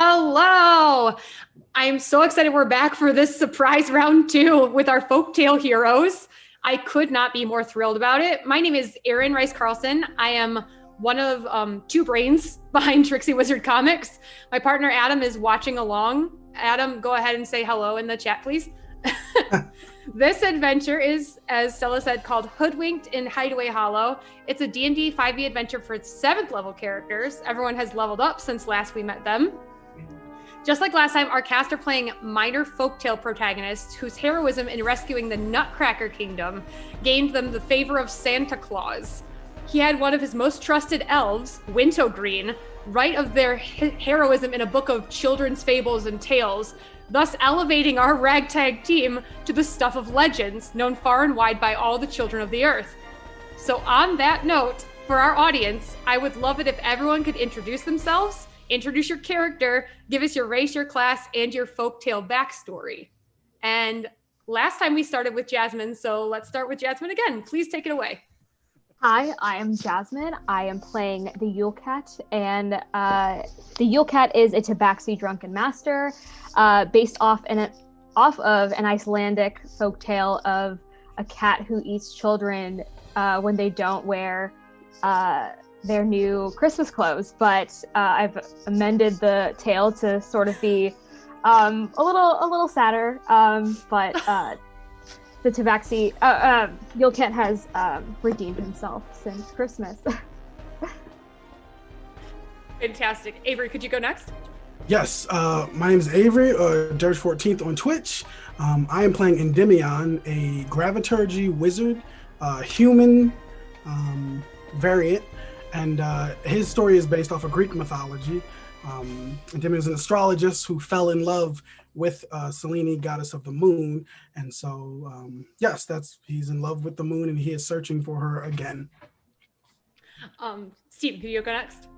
Hello! I'm so excited we're back for this surprise round 2 with our folktale heroes. I could not be more thrilled about it. My name is Erin Rice Carlson. I am one of 2 brains behind Trixie Wizard Comics. My partner Adam is watching along. Adam, go ahead and say hello in the chat, please. This adventure is, as Stella said, called Hoodwinked in Hideaway Hollow. It's a D&D 5e adventure for 7th level characters. Everyone has leveled up since last we met them. Just like last time, our cast are playing minor folktale protagonists whose heroism in rescuing the Nutcracker Kingdom gained them the favor of Santa Claus. He had one of his most trusted elves, Wintergreen, write of their heroism in a book of children's fables and tales, thus elevating our ragtag team to the stuff of legends, known far and wide by all the children of the earth. So on that note, for our audience, I would love it if everyone could introduce themselves, introduce your character, give us your race, your class, and your folktale backstory. And last time we started with Jasmine, so let's start with Jasmine again. Please take it away. Hi, I am Jasmine. I am playing the Yule Cat, and the Yule Cat is a Tabaxi drunken master, based off of an Icelandic folktale of a cat who eats children when they don't wear their new Christmas clothes. But I've amended the tale to sort of be a little sadder. But the Tabaxi Yule Cat has redeemed himself since Christmas. Fantastic. Avery, could you go next? Yes, my name is Avery, Dirge14th on Twitch. I am playing Endymion, a Graviturgy wizard, human variant, and his story is based off of Greek mythology. Endymion is an astrologist who fell in love with Selene, goddess of the moon, and so yes, he's in love with the moon, and he is searching for her again. Steve, could you go next?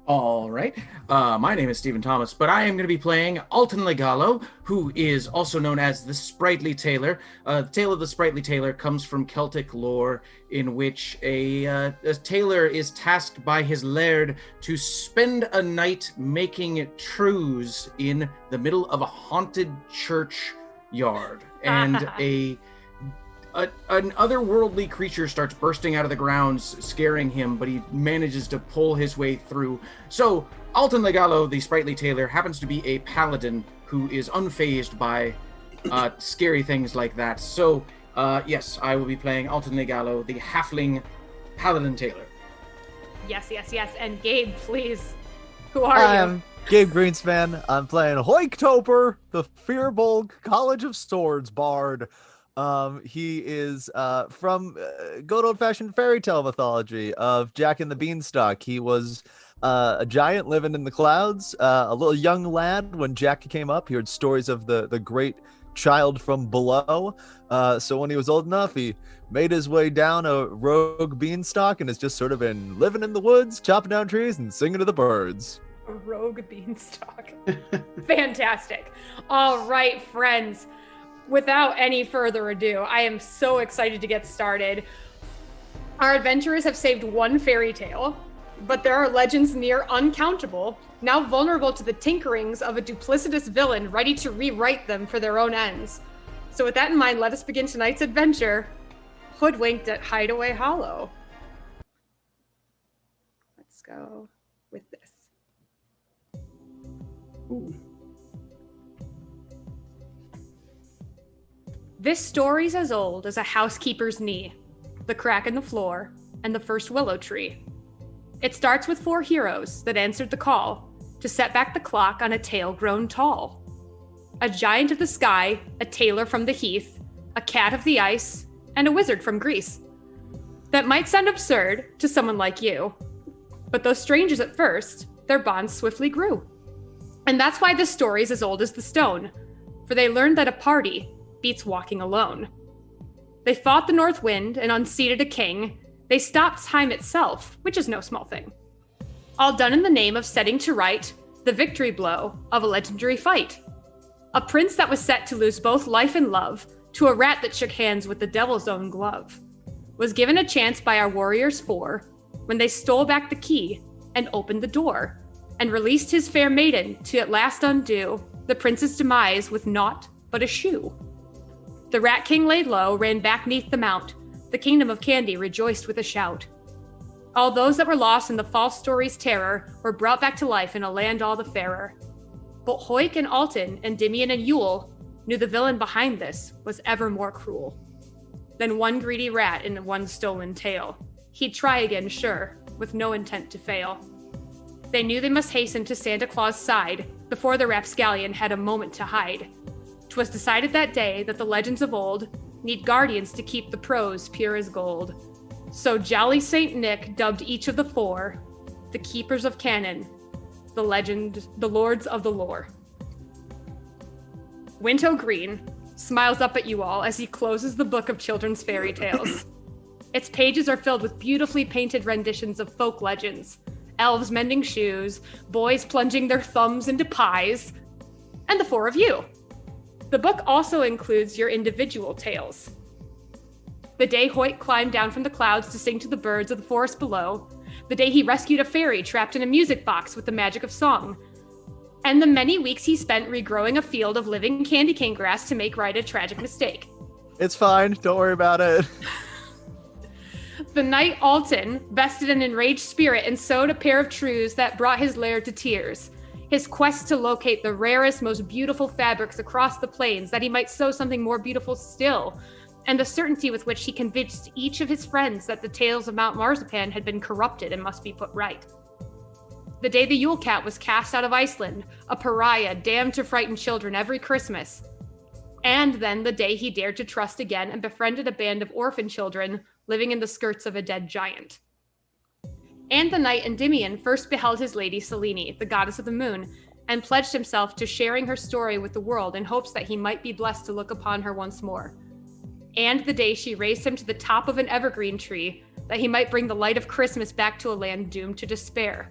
All right. My name is Stephen Thomas, but I am going to be playing Alton Legalo, who is also known as the Sprightly Tailor. The tale of the Sprightly Tailor comes from Celtic lore, in which a tailor is tasked by his laird to spend a night making trews in the middle of a haunted church yard. And an otherworldly creature starts bursting out of the grounds, scaring him, but he manages to pull his way through. So, Alton Legalo, the Sprightly Tailor, happens to be a paladin who is unfazed by scary things like that. So, yes, I will be playing Alton Legalo, the halfling paladin tailor. Yes. And Gabe, please. Who are you? I'm Gabe Greenspan. I'm playing Hoyktober, the Fearbolg College of Swords bard. He is from good old-fashioned fairy tale mythology of Jack and the Beanstalk. He was a giant living in the clouds, a little young lad when Jack came up. He heard stories of the great child from below. So when he was old enough, he made his way down a rogue beanstalk and has just sort of been living in the woods, chopping down trees and singing to the birds. A rogue beanstalk. Fantastic. All right, friends. Without any further ado, I am so excited to get started. Our adventurers have saved one fairy tale, but there are legends near uncountable, now vulnerable to the tinkerings of a duplicitous villain ready to rewrite them for their own ends. So with that in mind, let us begin tonight's adventure, Hoodwinked at Hideaway Hollow. Let's go with this. Ooh. This story's as old as a housekeeper's knee, the crack in the floor, and the first willow tree. It starts with 4 heroes that answered the call to set back the clock on a tale grown tall. A giant of the sky, a tailor from the heath, a cat of the ice, and a wizard from Greece. That might sound absurd to someone like you, but though strangers at first, their bonds swiftly grew. And that's why this story's as old as the stone, for they learned that a party beats walking alone. They fought the north wind and unseated a king. They stopped time itself, which is no small thing. All done in the name of setting to right the victory blow of a legendary fight. A prince that was set to lose both life and love to a rat that shook hands with the devil's own glove was given a chance by our warriors 4 when they stole back the key and opened the door and released his fair maiden to at last undo the prince's demise with naught but a shoe. The Rat King laid low, ran back neath the mount. The kingdom of candy rejoiced with a shout. All those that were lost in the false story's terror were brought back to life in a land all the fairer. But Hoik and Alton, Endymion and Yule knew the villain behind this was ever more cruel than one greedy rat in one stolen tale. He'd try again, sure, with no intent to fail. They knew they must hasten to Santa Claus' side before the rapscallion had a moment to hide. 'Twas decided that day that the legends of old need guardians to keep the prose pure as gold. So jolly Saint Nick dubbed each of the four the keepers of canon, the legend, the lords of the lore. Winto Green smiles up at you all as he closes the book of children's fairy tales. Its pages are filled with beautifully painted renditions of folk legends, elves mending shoes, boys plunging their thumbs into pies, and the four of you. The book also includes your individual tales. The day Hoyt climbed down from the clouds to sing to the birds of the forest below, the day he rescued a fairy trapped in a music box with the magic of song, and the many weeks he spent regrowing a field of living candy cane grass to make right a tragic mistake. It's fine. Don't worry about it. The knight Alton vested an enraged spirit and sewed a pair of trews that brought his lair to tears. His quest to locate the rarest, most beautiful fabrics across the plains, that he might sew something more beautiful still, and the certainty with which he convinced each of his friends that the tales of Mount Marzipan had been corrupted and must be put right. The day the Yule Cat was cast out of Iceland, a pariah damned to frighten children every Christmas. And then the day he dared to trust again and befriended a band of orphan children living in the skirts of a dead giant. And the night Endymion first beheld his lady Selene, the goddess of the moon, and pledged himself to sharing her story with the world in hopes that he might be blessed to look upon her once more. And the day she raised him to the top of an evergreen tree, that he might bring the light of Christmas back to a land doomed to despair.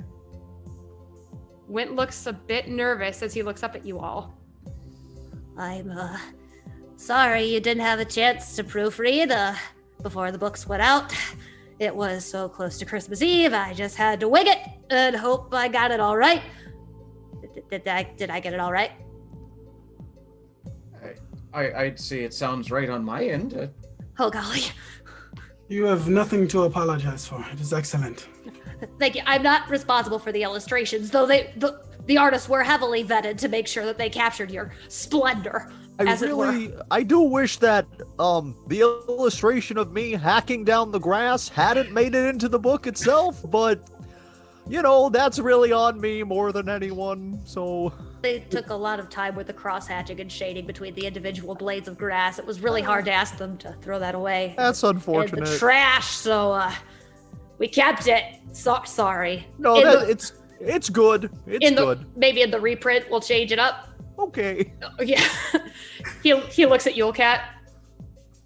Wint looks a bit nervous as he looks up at you all. I'm, sorry you didn't have a chance to proofread, before the books went out. It was so close to Christmas Eve, I just had to wing it and hope I got it all right. Did I get it all right? I'd say it sounds right on my end. Oh, golly. You have nothing to apologize for. It is excellent. Thank you. I'm not responsible for the illustrations, though the artists were heavily vetted to make sure that they captured your splendor, as it were. I do wish that the illustration of me hacking down the grass hadn't made it into the book itself, but you know, that's really on me more than anyone, so... They took a lot of time with the cross-hatching and shading between the individual blades of grass. It was really hard to ask them to throw that away. That's unfortunate. In the trash, so we kept it. Sorry. No, it's good. It's good. Maybe in the reprint, we'll change it up. Okay. Yeah. He looks at Yule Cat.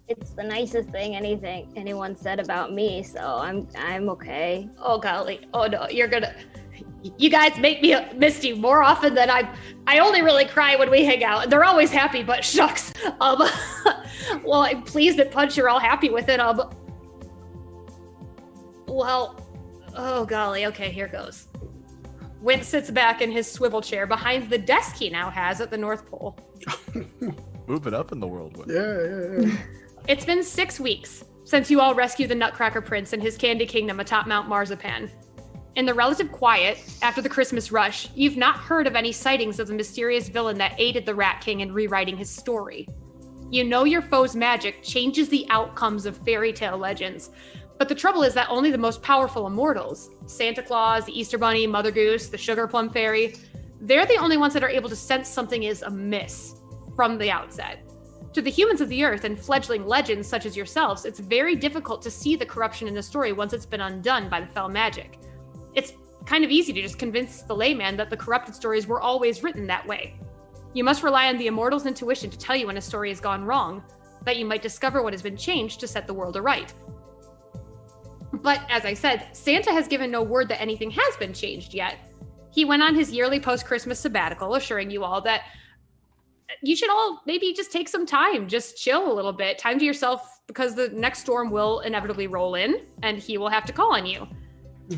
It's the nicest thing anyone said about me, so I'm okay. Oh golly. Oh no, you guys make me misty more often than I only really cry when we hang out. They're always happy, but shucks. Well, I'm pleased that Punch, you're all happy with it. Well, oh golly, okay, here goes. Wint sits back in his swivel chair behind the desk he now has at the North Pole. Moving up in the world. Yeah. It's been 6 weeks since you all rescued the Nutcracker Prince and his candy kingdom atop Mount Marzipan. In the relative quiet, after the Christmas rush, you've not heard of any sightings of the mysterious villain that aided the Rat King in rewriting his story. You know your foe's magic changes the outcomes of fairy tale legends, but the trouble is that only the most powerful immortals, Santa Claus, the Easter Bunny, Mother Goose, the Sugar Plum Fairy, they're the only ones that are able to sense something is amiss from the outset. To the humans of the earth and fledgling legends such as yourselves, it's very difficult to see the corruption in the story once it's been undone by the fell magic. It's kind of easy to just convince the layman that the corrupted stories were always written that way. You must rely on the immortal's intuition to tell you when a story has gone wrong, that you might discover what has been changed to set the world aright. But as I said, Santa has given no word that anything has been changed yet. He went on his yearly post-Christmas sabbatical, assuring you all that you should all maybe just take some time, just chill a little bit, time to yourself, because the next storm will inevitably roll in and he will have to call on you.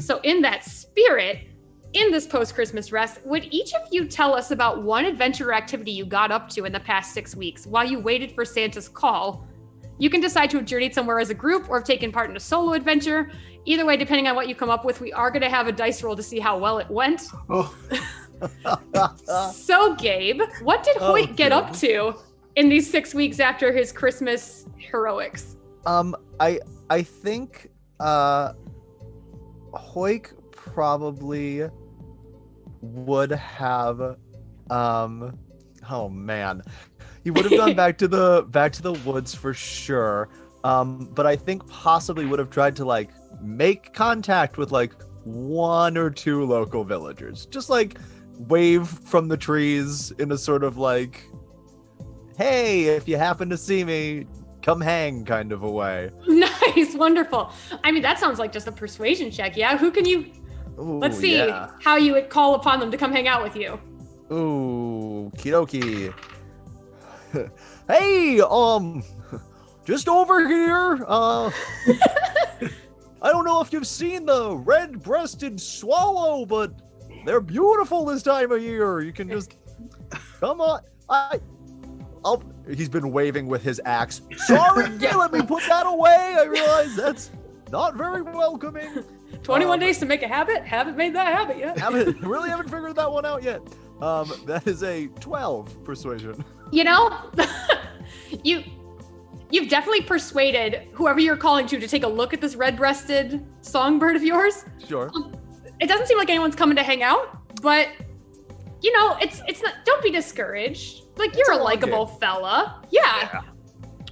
So in that spirit, in this post-Christmas rest, would each of you tell us about one adventure or activity you got up to in the past 6 weeks while you waited for Santa's call? You can decide to have journeyed somewhere as a group or have taken part in a solo adventure. Either way, depending on what you come up with, we are going to have a dice roll to see how well it went. Oh. So, Gabe, what did Hoyt get up to in these 6 weeks after his Christmas heroics? I think Hoyk probably would have oh man. He would have gone back to the woods for sure. But I think possibly would have tried to like make contact with like 1 or 2 local villagers. Just like wave from the trees in a sort of like, hey, if you happen to see me, come hang kind of a way. Nice, wonderful. I mean, that sounds like just a persuasion check, yeah? Who can you... Ooh, Let's see yeah. how you would call upon them to come hang out with you. Ooh, kidoki. Hey, just over here. I don't know if you've seen the red-breasted swallow, but they're beautiful this time of year. You can just come on. He's been waving with his axe. Sorry, let me put that away. I realize that's not very welcoming. 21 days to make a habit? Haven't made that habit yet. Really haven't figured that one out yet. That is a 12 persuasion. You know, you've definitely persuaded whoever you're calling to take a look at this red-breasted songbird of yours. Sure. It doesn't seem like anyone's coming to hang out, but you know, it's not. Don't be discouraged. Like, you're a likable fella. Yeah.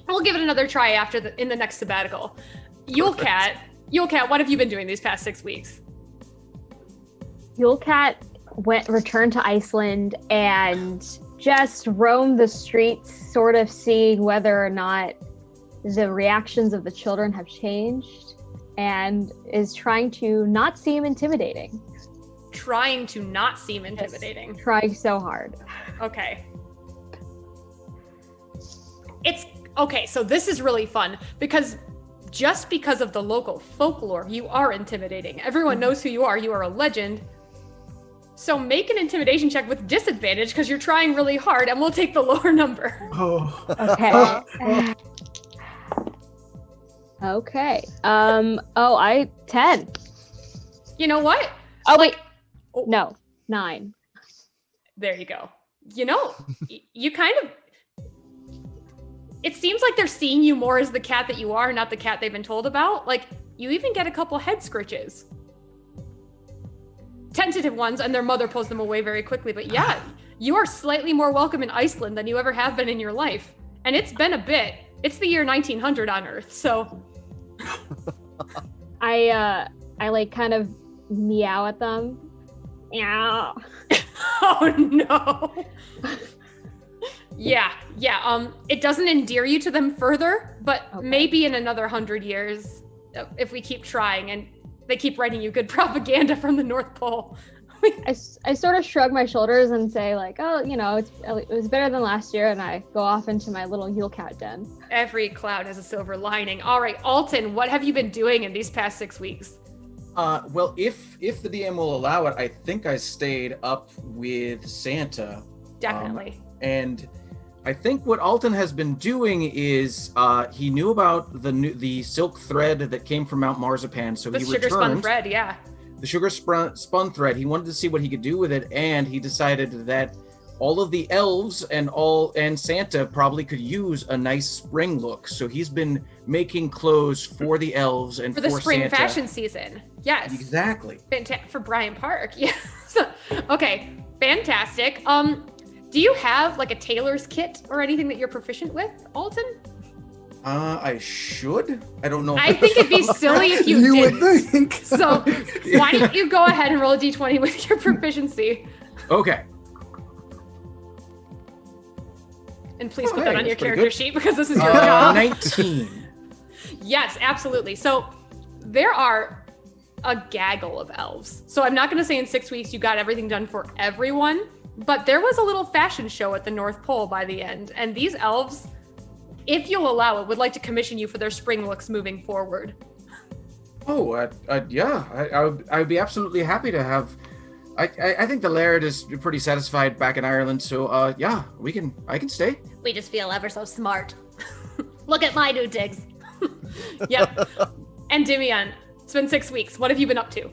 We'll give it another try in the next sabbatical. Yulecat, what have you been doing these past 6 weeks? Yulecat returned to Iceland and just roamed the streets, sort of seeing whether or not the reactions of the children have changed, and is trying to not seem intimidating. Trying to not seem intimidating. Yes, trying so hard. Okay. Okay, so this is really fun because just because of the local folklore, you are intimidating. Everyone knows who you are. You are a legend. So make an intimidation check with disadvantage because you're trying really hard, and we'll take the lower number. Oh. Okay. Okay. 10. You know what? Oh, wait. No, 9. There you go. You know, you kind of... It seems like they're seeing you more as the cat that you are, not the cat they've been told about. Like, you even get a couple head scritches. Tentative ones, and their mother pulls them away very quickly. But yeah, you are slightly more welcome in Iceland than you ever have been in your life. And it's been a bit. It's the year 1900 on Earth, so... I like kind of meow at them. Meow. Oh no. Yeah. It doesn't endear you to them further, but maybe in another 100 years, if we keep trying and they keep writing you good propaganda from the North Pole. I sort of shrug my shoulders and say like, oh, you know, it was better than last year, and I go off into my little Yulecat den. Every cloud has a silver lining. All right, Alton, what have you been doing in these past 6 weeks? Well, if the DM will allow it, I think I stayed up with Santa. Definitely. And I think what Alton has been doing is he knew about the silk thread that came from Mount Marzipan, so he returned. The sugar spun thread, yeah. The sugar spun thread. He wanted to see what he could do with it, and he decided that all of the elves and Santa probably could use a nice spring look. So he's been making clothes for the elves and for the spring Santa. Fashion season. Yes. Exactly. For Bryant Park. Yes. Okay. Fantastic. Do you have like a tailor's kit or anything that you're proficient with, Alton? I should. I don't know. I think it'd be silly if you didn't. Would think. So why don't you go ahead and roll a d20 with your proficiency? Okay. And please put that Alright, on your that's pretty character good. sheet because this is your job. 19. Yes, absolutely. So there are a gaggle of elves. So I'm not going to say in 6 weeks you got everything done for everyone, but there was a little fashion show at the North Pole by the end. And these elves, if you'll allow it, would like to commission you for their spring looks moving forward. Oh, yeah. I would be absolutely happy to have I think the laird is pretty satisfied back in Ireland, so yeah, I can stay. We just feel ever so smart. Look at my new digs. Yep. Endymion, it's been 6 weeks. What have you been up to?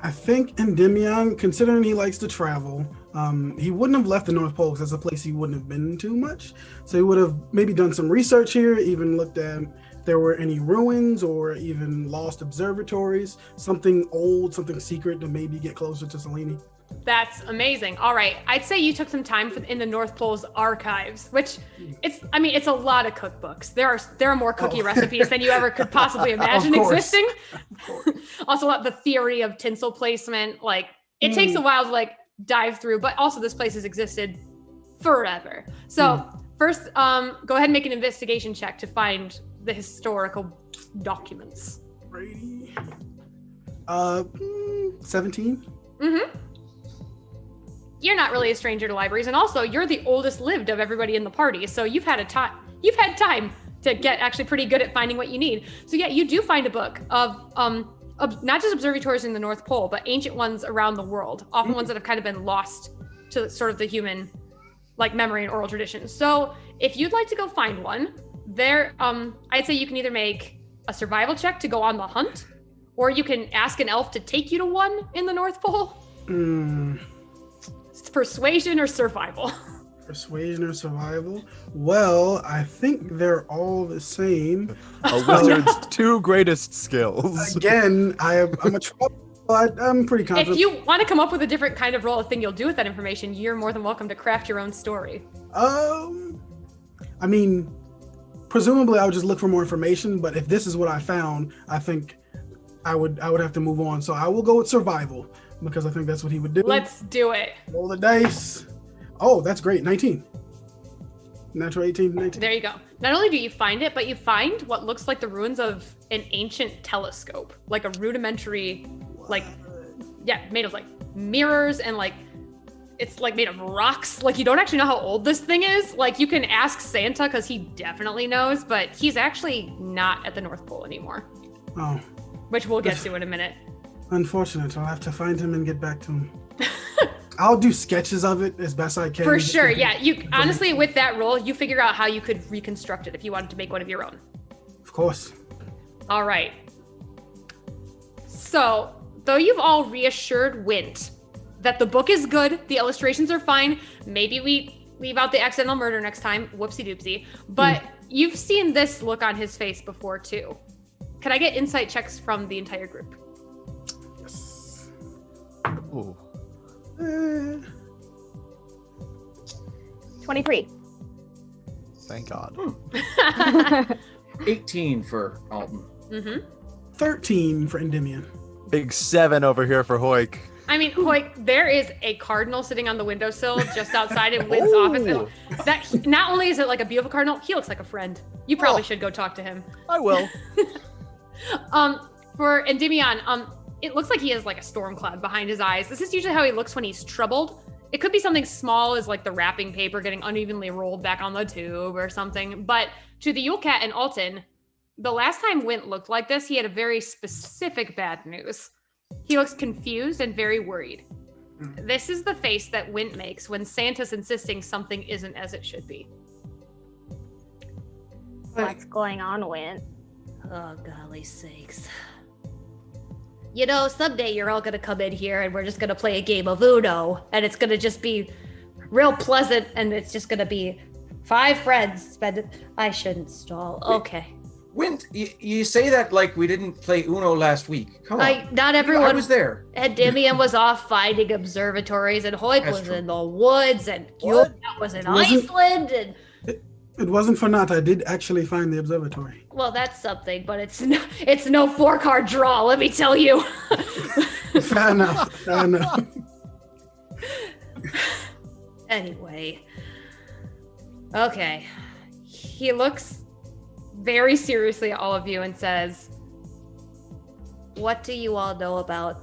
I think Endymion, considering he likes to travel, he wouldn't have left the North Pole because that's a place he wouldn't have been too much. So he would have maybe done some research here, even looked at if there were any ruins or even lost observatories, something old, something secret to maybe get closer to Selene. That's amazing. All right. I'd say you took some time in the North Pole's archives, which it's a lot of cookbooks. There are more cookie recipes than you ever could possibly imagine existing. Also, the theory of tinsel placement, like it takes a while to like dive through, but also this place has existed forever. So first, go ahead and make an investigation check to find the historical documents. Brady. 17. Mm-hmm. You're not really a stranger to libraries, and also you're the oldest lived of everybody in the party, so you've had time to get actually pretty good at finding what you need. So yeah, you do find a book of not just observatories in the North Pole, but ancient ones around the world, often ones that have kind of been lost to sort of the human like memory and oral traditions. So if you'd like to go find one, there I'd say you can either make a survival check to go on the hunt, or you can ask an elf to take you to one in the North Pole. It's persuasion or survival. Persuasion or survival? Well, I think they're all the same. A wizard's two greatest skills. Again, I'm a trouble, but I'm pretty confident. If you want to come up with a different kind of role, a thing you'll do with that information, you're more than welcome to craft your own story. I mean, presumably I would just look for more information, but if this is what I found, I think I would have to move on. So I will go with survival, because I think that's what he would do. Let's do it. Roll the dice. Oh, that's great. 19. Natural 18, 19. There you go. Not only do you find it, but you find what looks like the ruins of an ancient telescope, like a rudimentary, made of like mirrors and like, it's like made of rocks. Like you don't actually know how old this thing is. Like you can ask Santa because he definitely knows, but he's actually not at the North Pole anymore. Oh. Which we'll get to in a minute. Unfortunate. I'll have to find him and get back to him. I'll do sketches of it as best I can. For sure, yeah. You honestly, with that role, you figure out how you could reconstruct it if you wanted to make one of your own. Of course. All right. So, though you've all reassured Wint that the book is good, the illustrations are fine, maybe we leave out the accidental murder next time, whoopsie doopsie, but you've seen this look on his face before too. Can I get insight checks from the entire group? Yes. Ooh. 23. Thank God. 18 for Alton. 13 for Endymion. Big 7 over here for Hoik. I mean, Hoik, there is a cardinal sitting on the windowsill just outside in Wint's office. And that not only is it like a beautiful cardinal, he looks like a friend. You probably should go talk to him. I will. For Endymion, it looks like he has like a storm cloud behind his eyes. This is usually how he looks when he's troubled. It could be something small as like the wrapping paper getting unevenly rolled back on the tube or something. But to the Yule Cat and Alton, the last time Wint looked like this, he had a very specific bad news. He looks confused and very worried. This is the face that Wint makes when Santa's insisting something isn't as it should be. What's going on, Wint? Oh, golly sakes. You know, someday you're all gonna come in here and we're just gonna play a game of Uno, and it's gonna just be real pleasant, and it's just gonna be 5 friends. I shouldn't stall. Okay. Wint, you say that like we didn't play Uno last week. Come on. Not everyone. I was there. Endymion was off finding observatories, and Hoik That's was true. in the woods, and Yule was in Iceland, and It wasn't for naught. I did actually find the observatory. well, that's something, but it's no 4-card draw, let me tell you. Fair enough. Fair enough. Anyway. Okay. He looks very seriously at all of you and says, What do you all know about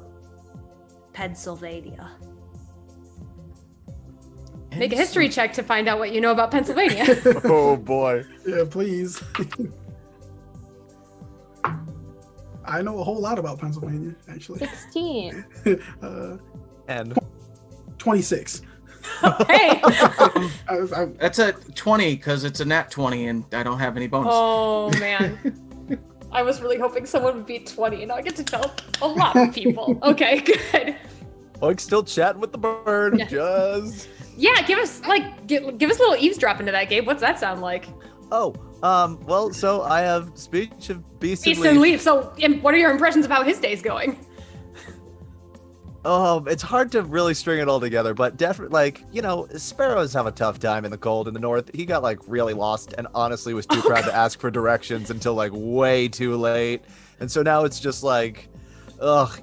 Pennsylvania? make a history check to find out what you know about Pennsylvania. Oh boy. Yeah, please. I know a whole lot about Pennsylvania, actually. 16. And 26. Hey. That's a 20 because it's a nat 20 and I don't have any bonus. Oh, man. I was really hoping someone would beat 20, and I get to tell a lot of people. Okay, good. Like still chatting with the bird. Yeah. Just. Yeah, give us a little eavesdrop into that, Gabe. What's that sound like? Oh, well, so I have speech of Beast and Beast and Leaf. Leaf. So, what are your impressions of how his day's going? It's hard to really string it all together, but definitely, like, you know, sparrows have a tough time in the cold in the north. He got, like, really lost and honestly was too proud to ask for directions until, like, way too late. And so now it's just like,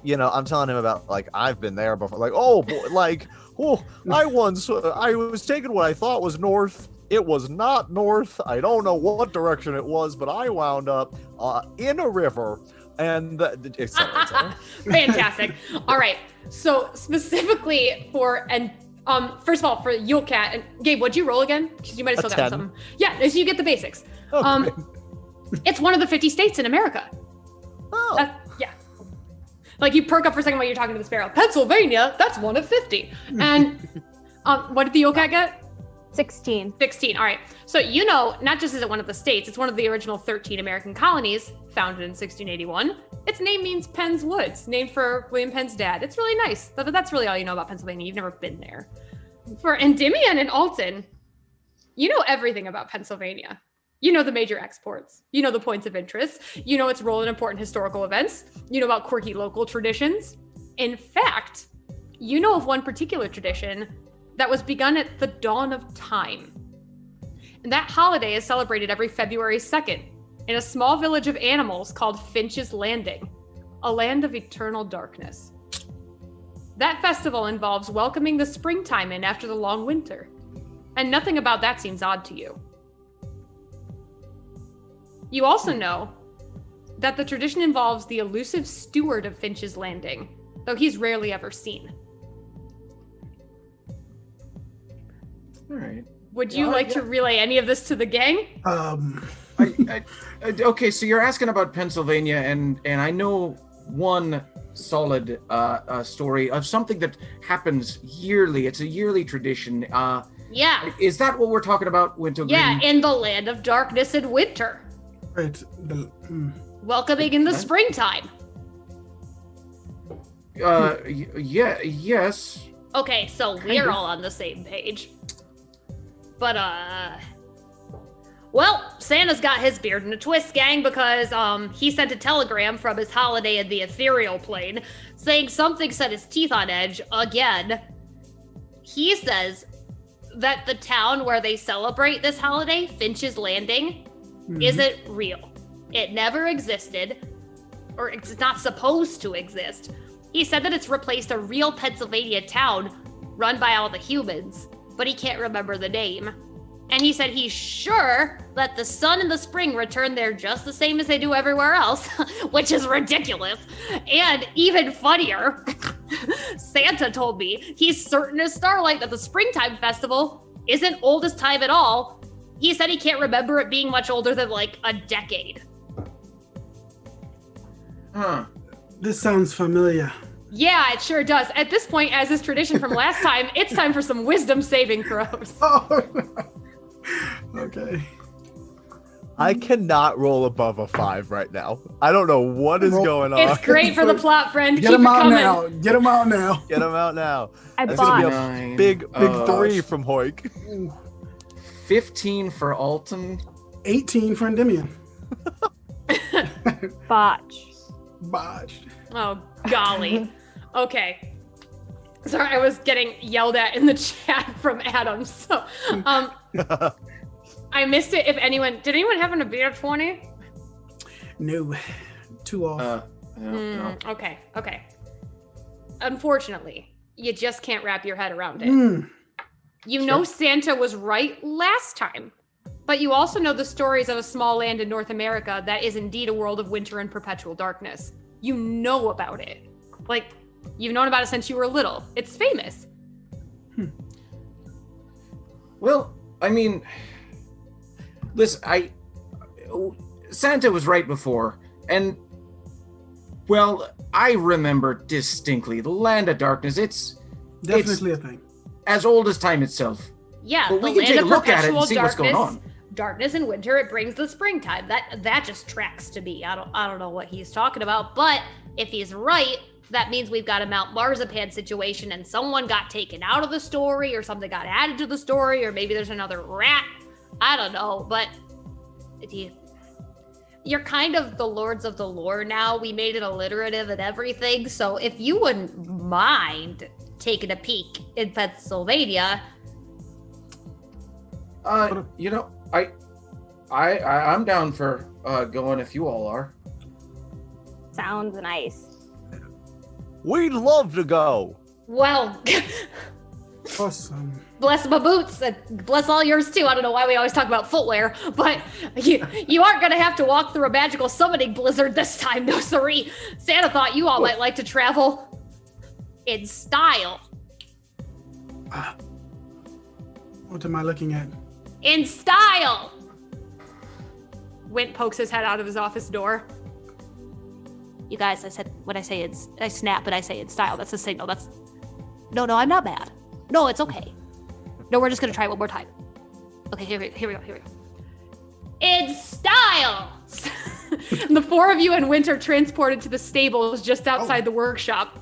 you know, I'm telling him about, like, I've been there before. Like, oh, boy, like, I was taking what I thought was north. It was not north. I don't know what direction it was, but I wound up in a river. And et cetera, et cetera. Fantastic. All right. So specifically first of all, for Yule Cat, and Gabe, what'd you roll again? Because you might have still got 10. something. Yeah, so you get the basics. Okay. It's one of the 50 states in America. Oh. Yeah. Like you perk up for a second while you're talking to the sparrow. Pennsylvania, that's one of 50. And what did the Yule Cat get? 16. 16. All right. So, you know, not just is it one of the states, it's one of the original 13 American colonies founded in 1681. Its name means Penn's Woods, named for William Penn's dad. It's really nice. That's really all you know about Pennsylvania. You've never been there. For Endymion and Alton, you know everything about Pennsylvania. You know the major exports. You know the points of interest. You know its role in important historical events. You know about quirky local traditions. In fact, you know of one particular tradition that was begun at the dawn of time. And that holiday is celebrated every February 2nd in a small village of animals called Finch's Landing, a land of eternal darkness. That festival involves welcoming the springtime in after the long winter. And nothing about that seems odd to you. You also know that the tradition involves the elusive steward of Finch's Landing, though he's rarely ever seen. All right. Would you like to relay any of this to the gang? Okay, so you're asking about Pennsylvania, and I know one solid story of something that happens yearly. It's a yearly tradition. Yeah. Is that what we're talking about, Winter Green? Yeah, in the land of darkness and winter. Right. Welcoming in the springtime. Yes. Okay, so we're all on the same page. But, well, Santa's got his beard in a twist, gang, because, he sent a telegram from his holiday in the ethereal plane saying something set his teeth on edge again. He says that the town where they celebrate this holiday, Finch's Landing, isn't real. It never existed, or it's not supposed to exist. He said that it's replaced a real Pennsylvania town run by all the humans, but he can't remember the name. And he said he's sure that the sun and the spring return there just the same as they do everywhere else, which is ridiculous. And even funnier, Santa told me he's certain as starlight that the springtime festival isn't old as time at all. He said he can't remember it being much older than like a decade. Huh. This sounds familiar. Yeah, it sure does. At this point, as is tradition from last time, it's time for some wisdom saving throws. Oh, okay. I cannot roll above a 5 right now. I don't know what is going on. It's great for the plot, friend. Get Keep him it out coming. now. Get him out now. Get him out now. I That's gonna be bought. a big 3 from Hoik. 15 for Alton. 18 for Endymion. Botch. Botched. Oh, golly. Okay. Sorry, I was getting yelled at in the chat from Adam. So, I missed it. Did anyone have an beer 20? No. 2 off. No. Okay. Unfortunately, you just can't wrap your head around it. You know Santa was right last time, but you also know the stories of a small land in North America that is indeed a world of winter and perpetual darkness. You know about it. Like, you've known about it since you were little. It's famous. Well, I mean, listen, Santa was right before, and, well, I remember distinctly the Land of Darkness. Definitely a thing. as old as time itself. Yeah, But the we can land take a of look at it and perpetual see what's going darkness. on. Darkness in winter, it brings the springtime. That just tracks to me. I don't know what he's talking about, but if he's right, that means we've got a Mount Marzipan situation and someone got taken out of the story or something got added to the story, or maybe there's another rat. I don't know, but you're kind of the lords of the lore now. We made it alliterative and everything, so if you wouldn't mind taking a peek in Pennsylvania. You know, I'm down for going if you all are. Sounds nice. We'd love to go. Well, Awesome. bless my boots and bless all yours too. I don't know why we always talk about footwear, but you aren't gonna have to walk through a magical summoning blizzard this time, no siree. Santa thought you all might like to travel in style. What am I looking at? In style! Wint pokes his head out of his office door. You guys, I said, when I say it's, I snap and I say in style. That's a signal. No, I'm not mad. No, it's okay. No, we're just gonna try one more time. Okay, here we go. In style! And the four of you and Wint are transported to the stables just outside the workshop,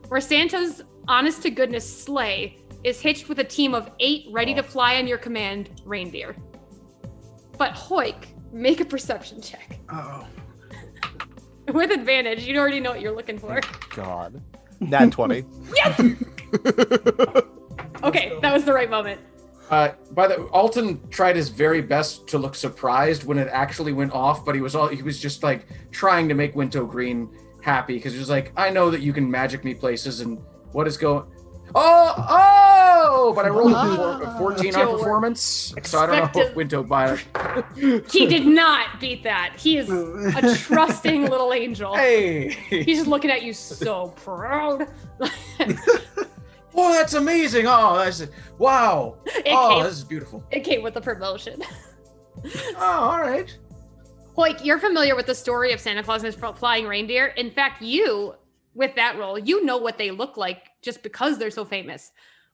where Santa's honest-to-goodness sleigh is hitched with a team of 8 ready to fly on your command reindeer. But Hoik, make a perception check. Uh-oh. With advantage, you already know what you're looking for. God. Nat 20. Yes! Okay, that was the right moment. Alton tried his very best to look surprised when it actually went off, but he was just like trying to make Wintergreen happy because he was like, I know that you can magic me places and what is going. Oh! But I rolled a 14 on performance, so I don't know if Winto by it. He did not beat that. He is a trusting little angel. Hey! He's just looking at you so proud. Oh, that's amazing! Oh, wow! This is beautiful. It came with the promotion. Oh, all right. Hoik, you're familiar with the story of Santa Claus and his flying reindeer. In fact, you, with that role, you know what they look like just because they're so famous.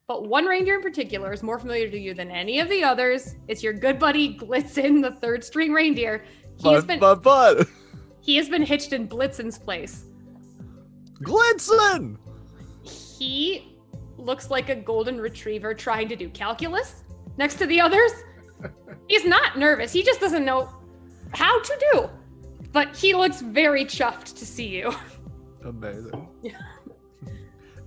But one reindeer in particular is more familiar to you than any of the others. It's your good buddy Blitzen, the third string reindeer. He has been hitched in Blitzen's place. Blitzen! He looks like a golden retriever trying to do calculus next to the others. He's not nervous. He just doesn't know how to do. But he looks very chuffed to see you. Amazing.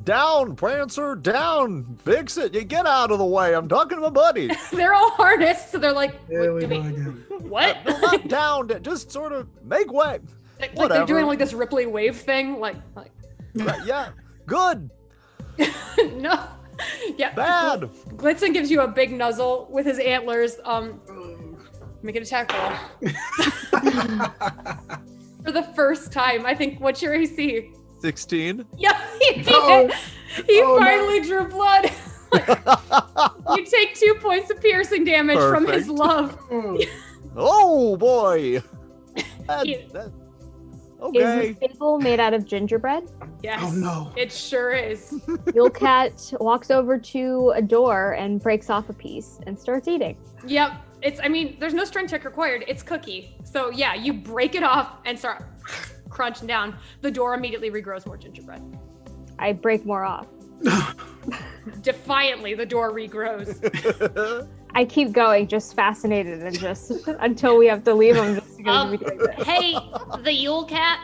Down, Prancer, down. Fix it. You get out of the way. I'm talking to my buddy. They're all harnessed, so they're like, There we go again. what? No, not down. Just sort of make way. Like Whatever. they're doing like this Ripley wave thing. Like Yeah. Good. no. Yeah. Bad. Blitzen gives you a big nuzzle with his antlers. Make an attack roll. For the first time, I think. What's your AC? 16. Yeah, he finally drew blood. You take 2 points of piercing damage from his Perfect. love. Oh boy. Yeah. Okay. Is the stable made out of gingerbread? Yes. Oh, no. It sure is. Yule Cat walks over to a door and breaks off a piece and starts eating. Yep. There's no strength check required. It's cookie. So yeah, you break it off and start crunching down. The door immediately regrows more gingerbread. I break more off. Defiantly, the door regrows. I keep going, just fascinated and just until we have to leave. I'm just going to be doing this. Hey, the Yule Cat.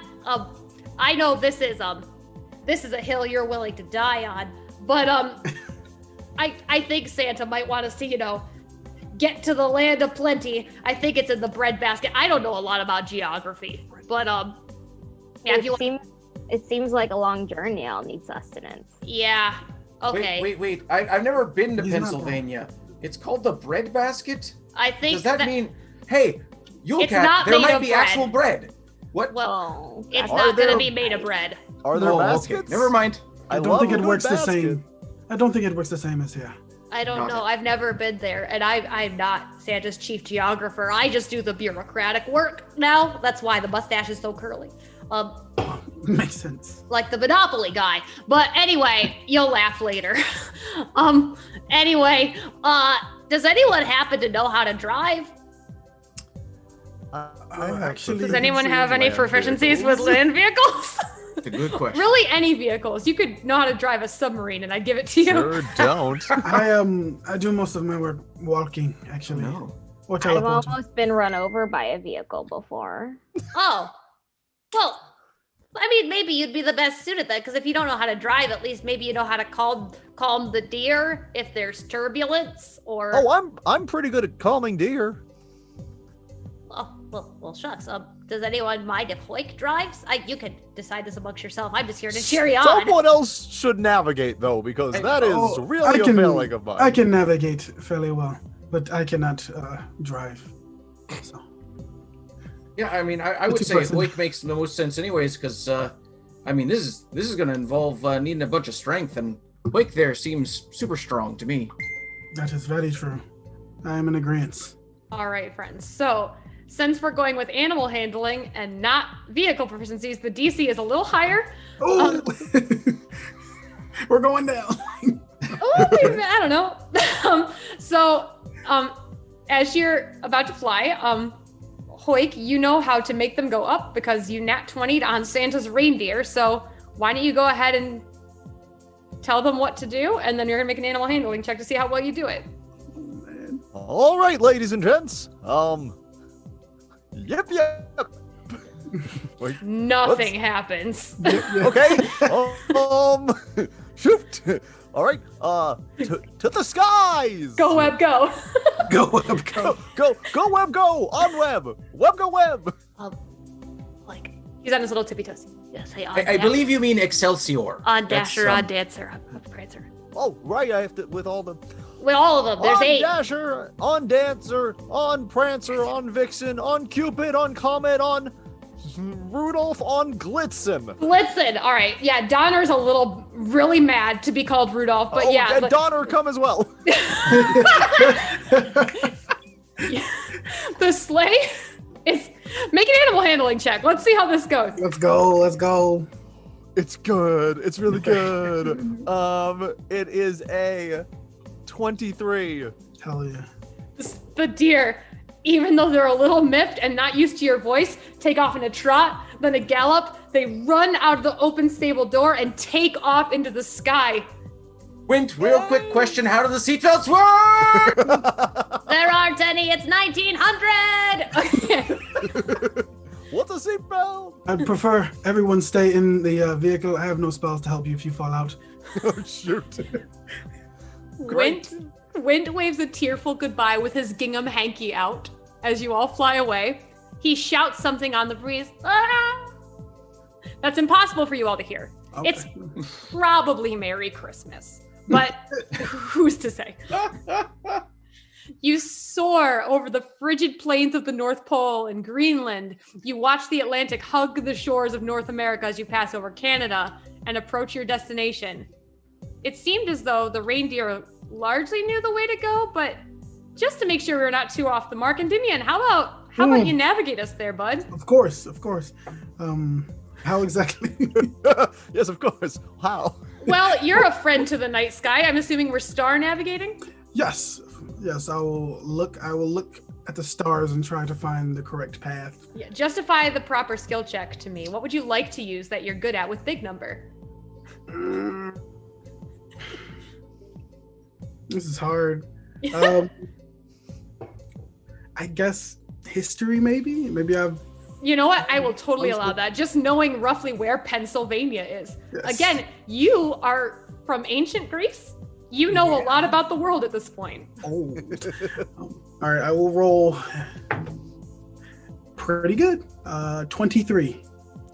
I know this is a hill you're willing to die on, but I think Santa might want us to, get to the land of plenty. I think it's in the breadbasket. I don't know a lot about geography, but yeah, It seems like a long journey. I'll need sustenance. yeah, okay. Wait. I've never been to He's not Pennsylvania. It's called the breadbasket? I think Does that mean, hey, Yule It's Cat, not there made might of be bread. actual bread. What? Well, it's Are not going to there- be made of bread. Are there Oh, baskets? okay. Never mind. I don't love think a it good works the basket. same. I don't think it works the same as here. I don't Got know. it. I've never been there, and I'm not Santa's chief geographer. I just do the bureaucratic work now. That's why the mustache is so curly. Makes sense. Like the Monopoly guy. But anyway, you'll laugh later. Anyway, does anyone happen to know how to drive? Actually, Does anyone have any land proficiencies vehicles. with land vehicles? It's a good question. Really, any vehicles. You could know how to drive a submarine, and I'd give it to you. Sure don't. I do most of my work walking, actually. No. Or I've teleporting. almost been run over by a vehicle before. Oh, well, I mean, maybe you'd be the best suited then, because if you don't know how to drive, at least maybe you know how to calm the deer if there's turbulence or. Oh, I'm pretty good at calming deer. Oh, well, shucks. Does anyone mind if Hoik drives? You can decide this amongst yourself. I'm just here to cheer you on. Someone else should navigate though, because that is really a failing of mine. I can navigate fairly well, but I cannot drive. So. Yeah, I mean, I would It's a say person. Hoik makes the most sense anyways, because, I mean, this is going to involve needing a bunch of strength, and Hoik there seems super strong to me. That is very true. I am in agreement. All right, friends. So, since we're going with animal handling and not vehicle proficiencies, the DC is a little higher. Oh, we're going down. I don't know. As you're about to fly, Hoik, you know how to make them go up because you nat 20'd on Santa's reindeer. So why don't you go ahead and tell them what to do, and then you're gonna make an animal handling check to see how well you do it. All right, ladies and gents. Yep. Wait, Nothing happens. okay. Shoot. All right. To the skies. Go web, go. Go up, go. Go web, go on web. Web, go web. Like, He's on his little tippy toes. yes, hey, I believe you mean Excelsior. on That's, Dasher, on Dancer, on Prancer. Oh, right. I have to with all the. With all of them, there's on 8. Dasher, on Dancer, on Prancer, on Vixen, on Cupid, on Comet, on Rudolph, on Blitzen. Blitzen. All right. Yeah, Donner's a little really mad to be called Rudolph, but yeah. and but- Donner come as well. The sleigh is make an animal handling check. Let's see how this goes. Let's go. It's good. It's really good. It is a 23. Hell yeah. The deer, even though they're a little miffed and not used to your voice, take off in a trot, then a gallop. They run out of the open stable door and take off into the sky. Wint, real quick question. How do the seatbelts work? There aren't any, it's 1900! Okay. What's a seatbelt? I'd prefer everyone stay in the vehicle. I have no spells to help you if you fall out. Oh, shoot. Wind waves a tearful goodbye with his gingham hanky out as you all fly away. He shouts something on the breeze. Ah! That's impossible for you all to hear. Okay. It's probably Merry Christmas, but who's to say? You soar over the frigid plains of the North Pole and Greenland. You watch the Atlantic hug the shores of North America as you pass over Canada and approach your destination. It seemed as though the reindeer largely knew the way to go, but just to make sure we're not too off the mark, Endymion, how about you navigate us there, bud? Of course. How exactly? Yes, of course. How? Well, you're a friend to the night sky. I'm assuming we're star navigating? Yes. I will look at the stars and try to find the correct path. Yeah, justify the proper skill check to me. What would you like to use that you're good at with big number? This is hard. I guess history, maybe. Maybe I've. You know what? I will totally allow that. Just knowing roughly where Pennsylvania is. Yes. Again, you are from ancient Greece. You know a lot about the world at this point. Oh. All right, I will roll. Pretty good. 23.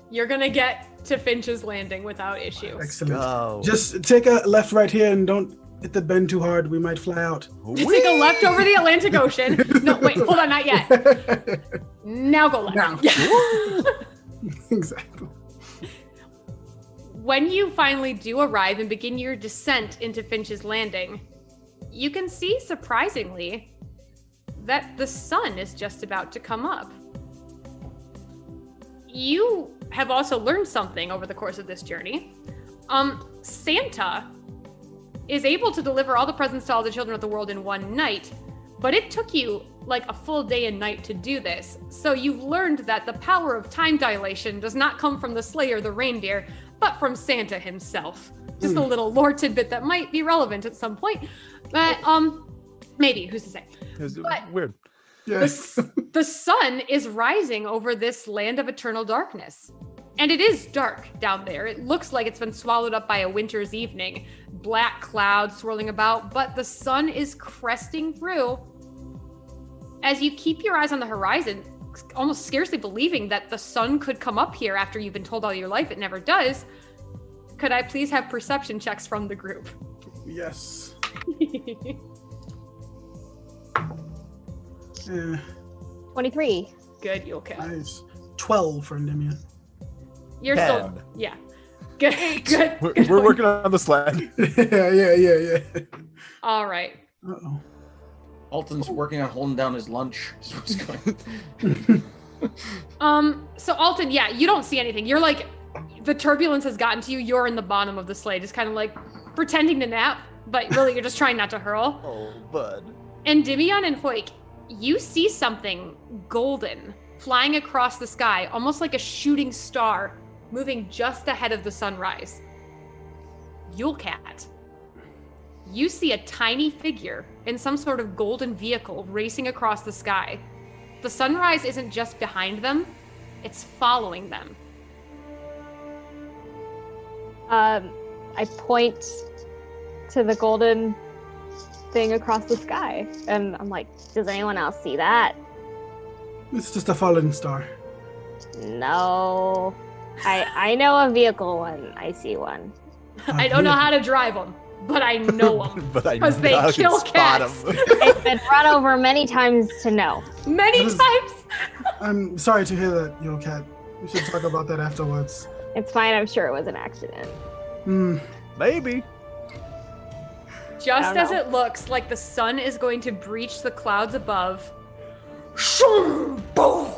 You're gonna get to Finch's Landing without issue. Excellent. Go. Just take a left right here and don't hit the bend too hard. We might fly out. Take a left over the Atlantic Ocean. No, wait, hold on, not yet. Now go left. Now. Exactly. When you finally do arrive and begin your descent into Finch's Landing, you can see, surprisingly, that the sun is just about to come up. You have also learned something over the course of this journey. Santa is able to deliver all the presents to all the children of the world in one night, but it took you like a full day and night to do this. So you've learned that the power of time dilation does not come from the sleigh or the reindeer, but from Santa himself. Just a little lore tidbit that might be relevant at some point. But maybe, who's to say? It's But weird. Yeah. the sun is rising over this land of eternal darkness. And it is dark down there. It looks like it's been swallowed up by a winter's evening. Black clouds swirling about, but the sun is cresting through. As you keep your eyes on the horizon, almost scarcely believing that the sun could come up here after you've been told all your life it never does, could I please have perception checks from the group? Yes. 23. Good, you'll kill. Nice. 12 for Endymion. You're 10. still, yeah. Good, good. We're working on the sled. Yeah. All right. Uh-oh. Alton's working on holding down his lunch. Is what's going. So Alton, yeah, you don't see anything. You're like, the turbulence has gotten to you. You're in the bottom of the sleigh, just kind of like pretending to nap, but really you're just trying not to hurl. Oh, bud. And Endymion and Hoik, you see something golden flying across the sky, almost like a shooting star, moving just ahead of the sunrise. Yulecat, you see a tiny figure in some sort of golden vehicle racing across the sky. The sunrise isn't just behind them, it's following them. I point to the golden thing across the sky, and I'm like, does anyone else see that? It's just a falling star. No. I know a vehicle when I see one. I don't know how to drive them, but I know them. But I Because they know I can kill spot cats. 'em. It's been run over many times to know. Many That is- times. I'm sorry to hear that, Yulecat. We should talk about that afterwards. It's fine, I'm sure it was an accident. Maybe. Just I don't as know. it looks like the sun is going to breach the clouds above, shoom, boom,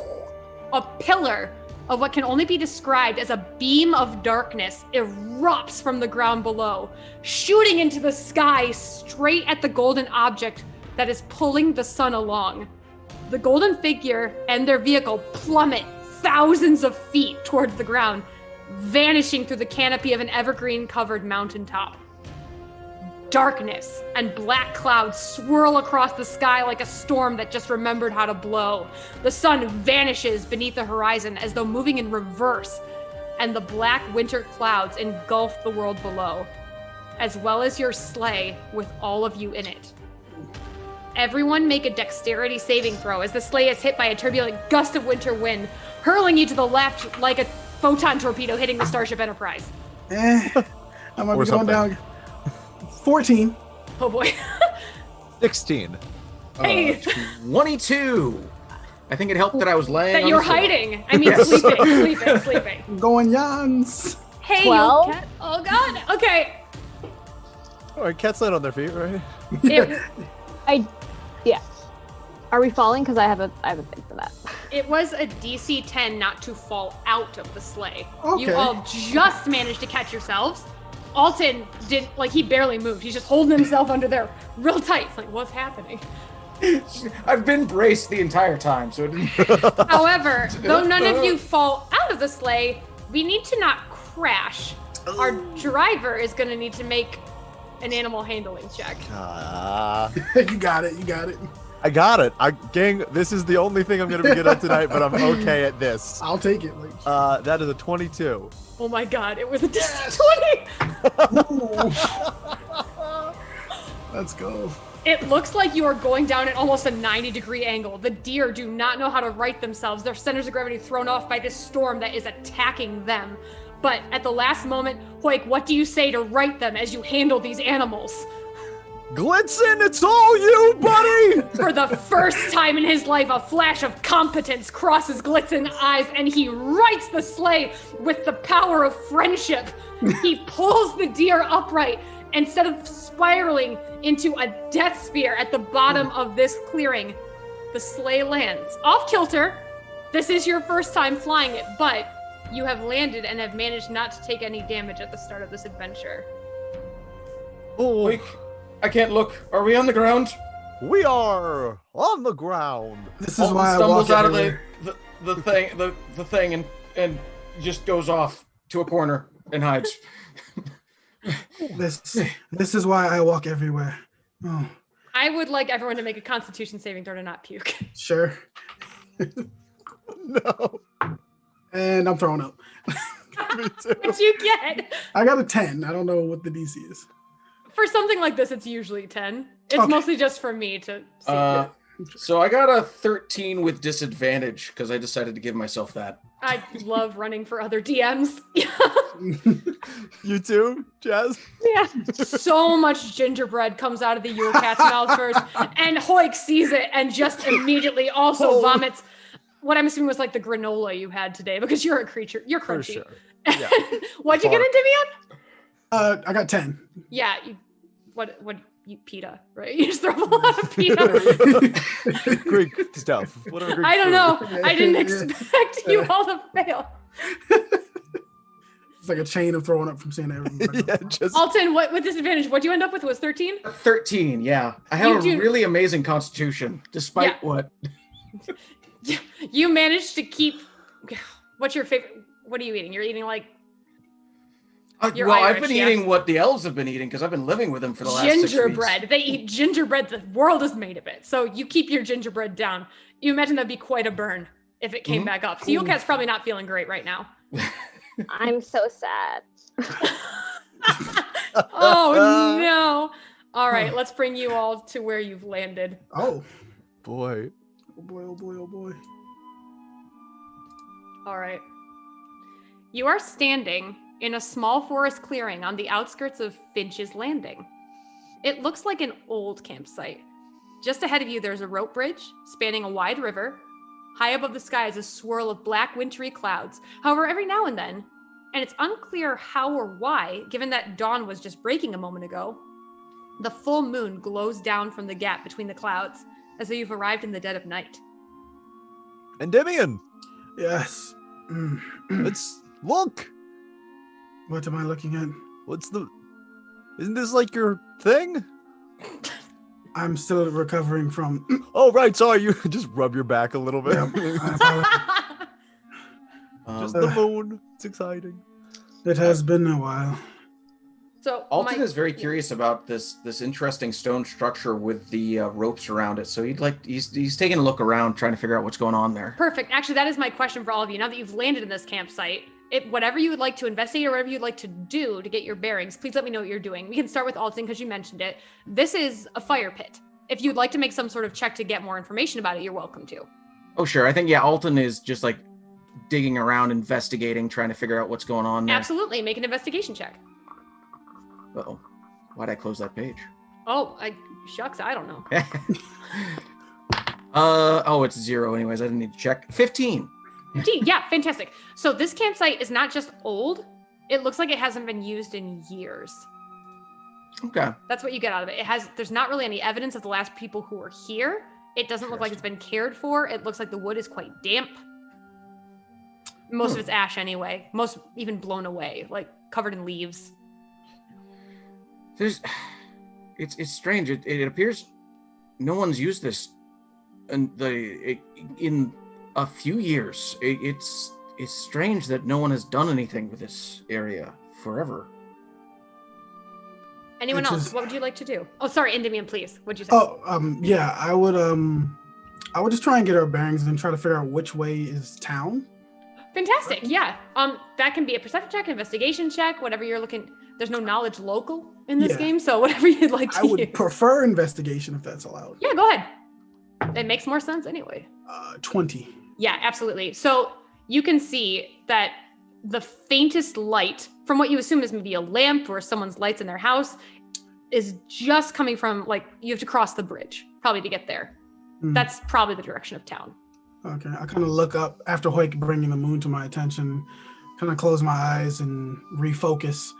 a pillar of what can only be described as a beam of darkness erupts from the ground below, shooting into the sky straight at the golden object that is pulling the sun along. The golden figure and their vehicle plummet thousands of feet towards the ground, vanishing through the canopy of an evergreen-covered mountaintop. Darkness and black clouds swirl across the sky like a storm that just remembered how to blow. The sun vanishes beneath the horizon as though moving in reverse, and the black winter clouds engulf the world below, as well as your sleigh with all of you in it. Everyone make a dexterity saving throw as the sleigh is hit by a turbulent gust of winter wind, hurling you to the left like a photon torpedo hitting the Starship Enterprise. I might Or be going something. down. 14. Oh boy. 16. Hey. 22. I think it helped that I was laying. That on you're the floor. hiding. I mean, Yes. sleeping. I'm going Jans. Hey, 12? Yulecat. Oh god. Okay. All right, cats land on their feet, right? Yeah. Are we falling? Because I have a thing for that. It was a DC 10 not to fall out of the sleigh. Okay. You all just managed to catch yourselves. Alton did, like, he barely moved. He's just holding himself under there real tight. It's like, what's happening? I've been braced the entire time, so it didn't. However, though none of you fall out of the sleigh, we need to not crash. Our driver is going to need to make an animal handling check. You got it. I got it. Gang, this is the only thing I'm going to be good at tonight, but I'm okay at this. I'll take it. That is a 22. Oh my god, it was a DC 20! Let's go. It looks like you are going down at almost a 90-degree angle. The deer do not know how to right themselves. Their centers of gravity thrown off by this storm that is attacking them. But at the last moment, Hoik, what do you say to right them as you handle these animals? Glitzen, it's all you, buddy! For the first time in his life, a flash of competence crosses Glitzen's eyes, and he rights the sleigh with the power of friendship. He pulls the deer upright instead of spiraling into a death spear at the bottom of this clearing. The sleigh lands off kilter. This is your first time flying it, but You have landed and have managed not to take any damage at the start of this adventure. Oh, Wait, I can't look. Are we on the ground? we are on the ground. This is Alton why I stumbles walk out everywhere. of the thing and just goes off to a corner and hides. This is why I walk everywhere. Oh, I would like everyone to make a Constitution saving throw to not puke. sure. No. And I'm throwing up. Me too. What'd you get? I got a 10. I don't know what the DC is. For something like this, it's usually 10. It's Okay. mostly just for me to see. So I got a 13 with disadvantage because I decided to give myself that. I love running for other DMs. You too, Jazz? Yeah. So much gingerbread comes out of the Yule Cat's mouth first, and Hoik sees it and just immediately also vomits what I'm assuming was like the granola you had today, because you're a creature. You're For crunchy. sure. Yeah. What'd you get into me on? I got 10. Yeah. You pita, right? You just throw a lot of pita. Greek stuff. Whatever Greek I don't food. know. I didn't expect you all to fail. It's like a chain of throwing up from seeing everybody. Yeah, just Alton, what with disadvantage? What'd you end up with? Was 13? 13, yeah. I have You a do- really amazing constitution, despite what. You managed to keep. What's your favorite? What are you eating? You're eating like You're Well, Irish, I've been yeah. eating what the elves have been eating because I've been living with them for the last 6 weeks. gingerbread. They eat gingerbread. The world is made of it. So you keep your gingerbread down. You imagine that'd be quite a burn if it came Mhm. back up. So Yule Cat's probably not feeling great right now. I'm so sad. Oh no. All right, let's bring you all to where you've landed. Oh. boy. Oh boy, oh boy, oh boy. All right. You are standing in a small forest clearing on the outskirts of Finch's Landing. It looks like an old campsite. Just ahead of you, there's a rope bridge spanning a wide river. High above the sky is a swirl of black, wintry clouds. However, every now and then, and it's unclear how or why, given that dawn was just breaking a moment ago, the full moon glows down from the gap between the clouds, as though you've arrived in the dead of night. Endymion, Yes. let's look. What am I looking at? Isn't this like your thing? I'm still recovering from. Oh, right. Sorry. You just rub your back a little bit. I apologize. Just the moon. It's exciting. It has been a while. So Alton my- is very curious about this interesting stone structure with the ropes around it. So he's taking a look around, trying to figure out what's going on there. Perfect. Actually, that is my question for all of you. Now that you've landed in this campsite, whatever you would like to investigate or whatever you'd like to do to get your bearings, please let me know what you're doing. We can start with Alton because you mentioned it. This is a fire pit. If you'd like to make some sort of check to get more information about it, you're welcome to. Oh, sure. I think, Alton is just like digging around, investigating, trying to figure out what's going on there. Absolutely. Make an investigation check. Uh-oh. Why'd I close that page? Oh, shucks, I don't know. It's 0 anyways. I didn't need to check. 15. 15. Yeah, fantastic. So this campsite is not just old. It looks like it hasn't been used in years. Okay. That's what you get out of it. There's not really any evidence of the last people who were here. It doesn't look like it's been cared for. It looks like the wood is quite damp. Most of it's ash anyway. Most even blown away, like covered in leaves. It's strange. It appears no one's used this in a few years. It's strange that no one has done anything with this area forever. Anyone Which else? is- What would you like to do? Oh, sorry, Endymion, please. What'd you say? Oh, yeah, I would just try and get our bearings and try to figure out which way is town. Fantastic. Yeah. That can be a perception check, investigation check, whatever you're looking. There's no knowledge local in this Yeah. game, so whatever you'd like to I would use. prefer investigation if that's allowed. Yeah, go ahead. It makes more sense anyway. 20. Yeah, absolutely. So you can see that the faintest light from what you assume is maybe a lamp or someone's lights in their house is just coming from, like, you have to cross the bridge probably to get there. Mm. That's probably the direction of town. Okay, I kind of look up after Hoik bringing the moon to my attention, kind of close my eyes and refocus.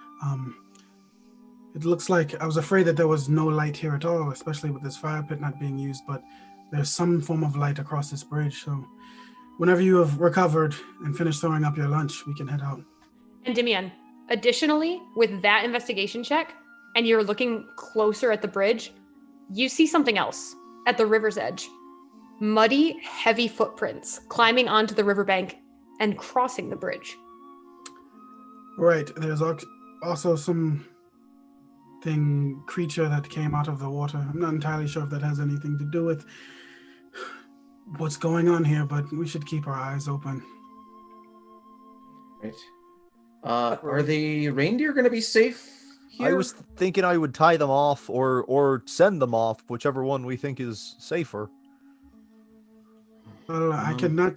It looks like I was afraid that there was no light here at all, especially with this fire pit not being used, but there's some form of light across this bridge. So Whenever you have recovered and finished throwing up your lunch, we can head out. Endymion, additionally, with that investigation check, and you're looking closer at the bridge, you see something else at the river's edge. Muddy, heavy footprints climbing onto the riverbank and crossing the bridge. Right. There's also some creature that came out of the water. I'm not entirely sure if that has anything to do with what's going on here, but we should keep our eyes open. Right. Are the reindeer going to be safe here? I was thinking I would tie them off or send them off, whichever one we think is safer. Well, I cannot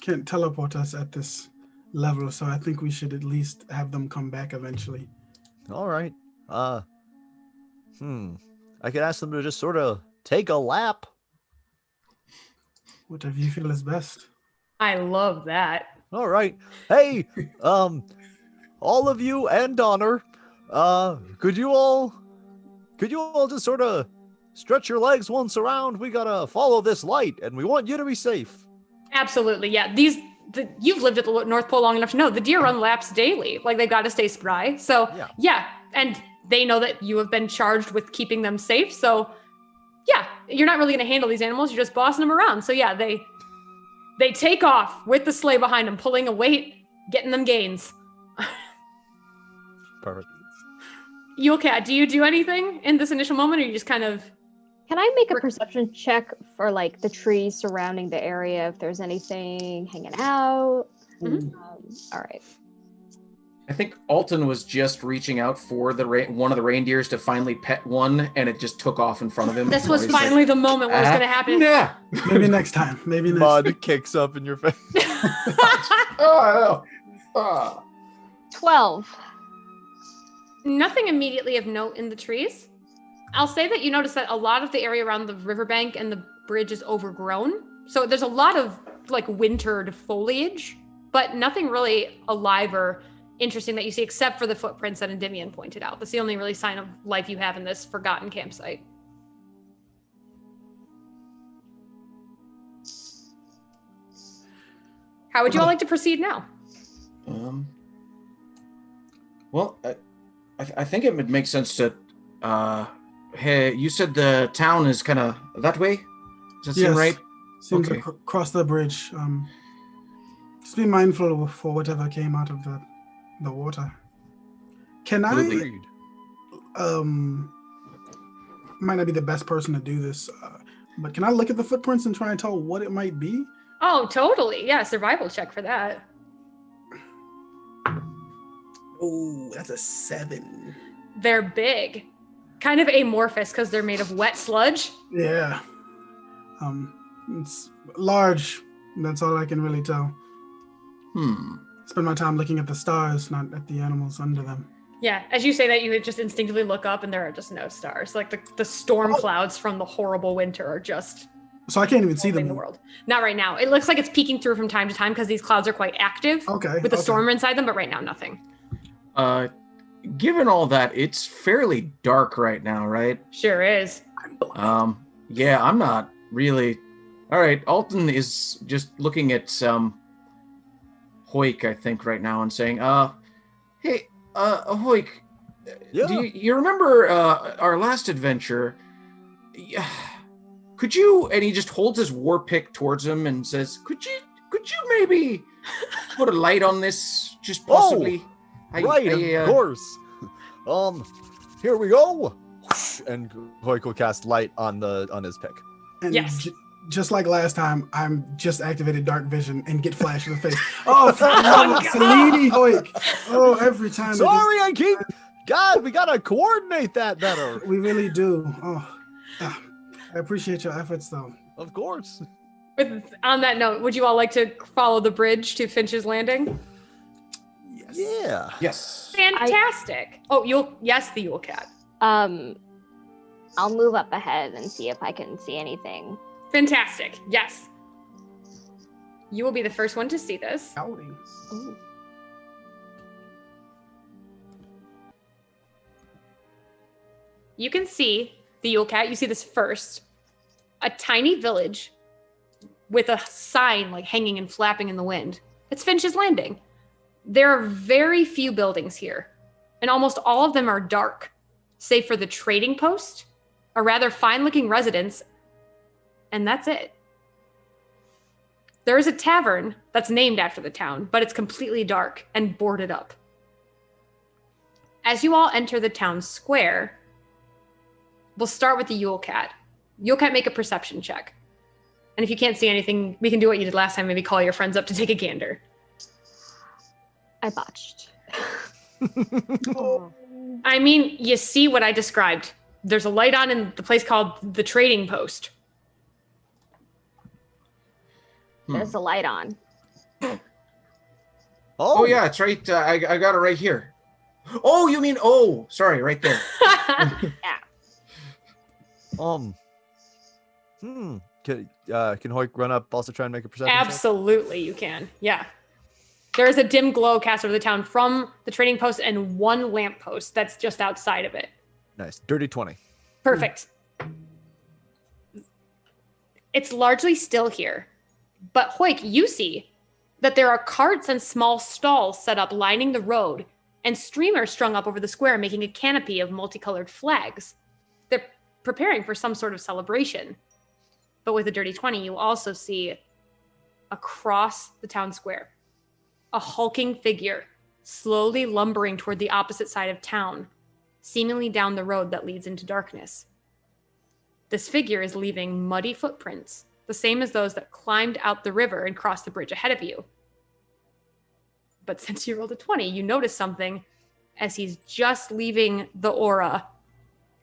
can't teleport us at this level, so I think we should at least have them come back eventually. All right. I could ask them to just sort of take a lap. Whatever you feel is best. I love that. All right. Hey, all of you and Donner, could you all just sort of stretch your legs once around? We gotta follow this light, and we want you to be safe. Absolutely, yeah. You've lived at the North Pole long enough to know the deer run laps daily. Like, they've got to stay spry. So, yeah. And they know that you have been charged with keeping them safe. So, yeah, you're not really going to handle these animals. You're just bossing them around. So, yeah, they take off with the sleigh behind them, pulling a weight, getting them gains. Perfect. Yulcat, do you do anything in this initial moment, or you just kind of... Can I make a perception check for like the trees surrounding the area, if there's anything hanging out? Mm-hmm. All right. I think Alton was just reaching out for one of the reindeers to finally pet one, and it just took off in front of him. This was finally the moment where it was going to happen. Yeah. Maybe next time. Maybe next Mud kicks up in your face. Oh, no. 12. Nothing immediately of note in the trees. I'll say that you notice that a lot of the area around the riverbank and the bridge is overgrown. So there's a lot of like wintered foliage, but nothing really alive or interesting that you see except for the footprints that Endymion pointed out. That's the only really sign of life you have in this forgotten campsite. How would you all like to proceed now? Well, I think it would make sense to hey, you said the town is kind of that way? Does that seem right? Seems like across the bridge. Just be mindful for whatever came out of the water. Can I? Might not be the best person to do this, but can I look at the footprints and try and tell what it might be? Oh, totally. Yeah, survival check for that. Oh, that's a 7. They're big. Kind of amorphous because they're made of wet sludge. Yeah. It's large. That's all I can really tell. Spend my time looking at the stars, not at the animals under them. Yeah, as you say that, you would just instinctively look up and there are just no stars. Like the storm clouds from the horrible winter are just... So I can't even see them in the world. Not right now. It looks like it's peeking through from time to time because these clouds are quite active. With the storm inside them, but right now, nothing. Given all that, it's fairly dark right now, right? Sure is. Yeah, I'm not really... All right, Alton is just looking at Hoik, I think, right now and saying, hey, Hoik, do you remember our last adventure? Could you... And he just holds his war pick towards him and says, could you maybe put a light on this, just possibly? Of course. Here we go. And Hoik will cast light on his pick. And yes. Just like last time, I'm just activated dark vision and get flash in the face. Oh, Salini Hoik. Oh, every time. Sorry, God, we gotta coordinate that better. We really do. Oh, I appreciate your efforts, though. Of course. On that note, would you all like to follow the bridge to Finch's Landing? Yes. Yeah. Yes. Fantastic. The Yule Cat. I'll move up ahead and see if I can see anything. Fantastic. Yes. You will be the first one to see this. Howdy. Ooh. You can see the Yule Cat. You see this first. A tiny village with a sign like hanging and flapping in the wind. It's Finch's Landing. There are very few buildings here, and almost all of them are dark, save for the trading post, a rather fine-looking residence, and that's it. There is a tavern that's named after the town, but it's completely dark and boarded up. As you all enter the town square, we'll start with the Yule Cat. Yule Cat, make a perception check. And if you can't see anything, we can do what you did last time, maybe call your friends up to take a gander. I botched. I mean, you see what I described. There's a light on in the place called the Trading Post. There's a light on. Oh yeah, it's right. I got it right here. Oh, you mean sorry, right there. Yeah. Can Hoik run up, also try and make a perception check? Absolutely, you can. Yeah. There is a dim glow cast over the town from the Trading Post and one lamppost that's just outside of it. Nice. Dirty 20. Perfect. It's largely still here. But Hoik, you see that there are carts and small stalls set up lining the road and streamers strung up over the square, making a canopy of multicolored flags. They're preparing for some sort of celebration. But with a dirty 20, you also see across the town square a hulking figure slowly lumbering toward the opposite side of town, seemingly down the road that leads into darkness. This figure is leaving muddy footprints, the same as those that climbed out the river and crossed the bridge ahead of you. But since you rolled a 20, you notice something as he's just leaving the aura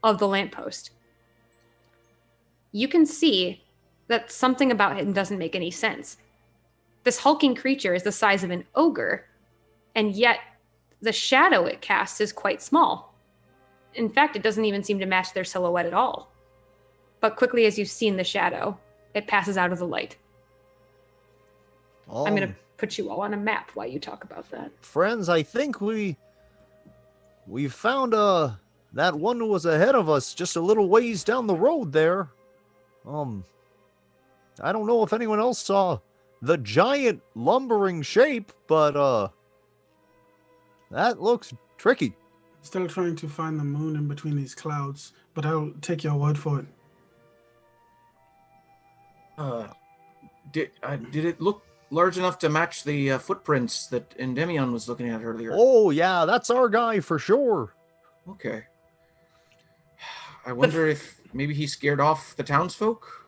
of the lamppost. You can see that something about him doesn't make any sense. This hulking creature is the size of an ogre, and yet the shadow it casts is quite small. In fact, it doesn't even seem to match their silhouette at all. But quickly as you've seen the shadow, it passes out of the light. I'm going to put you all on a map while you talk about that. Friends, I think we found that one who was ahead of us just a little ways down the road there. I don't know if anyone else saw the giant lumbering shape, but that looks tricky. Still trying to find the moon in between these clouds, but I'll take your word for it. Did it look large enough to match the footprints that Endymion was looking at earlier? Oh yeah, that's our guy for sure. Okay. I wonder if maybe he scared off the townsfolk?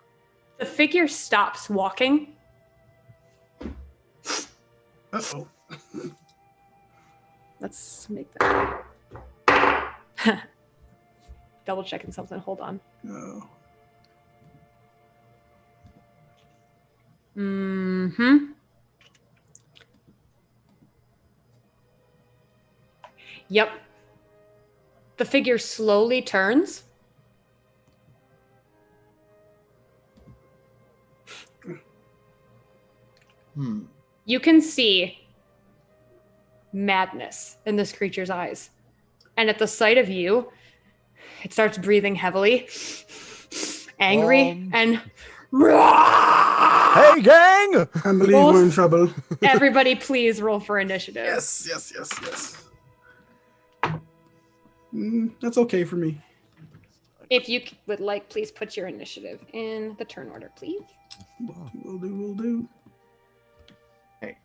The figure stops walking. Uh-oh. Let's make that. Double checking something. Hold on. No. Mm-hmm. Yep. The figure slowly turns. You can see madness in this creature's eyes. And at the sight of you, it starts breathing heavily, angry, and... Hey, gang! I believe we're in trouble. Everybody please roll for initiative. Yes. That's okay for me. If you would like, please put your initiative in the turn order, please. Will do. Hey,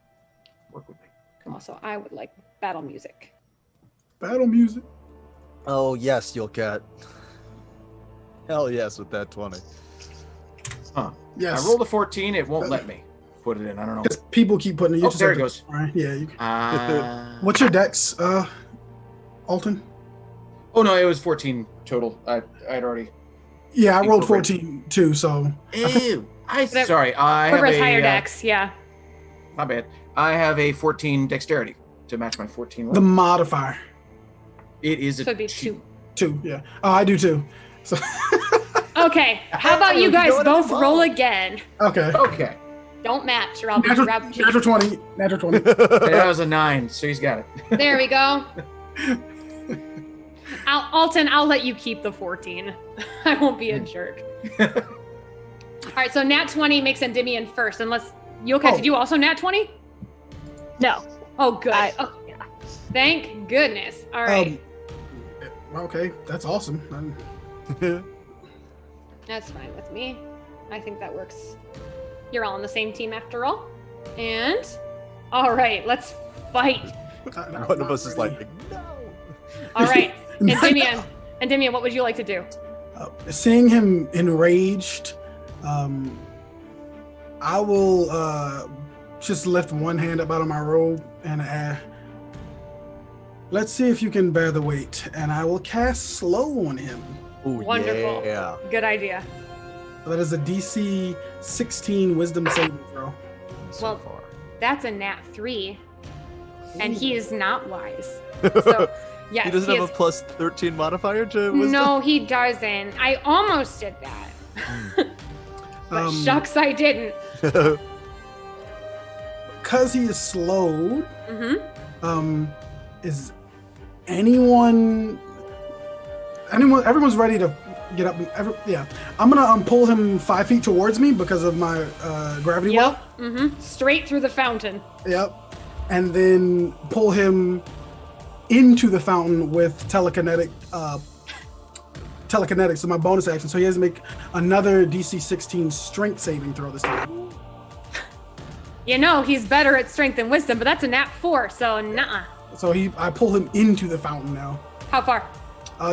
work with me. Also, I would like battle music. Battle music. Oh yes, Yule Cat. Hell yes with that 20. Huh. Yes. I rolled a 14, it won't let me put it in. I don't know. Because people keep putting it. Oh, there it goes. All right, yeah. You can. What's What's your dex, Alton? Oh no, it was 14 total. I'd already. Yeah, I rolled 14 too, so. Ew. Sorry. Whoever's higher dex, yeah. My bad. I have a 14 dexterity to match my 14 roll. The modifier. It is a So it'd be 2. 2, yeah. Oh, I do too. So. Okay, how about you guys both roll again? Okay. Okay. Don't match, or I'll be Natural 20. Natural 20. That was a 9, so he's got it. There we go. Alton, I'll let you keep the 14. I won't be a jerk. All right, so nat 20 makes Endymion first, unless Yulkat, did you also nat 20? No. Oh, good. Yeah. Thank goodness. All right. Okay, that's awesome. That's fine with me. I think that works. You're all on the same team after all. And all right, let's fight. One of us is like, no. All right, Endymion, what would you like to do? Seeing him enraged, I will just lift one hand up out of my robe and let's see if you can bear the weight. And I will cast slow on him. Ooh, Wonderful. Yeah. Good idea. That is a DC 16 Wisdom saving throw. So far. That's a nat 3, and he is not wise. So, yes, He doesn't have a plus 13 modifier to wisdom? No, he doesn't. I almost did that. But shucks, I didn't. Because he is slowed, is everyone's ready to get up. I'm gonna pull him 5 feet towards me because of my gravity well. Straight through the fountain. Yep. And then pull him into the fountain with telekinetic, so my bonus action. So he has to make another DC 16 strength saving throw this time. You know, he's better at strength and wisdom, but that's a nat 4, so nah. So I pull him into the fountain now. How far?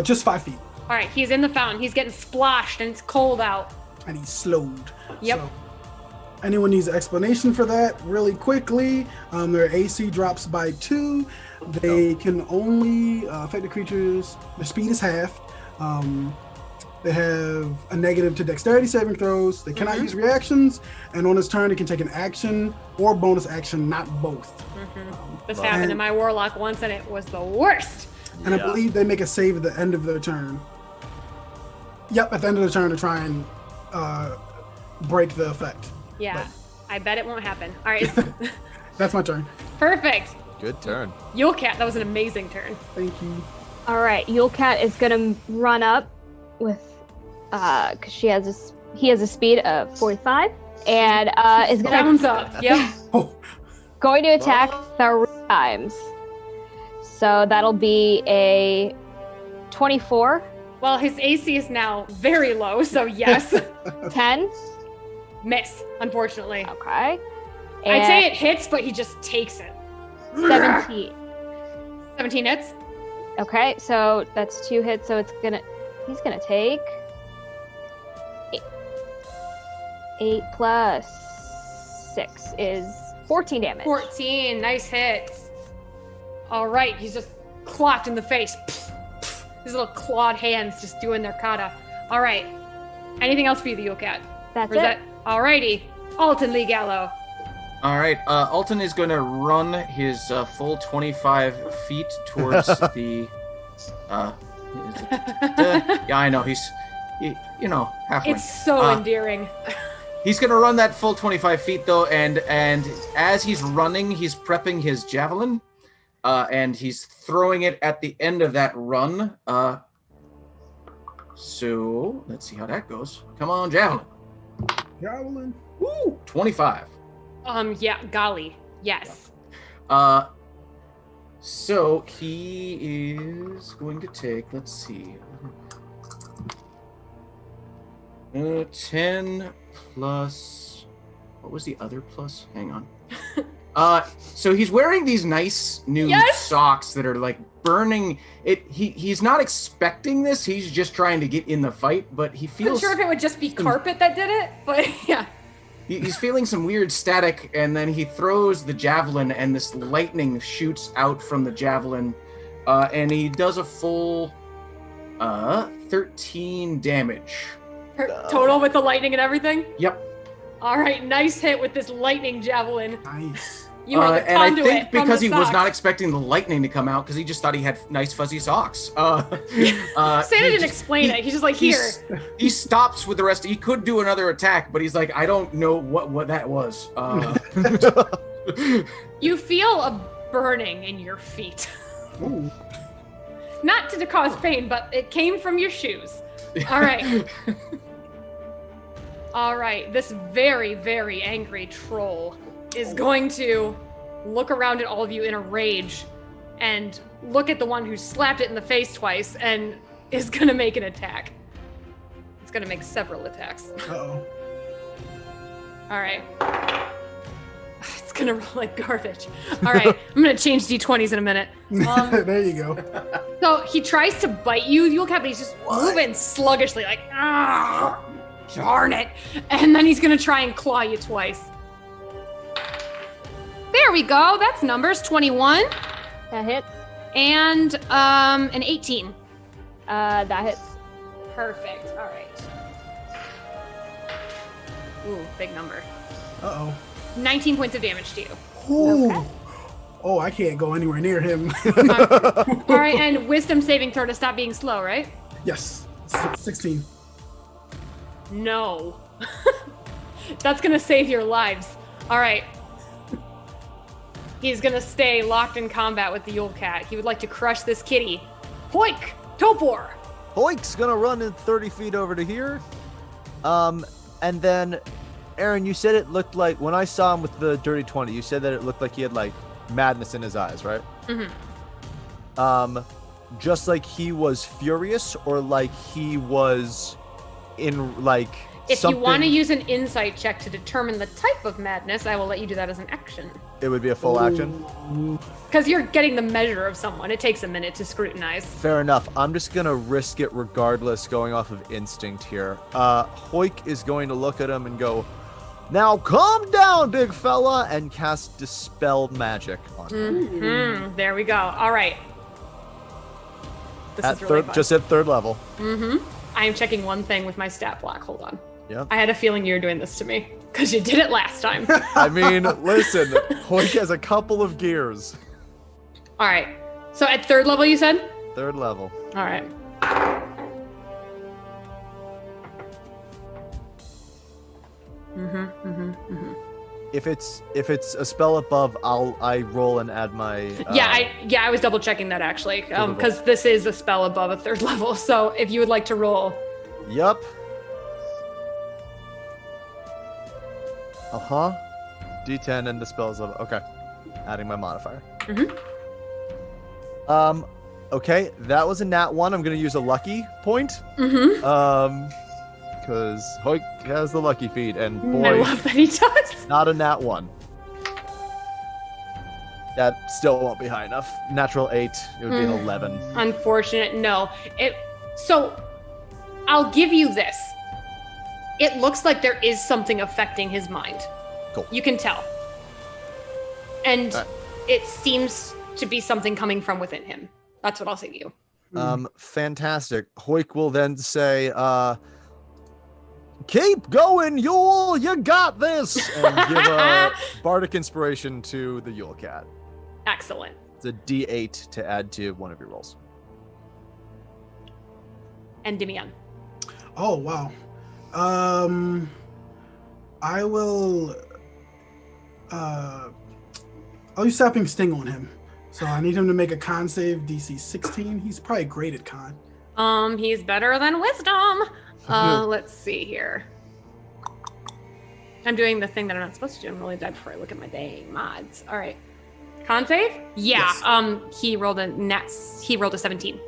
Just 5 feet. All right, he's in the fountain. He's getting splashed, and it's cold out. And he's slowed. Yep. So, anyone needs an explanation for that really quickly? Their AC drops by 2. They can only affect the creatures. Their speed is half. They have a negative to dexterity saving throws. They cannot use reactions. And on his turn, they can take an action or bonus action, not both. This happened to my warlock once, and it was the worst. And I believe they make a save at the end of their turn. Yep, at the end of the turn to try and break the effect. Yeah, but I bet it won't happen. All right. That's my turn. Perfect. Good turn. Yulkat, that was an amazing turn. Thank you. All right, Yulkat is gonna run up with, because he has a speed of 45, and is gonna Thumbs up. Yep. going to attack 3 times. So that'll be a 24. Well, his AC is now very low, so yes. 10. Miss, unfortunately. Okay. I'd say it hits, but he just takes it. 17. 17 hits. Okay, so that's 2 hits, so he's gonna take 8 plus 6 is 14 damage. 14, nice hits. All right, he's just clocked in the face. His little clawed hands just doing their kata. All right, anything else for you, the Yulkat? That's it. Alrighty, Alton Lee Gallo. All right, Alton is going to run his full 25 feet towards the. Yeah, I know he's, halfway. It's so endearing. He's going to run that full 25 feet though, and as he's running, he's prepping his javelin, and he's throwing it at the end of that run. So let's see how that goes. Come on, javelin. Javelin. Woo! 25. Yeah, golly, yes. So he is going to take, let's see, 10 plus, what was the other plus? Hang on. So he's wearing these nice new socks that are like burning it. He's not expecting this. He's just trying to get in the fight, but he feels. I'm sure if it would just be carpet that did it, but yeah. He's feeling some weird static, and then he throws the javelin, and this lightning shoots out from the javelin, and he does a full 13 damage. Total with the lightning and everything? Yep. All right, nice hit with this lightning javelin. Nice. You are the and I conduit think from because the he was socks. not expecting the lightning to come out, because he just thought he had nice fuzzy socks. Santa didn't explain it. He's just like, here. He stops with the rest. He could do another attack, but he's like, I don't know what that was. You feel a burning in your feet. Ooh. Not to cause pain, but it came from your shoes. All right. All right, this very, very angry troll is going to look around at all of you in a rage and look at the one who slapped it in the face twice and is going to make an attack. It's going to make several attacks. Uh-oh. All right. It's going to roll like garbage. All right, I'm going to change D20s in a minute. There you go. So he tries to bite you, Yulecat, but he's just moving sluggishly, like, ah, darn it. And then he's going to try and claw you twice. There we go. That's numbers 21 That hits. and an 18. That hits. Perfect. All right. Ooh, big number. Uh-oh. 19 points of damage to you. Ooh. Okay. Oh, I can't go anywhere near him. All right, and wisdom saving throw to stop being slow, right? Yes. 16. No. That's going to save your lives. All right. He's going to stay locked in combat with the Yulecat. He would like to crush this kitty. Hoik! Topor! Hoik's gonna run in 30 feet over to here. And then, Aaron, you said it looked like, when I saw him with the dirty 20, you said that it looked like he had, like, madness in his eyes, right? Mm-hmm. Just like he was furious, or like he was in, like, If something... you want to use an insight check to determine the type of madness, I will let you do that as an action. It would be a full action? Because you're getting the measure of someone. It takes a minute to scrutinize. Fair enough. I'm just gonna risk it regardless, going off of instinct here. Hoik is going to look at him and go, "Now calm down, big fella," and cast Dispel Magic on him. Mm-hmm. There we go. All right. This is really fun. Just at third level. Mm-hmm. I am checking one thing with my stat block. Hold on. Yeah. I had a feeling you were doing this to me because you did it last time. I mean, listen, Hoik has a couple of gears. All right. So at third level, you said? Third level. All right. If it's a spell above, I roll and add my. I was double checking that actually because this is a spell above a third level. So if you would like to roll. Yup. D10 and the spell's level. Okay. Adding my modifier. Okay, that was a nat 1. I'm gonna use a lucky point. Because Hoik has the lucky feat, and boy, I love that he does. not a nat 1. That still won't be high enough. Natural 8, it would be an 11. Unfortunate, no. So I'll give you this. It looks like there is something affecting his mind. Cool. You can tell. And All right. it seems to be something coming from within him. That's what I'll say to you. Fantastic. Hoik will then say, "Keep going, Yule, you got this!" And give a bardic inspiration to the Yule Cat. Excellent. It's a D8 to add to one of your rolls. And Dimian. Oh, wow. I will... I'll use Sapping Sting on him. So I need him to make a con save, DC 16. He's probably great at con. He's better than wisdom. Let's see here. I'm doing the thing that I'm not supposed to do. I'm rolling die before I look at my dang mods. All right. Con save? Yeah. Yes. He rolled a 17.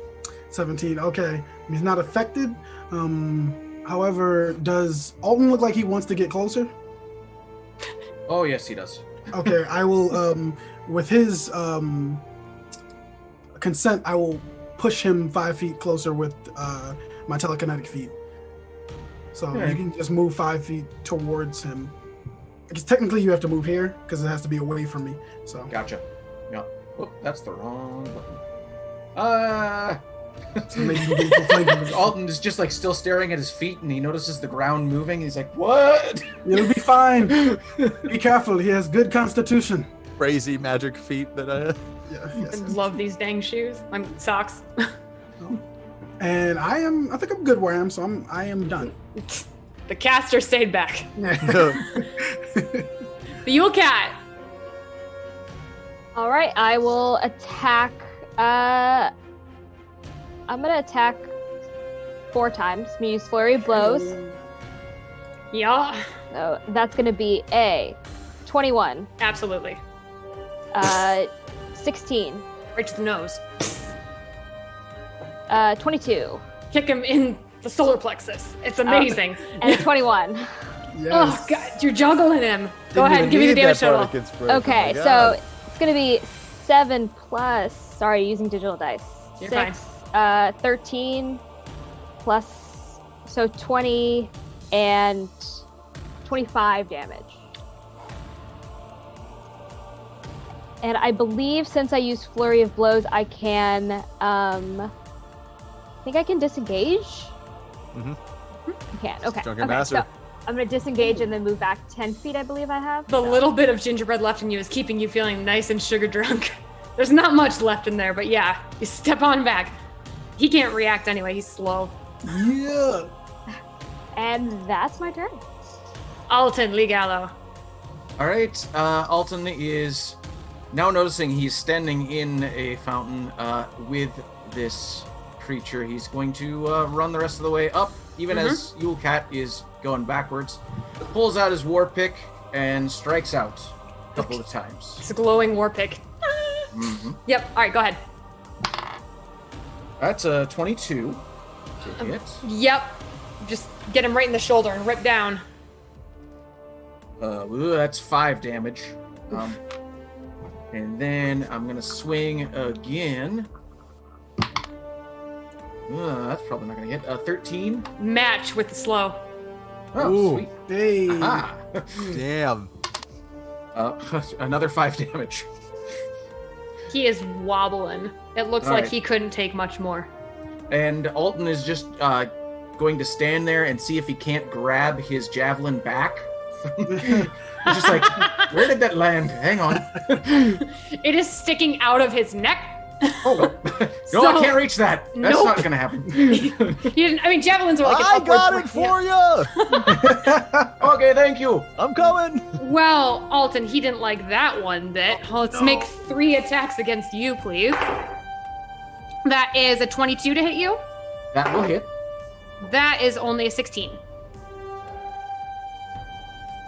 17, okay. He's not affected. However, does Alton look like he wants to get closer? Oh, yes, he does. Okay, I will, with his consent, I will push him 5 feet closer with my telekinetic feet. So you can just move 5 feet towards him. Because technically you have to move here, because it has to be away from me. So Gotcha. Yeah. Whoop, that's the wrong button. so maybe you can get flank him. Alton is just like still staring at his feet, and he notices the ground moving. And he's like, "What?" It'll be fine. Be careful. He has good constitution. Crazy magic feat that I... Yeah, I love these dang shoes. Socks. And I think I'm good where I am, so I am done. The caster stayed back. The Yule Cat. All right, I will attack. I'm gonna attack 4 times. I'm gonna use flurry of blows. Yeah, So that's going to be a 21, absolutely. 16, Right to the nose. 22, Kick him in the solar plexus. It's amazing. and a 21. Yes. Oh god, you're juggling him. Go Didn't ahead, even give me the need damage that total. bardic inspiration. Okay, Oh my so God. it's going to be 7 plus, sorry, using digital dice. You're 6, 13 plus, so 20 and 25 damage. And I believe since I used Flurry of Blows, I can, I think I can disengage? Mhm. I can, okay. Drunken Okay, Master. so I'm going to disengage and then move back 10 feet, I believe I have. The little bit of gingerbread left in you is keeping you feeling nice and sugar drunk. There's not much left in there, but yeah, you step on back. He can't react anyway, he's slow. Yeah. And that's my turn. Alton Legallo. All right, Alton is now noticing he's standing in a fountain with this creature. He's going to run the rest of the way up, even as Yule Cat is going backwards. Pulls out his war pick and strikes out a couple of times. It's a glowing war pick. Yep, alright, go ahead. That's a 22 to hit. Yep. Just get him right in the shoulder and rip down. Ooh, that's 5 damage. And then I'm gonna swing again. That's probably not gonna hit. 13. Match with the slow. Oh, Ooh. sweet. Hey. Ah. Damn. Another 5 damage. He is wobbling. It looks All like right. he couldn't take much more. And Alton is just going to stand there and see if he can't grab his javelin back. He's just like, where did that land? Hang on. It is sticking out of his neck. Oh, no, I can't reach that. That's Nope. not going to happen. He didn't, I mean, javelins are like an I upward got it throw. for you. Okay, thank you. I'm coming. Well, Alton, he didn't like that one bit. Let's make 3 attacks against you, please. That is a 22 to hit you. That will hit. That is only a 16.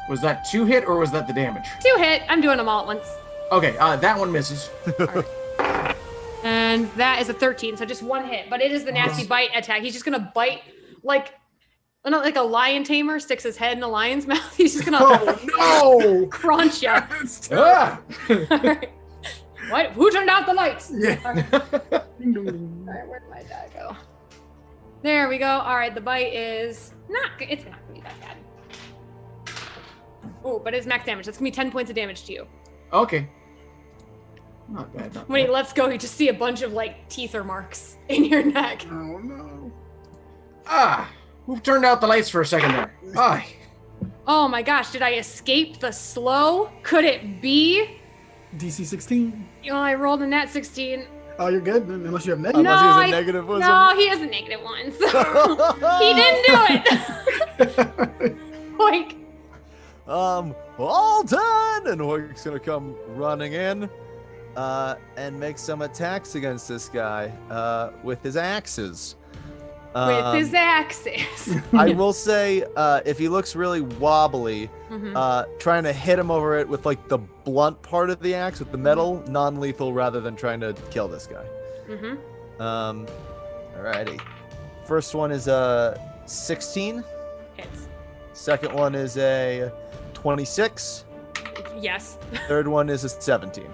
Was that 2 hit or was that the damage? 2 hit. I'm doing them all at once. Okay, that one misses. And that is a 13, so just 1 hit. But it is the nasty bite attack. He's just gonna bite like a lion tamer sticks his head in a lion's mouth. He's just gonna No. crunch you. Ah! Alright. What? Who turned out the lights? Yeah. Alright, where'd my die go? There we go. All right, the bite is it's not gonna be that bad. Oh, but it's max damage. That's gonna be 10 points of damage to you. Okay. Not bad. Not When he bad. lets go, you just see a bunch of like teether marks in your neck. Oh no. Who turned out the lights for a second there? Ah. Oh my gosh, did I escape the slow? Could it be? DC 16. Oh, I rolled a nat 16. Oh, you're good. Unless you have negative. No, Unless he has a I- negative wisdom. No, he has a negative one, so he didn't do it. Like, Alton! And Hoyk's gonna come running in, and make some attacks against this guy, with his axes. with his axes. I will say, if he looks really wobbly, trying to hit him over it with like the blunt part of the axe with the metal, non-lethal rather than trying to kill this guy. Alrighty. First one is a 16. Hits. Second one is a 26. Yes. Third one is a 17.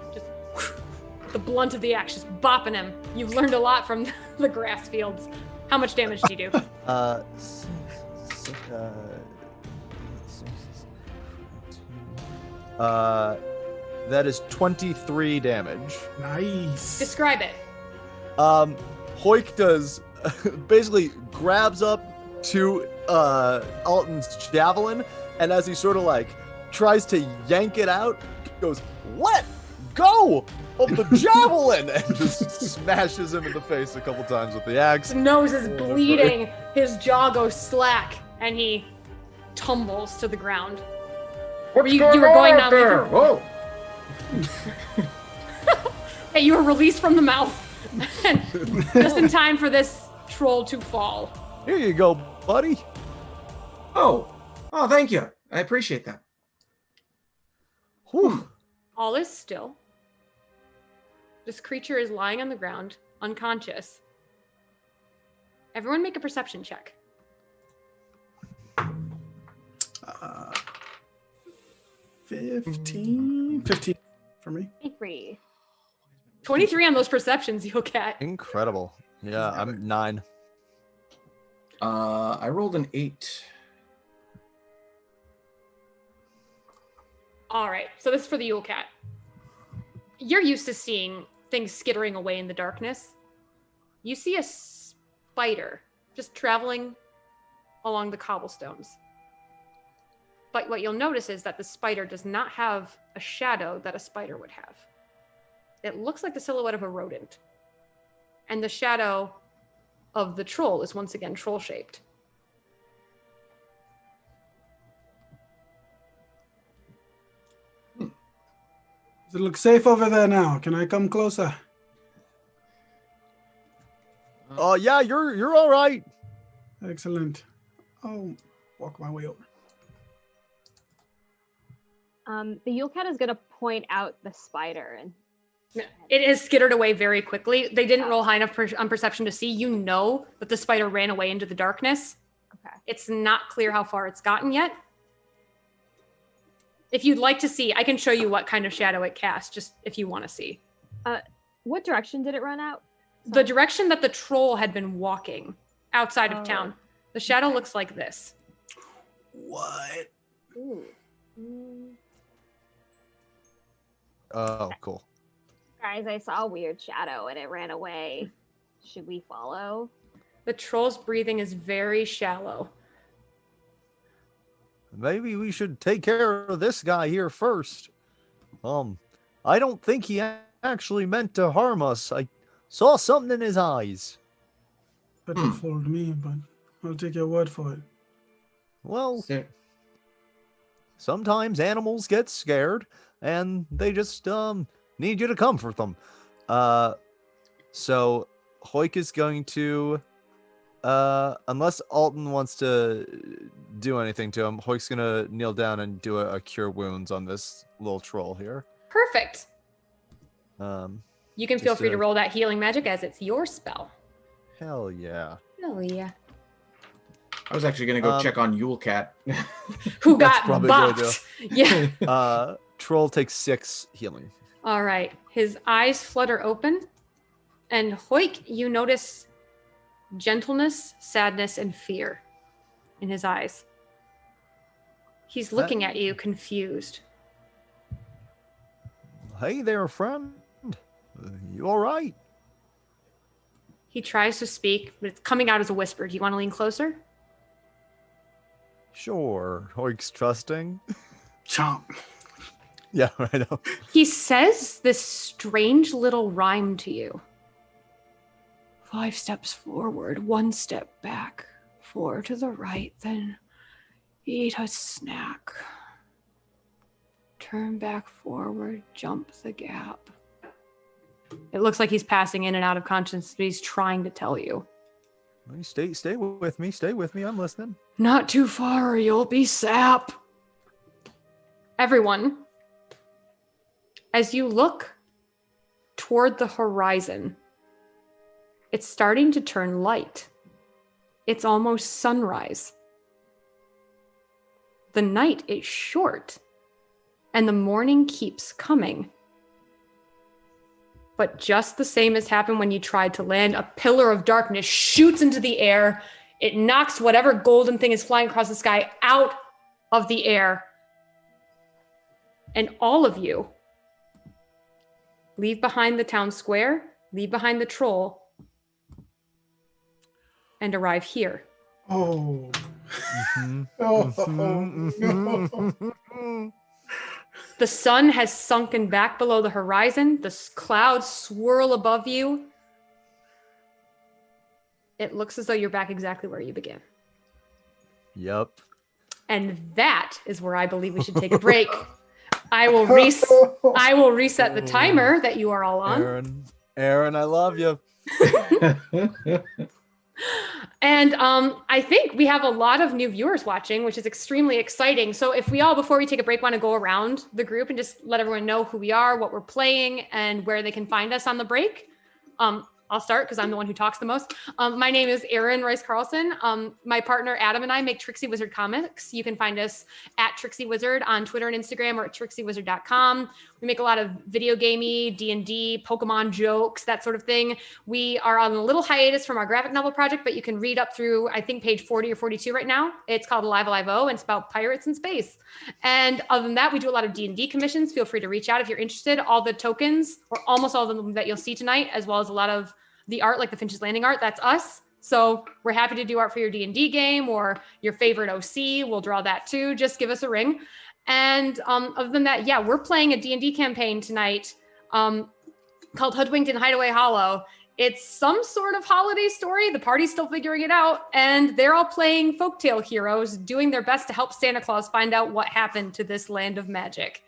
The blunt of the axe just bopping him. You've learned a lot from the grass fields. How much damage do you do? That is 23 damage. Nice. Describe it. Hoyk does basically grabs up to Alton's javelin, and as he sort of like tries to yank it out, goes, "Let go of the javelin!" and just smashes him in the face a couple times with the axe. His nose is bleeding. His jaw goes slack, and he tumbles to the ground. You were going down there? there. Whoa! Hey, you were released from the mouth. Just in time for this troll to fall. Here you go, buddy. Oh, Oh, thank you. I appreciate that. Whew. All is still. This creature is lying on the ground, unconscious. Everyone make a perception check. 15 for me. 23. 23 on those perceptions, you'll get. Incredible. Yeah, I'm 9. I rolled an 8. All right, so this is for the Yule Cat. You're used to seeing things skittering away in the darkness. You see a spider just traveling along the cobblestones. But what you'll notice is that the spider does not have a shadow that a spider would have. It looks like the silhouette of a rodent. And the shadow of the troll is once again troll-shaped. Does it look safe over there now? Can I come closer? Oh yeah, you're all right. Excellent. I'll walk my way over. The Yule Cat is going to point out the spider and It has skittered away very quickly. They didn't roll high enough on perception to see. You know that the spider ran away into the darkness. okay. It's not clear how far it's gotten yet. If you'd like to see, I can show you what kind of shadow it casts, just if you want to see. What direction did it run out? The direction that the troll had been walking outside of town. The shadow looks like this. What? Ooh. Oh, cool. Guys, I saw a weird shadow and it ran away. Should we follow? The troll's breathing is very shallow. Maybe we should take care of this guy here first. I don't think he actually meant to harm us. I saw something in his eyes. Better fooled me, but I'll take your word for it. Well, So, sometimes animals get scared and they just need you to comfort them. So Hoik is going to unless Alton wants to do anything to him, Hoik's gonna kneel down and do a cure wounds on this little troll here. Perfect. You can feel Just free to a- roll that healing magic as it's your spell. Hell yeah. Oh yeah. I was actually going to go check on Yule Cat. Who That's got probably a good bopped? Yeah. Troll takes 6 healing. All right. His eyes flutter open, and Hoik, you notice gentleness, sadness, and fear in his eyes. He's looking at you, confused. Hey there, friend. You all right? He tries to speak, but it's coming out as a whisper. Do you want to lean closer? Sure. Hoik's trusting. Chomp. Yeah, I know. He says this strange little rhyme to you. 5 steps forward, 1 step back, 4 to the right, then eat a snack. Turn back forward, jump the gap. It looks like he's passing in and out of consciousness, but he's trying to tell you. Stay with me. Stay with me. I'm listening. Not too far or you'll be sap. Everyone, as you look toward the horizon, it's starting to turn light. It's almost sunrise. The night is short, and the morning keeps coming. But just the same as happened when you tried to land, a pillar of darkness shoots into the air. It knocks whatever golden thing is flying across the sky out of the air. And all of you leave behind the town square, leave behind the troll, and arrive here. Oh. Mhm. Oh. The sun has sunken back below the horizon. The clouds swirl above you. It looks as though you're back exactly where you began. Yep. And that is where I believe we should take a break. I will reset the timer that you are all on. Aaron, I love you. And I think we have a lot of new viewers watching, which is extremely exciting. So if we all, before we take a break, want to go around the group and just let everyone know who we are, what we're playing, and where they can find us on the break. I'll start because I'm the one who talks the most. My name is Erin Rice Carlson. My partner Adam and I make Trixie Wizard comics. You can find us at Trixie Wizard on Twitter and Instagram, or at TrixieWizard.com. We make a lot of video gamey, D&D, Pokemon jokes, that sort of thing. We are on a little hiatus from our graphic novel project, but you can read up through, I think, page 40 or 42 right now. It's called Alive Alive O, and it's about pirates in space. And other than that, we do a lot of D&D commissions. Feel free to reach out if you're interested. All the tokens, or almost all of them that you'll see tonight, as well as a lot of the art, like the Finch's Landing art, that's us. So we're happy to do art for your D&D game or your favorite OC. We'll draw that too. Just give us a ring. And other than that, yeah, we're playing a D&D campaign tonight called Hoodwinked and Hideaway Hollow. It's some sort of holiday story. The party's still figuring it out. And they're all playing folktale heroes, doing their best to help Santa Claus find out what happened to this land of magic.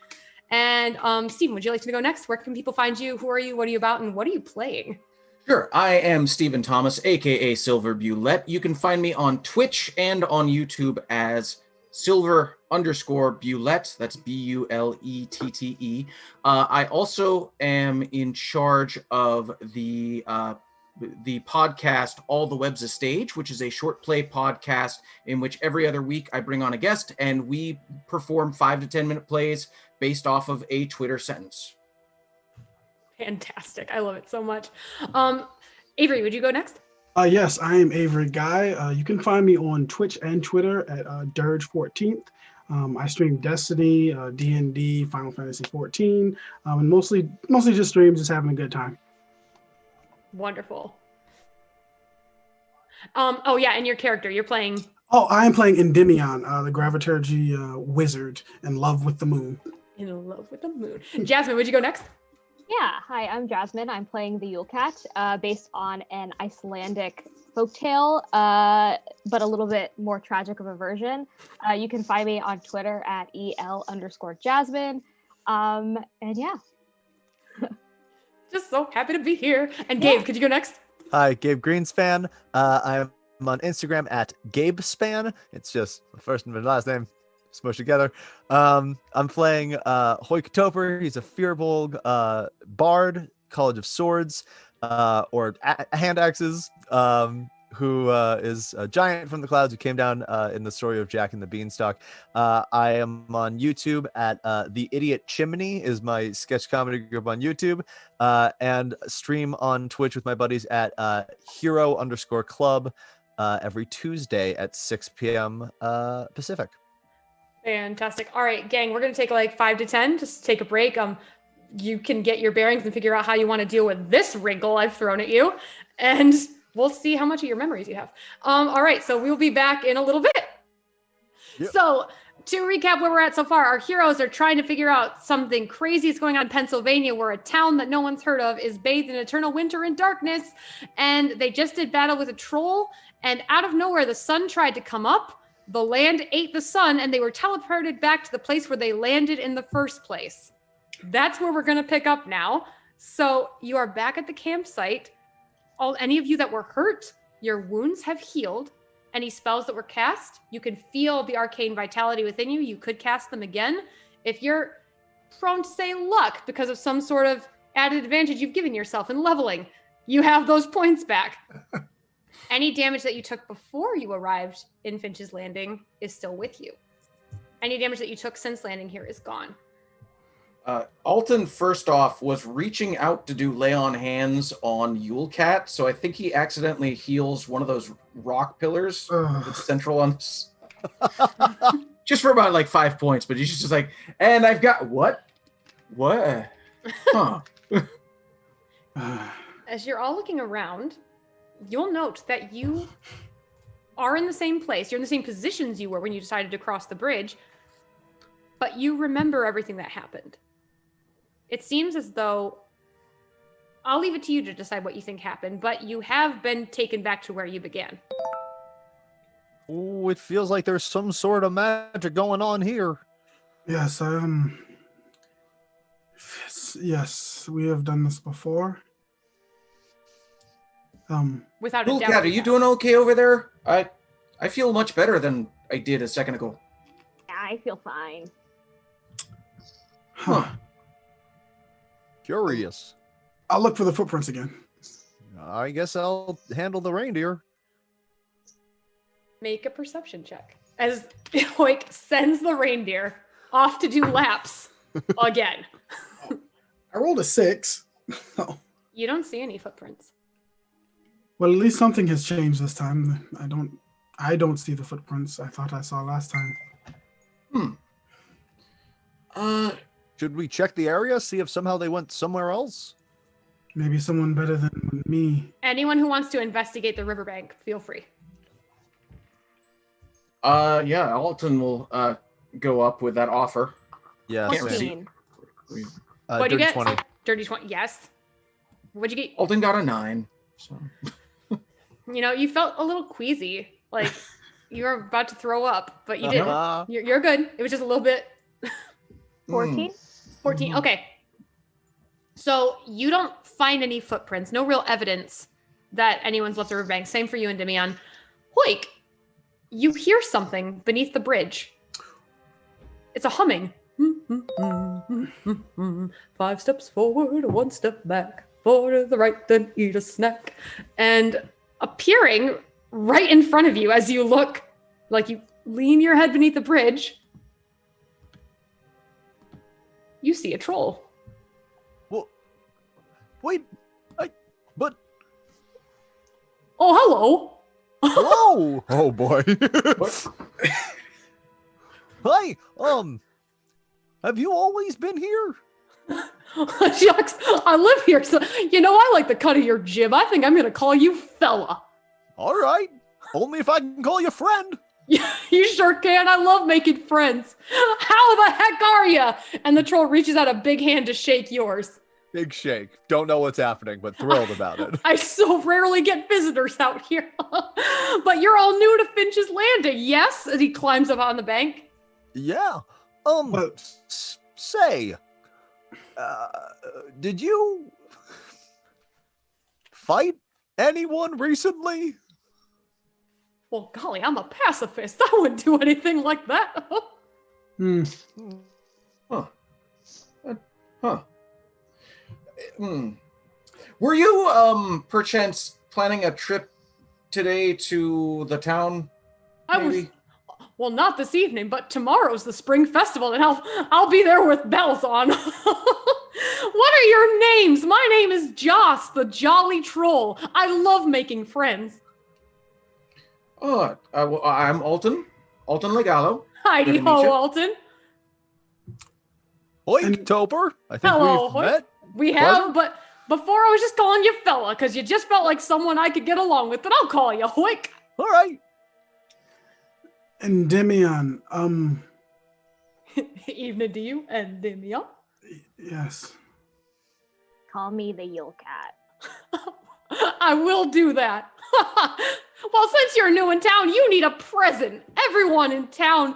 And Stephen, would you like to go next? Where can people find you? Who are you? What are you about? And what are you playing? Sure. I am Stephen Thomas, aka Silver Bulette. You can find me on Twitch and on YouTube as Silver_Bulette. That's Bullette. I also am in charge of the podcast All the Web's a Stage, which is a short play podcast in which every other week I bring on a guest and we perform 5 to 10 minute plays based off of a Twitter sentence. Fantastic. I love it so much. Avery, would you go next? Yes, I am Avery Guy. You can find me on Twitch and Twitter at Dirge14th. I stream Destiny, D&D, Final Fantasy 14, and mostly just streams, just having a good time. Wonderful. Oh yeah, and your character, you're playing. Oh, I am playing Endymion, the Graviturgy wizard in love with the moon. In love with the moon. Jasmine, would you go next? Yeah, hi, I'm Jasmine. I'm playing the Yule Cat, based on an Icelandic folktale, but a little bit more tragic of a version. You can find me on Twitter at EL_Jasmine. And yeah. Just so happy to be here. And Gabe, could you go next? Hi, Gabe Greenspan. I'm on Instagram at GabeSpan. It's just the first and last name smushed together. I'm playing Hoyktoper. He's a Firbolg bard, College of Swords, or hand axes, who is a giant from the clouds who came down in the story of Jack and the Beanstalk. I am on YouTube at The Idiot Chimney is my sketch comedy group on YouTube, and stream on Twitch with my buddies at Hero_Club every Tuesday at 6 p.m. Pacific. Fantastic. All right, gang, we're going to take like 5 to 10, just take a break. You can get your bearings and figure out how you want to deal with this wrinkle I've thrown at you, and we'll see how much of your memories you have. All right, so we'll be back in a little bit. Yep. So to recap where we're at so far, our heroes are trying to figure out something crazy is going on in Pennsylvania, where a town that no one's heard of is bathed in eternal winter and darkness, and they just did battle with a troll, and out of nowhere, the sun tried to come up. The land ate the sun, and they were teleported back to the place where they landed in the first place. That's where we're going to pick up now. So you are back at the campsite. Any of you that were hurt, your wounds have healed. Any spells that were cast, you can feel the arcane vitality within you. You could cast them again. If you're prone to say luck because of some sort of added advantage you've given yourself in leveling, you have those points back. Any damage that you took before you arrived in Finch's Landing is still with you. Any damage that you took since landing here is gone. Alton, first off, was reaching out to do lay on hands on Yule Cat, so I think he accidentally heals one of those rock pillars that's central on this. Just for about like 5 points, but he's just like, and I've got what? Huh. As you're all looking around, you'll note that you are in the same place. You're in the same positions you were when you decided to cross the bridge, but you remember everything that happened. It seems as though, I'll leave it to you to decide what you think happened, but you have been taken back to where you began. Oh, it feels like there's some sort of magic going on here. Yes, yes, we have done this before. Without a Cool doubt. Cat, are you doing okay over there? I feel much better than I did a second ago. Yeah, I feel fine. Huh. Curious. I'll look for the footprints again. I guess I'll handle the reindeer. Make a perception check. As Hoik sends the reindeer off to do laps again. I rolled a 6. Oh. You don't see any footprints. Well, at least something has changed this time. I don't see the footprints I thought I saw last time. Should we check the area, see if somehow they went somewhere else? Maybe someone better than me. Anyone who wants to investigate the riverbank, feel free. Yeah, Alton will go up with that offer. Yeah. Can't same. see. What do you Dirty get? 20. Dirty 20, yes. What'd you get? Alton got a 9. So. You felt a little queasy. Like you were about to throw up, but you didn't. Uh-huh. You're good. It was just a little bit. 14? 14. Okay. So you don't find any footprints, no real evidence that anyone's left the riverbank. Same for you and Demian. Hoik, you hear something beneath the bridge. It's a humming. 5 steps forward, 1 step back. 4 to the right, then eat a snack. And appearing right in front of you as you look, like you lean your head beneath the bridge, you see a troll. Well, wait, but Oh, hello. hello. Oh boy. What? Hi. Have you always been here? Shucks, I live here, so I like the cut of your jib. I think I'm gonna call you fella. All right. Only if I can call you friend. Yeah, you sure can. I love making friends. How the heck are ya? And the troll reaches out a big hand to shake yours. Big shake. Don't know what's happening, but thrilled about it. I so rarely get visitors out here. But you're all new to Finch's Landing, yes? As he climbs up on the bank. Yeah. Well- Say, did you fight anyone recently? Well, golly, I'm a pacifist. I wouldn't do anything like that. Hmm. Huh. Were you, perchance planning a trip today to the town? Maybe? Well, not this evening, but tomorrow's the spring festival, and I'll be there with bells on. What are your names? My name is Joss, the Jolly Troll. I love making friends. Oh, I'm Alton Legallo. Heidi Good to meet ho, you. Alton. Hoiktober. I think Hello, we've Hoik. met. We have, but before I was just calling you fella, because you just felt like someone I could get along with, but I'll call you Hoik. All right. And Demian, Evening to you and Demian. yes. Call me the Yule Cat. I will do that. Well, since you're new in town, you need a present. Everyone in town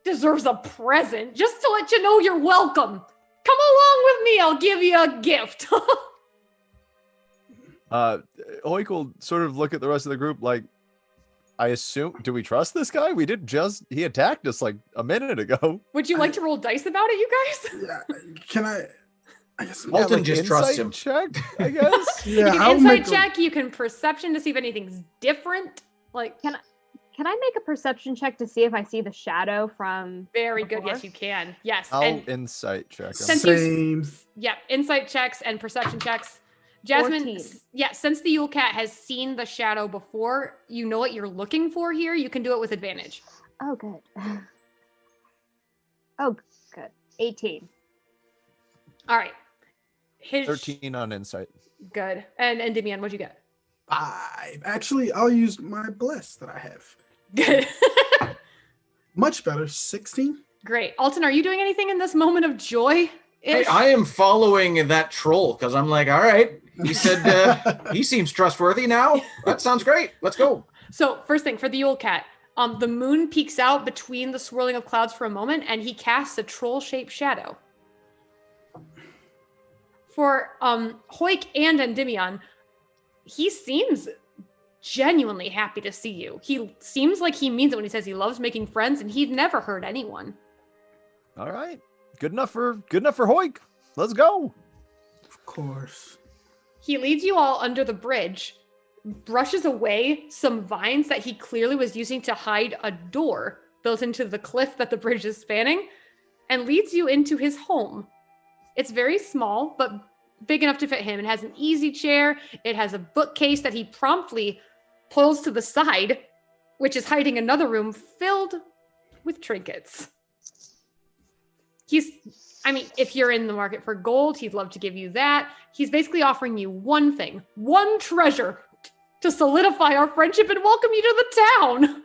deserves a present, just to let you know you're welcome. Come along with me, I'll give you a gift. Hoik will sort of look at the rest of the group like, I assume, do we trust this guy? He attacked us like a minute ago. Would you like to roll dice about it, you guys? Yeah. Can I guess. Alton like just trusts him. insight check, I guess. Yeah. You can I'll insight make a- check, you can perception to see if anything's different. Like, Can I make a perception check to see if I see the shadow from very good. before? Yes, you can. Yes. I'll And insight check him. Since you- Same. yeah, insight checks and perception checks. Jasmine, 14. yeah, since the Yule Cat has seen the shadow before, you know what you're looking for here. You can do it with advantage. Oh, good. Oh, good. 18. All right. His 13 on insight. Good. And Demian, what'd you get? 5. Actually, I'll use my bless that I have. Good. Much better. 16. Great. Alton, are you doing anything in this moment of joy? Hey, I am following that troll because I'm like, all right. He said he seems trustworthy now. That sounds great. Let's go. So first thing for the Yule Cat, the moon peeks out between the swirling of clouds for a moment, and he casts a troll-shaped shadow. For Hoik and Endymion, he seems genuinely happy to see you. He seems like he means it when he says he loves making friends, and he'd never hurt anyone. All right. Good enough for Hoik. Let's go. Of course. He leads you all under the bridge, brushes away some vines that he clearly was using to hide a door built into the cliff that the bridge is spanning, and leads you into his home. It's very small, but big enough to fit him. It has an easy chair. It has a bookcase that he promptly pulls to the side, which is hiding another room filled with trinkets. If you're in the market for gold, he'd love to give you that. He's basically offering you one thing, one treasure to solidify our friendship and welcome you to the town.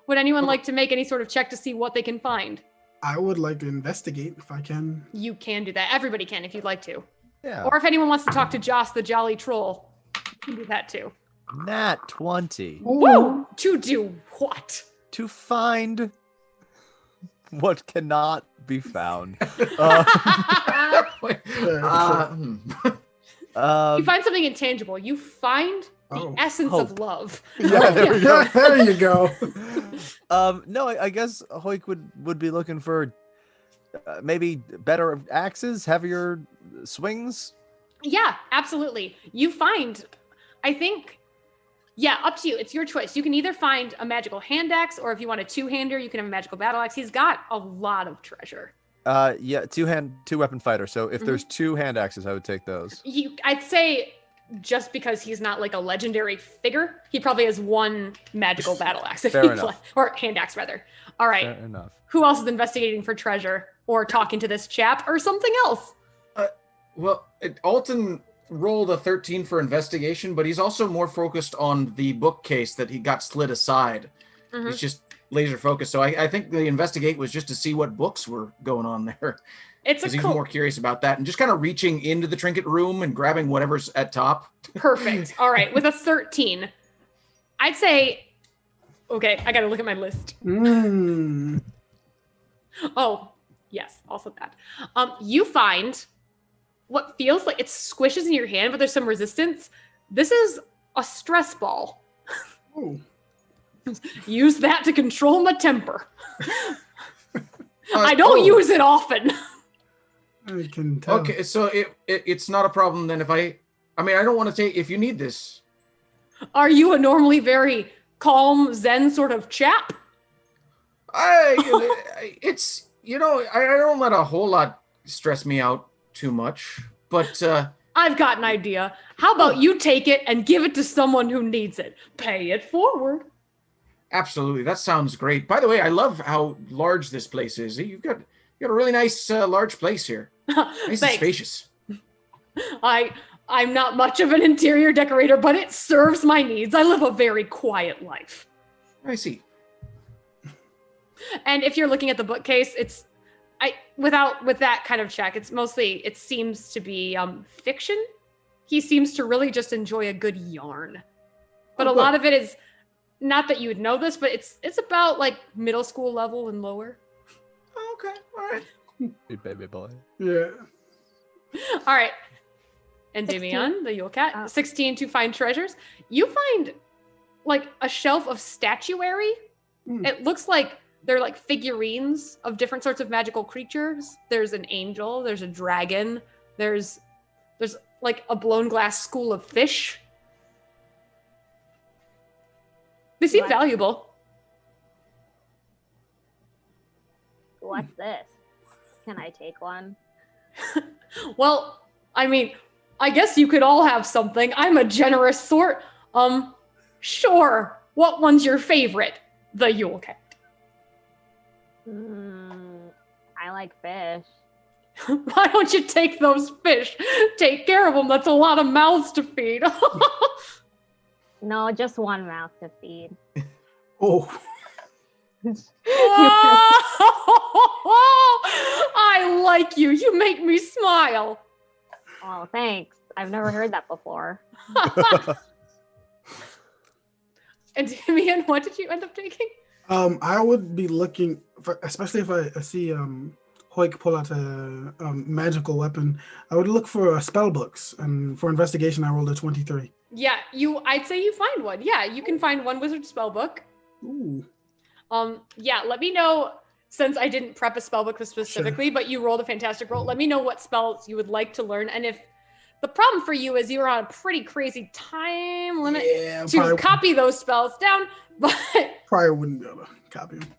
Would anyone like to make any sort of check to see what they can find? I would like to investigate if I can. You can do that. Everybody can if you'd like to. Yeah. Or if anyone wants to talk to Joss the Jolly Troll, you can do that too. Nat 20. Woo! To do what? To find what cannot be found. You find something intangible. You find the essence hope. of love. Yeah, there we go. There you go. No, I guess Hoik would be looking for maybe better axes, heavier swings. Yeah, absolutely. You find, I think, up to you. It's your choice. You can either find a magical hand axe, or if you want a two-hander, you can have a magical battle axe. He's got a lot of treasure. Yeah, two weapon fighter. So if there's two hand axes, I would take those. I'd say just because he's not like a legendary figure, he probably has one magical battle axe. Fair enough. Or hand axe, rather. All right. Fair enough. Who else is investigating for treasure or talking to this chap or something else? Alton rolled a 13 for investigation, but he's also more focused on the bookcase that he got slid aside. Mm-hmm. He's just laser focused. So I think the investigate was just to see what books were going on there. Because he's more curious about that and just kind of reaching into the trinket room and grabbing whatever's at top. Perfect. All right. With a 13, I'd say, okay, I got to look at my list. Oh, yes. Also that. You find what feels like it squishes in your hand, but there's some resistance. This is a stress ball. Oh. Use that to control my temper. I don't use it often. I can tell. Okay, so it's not a problem then if I don't want to take, if you need this. Are you a normally very calm, zen sort of chap? I don't let a whole lot stress me out too much, but I've got an idea. How about you take it and give it to someone who needs it? Pay it forward. Absolutely, that sounds great. By the way, I love how large this place is. You've got a really nice large place here. Nice and spacious. I'm not much of an interior decorator, but it serves my needs. I live a very quiet life. I see. And if you're looking at the bookcase, with that kind of check, it seems to be fiction. He seems to really just enjoy a good yarn. But a lot of it is, not that you would know this, but it's about like middle school level and lower. Oh, okay, all right. Hey, baby boy. Yeah. All right. Endymion, the Yule Cat, 16 to find treasures. You find like a shelf of statuary. It looks like they're like figurines of different sorts of magical creatures. There's an angel, there's a dragon, there's like a blown glass school of fish. They seem valuable. What's this? Can I take one? Well, I guess you could all have something. I'm a generous sort. Sure. What one's your favorite? The Yule Cat. I like fish. Why don't you take those fish? Take care of them. That's a lot of mouths to feed. No, just one mouth to feed. Oh. I like you. You make me smile. Oh, thanks. I've never heard that before. And Damian, what did you end up taking? I would be looking, especially if I see Hoik pull out a magical weapon. I would look for spell books, and for investigation, I rolled a 23. Yeah, I'd say you find one. Yeah, you can find one wizard spellbook. Ooh. Yeah, let me know, since I didn't prep a spellbook specifically, but you rolled a fantastic roll. Let me know what spells you would like to learn. And if the problem for you is you're on a pretty crazy time limit to copy those spells down, but probably wouldn't be able to copy them.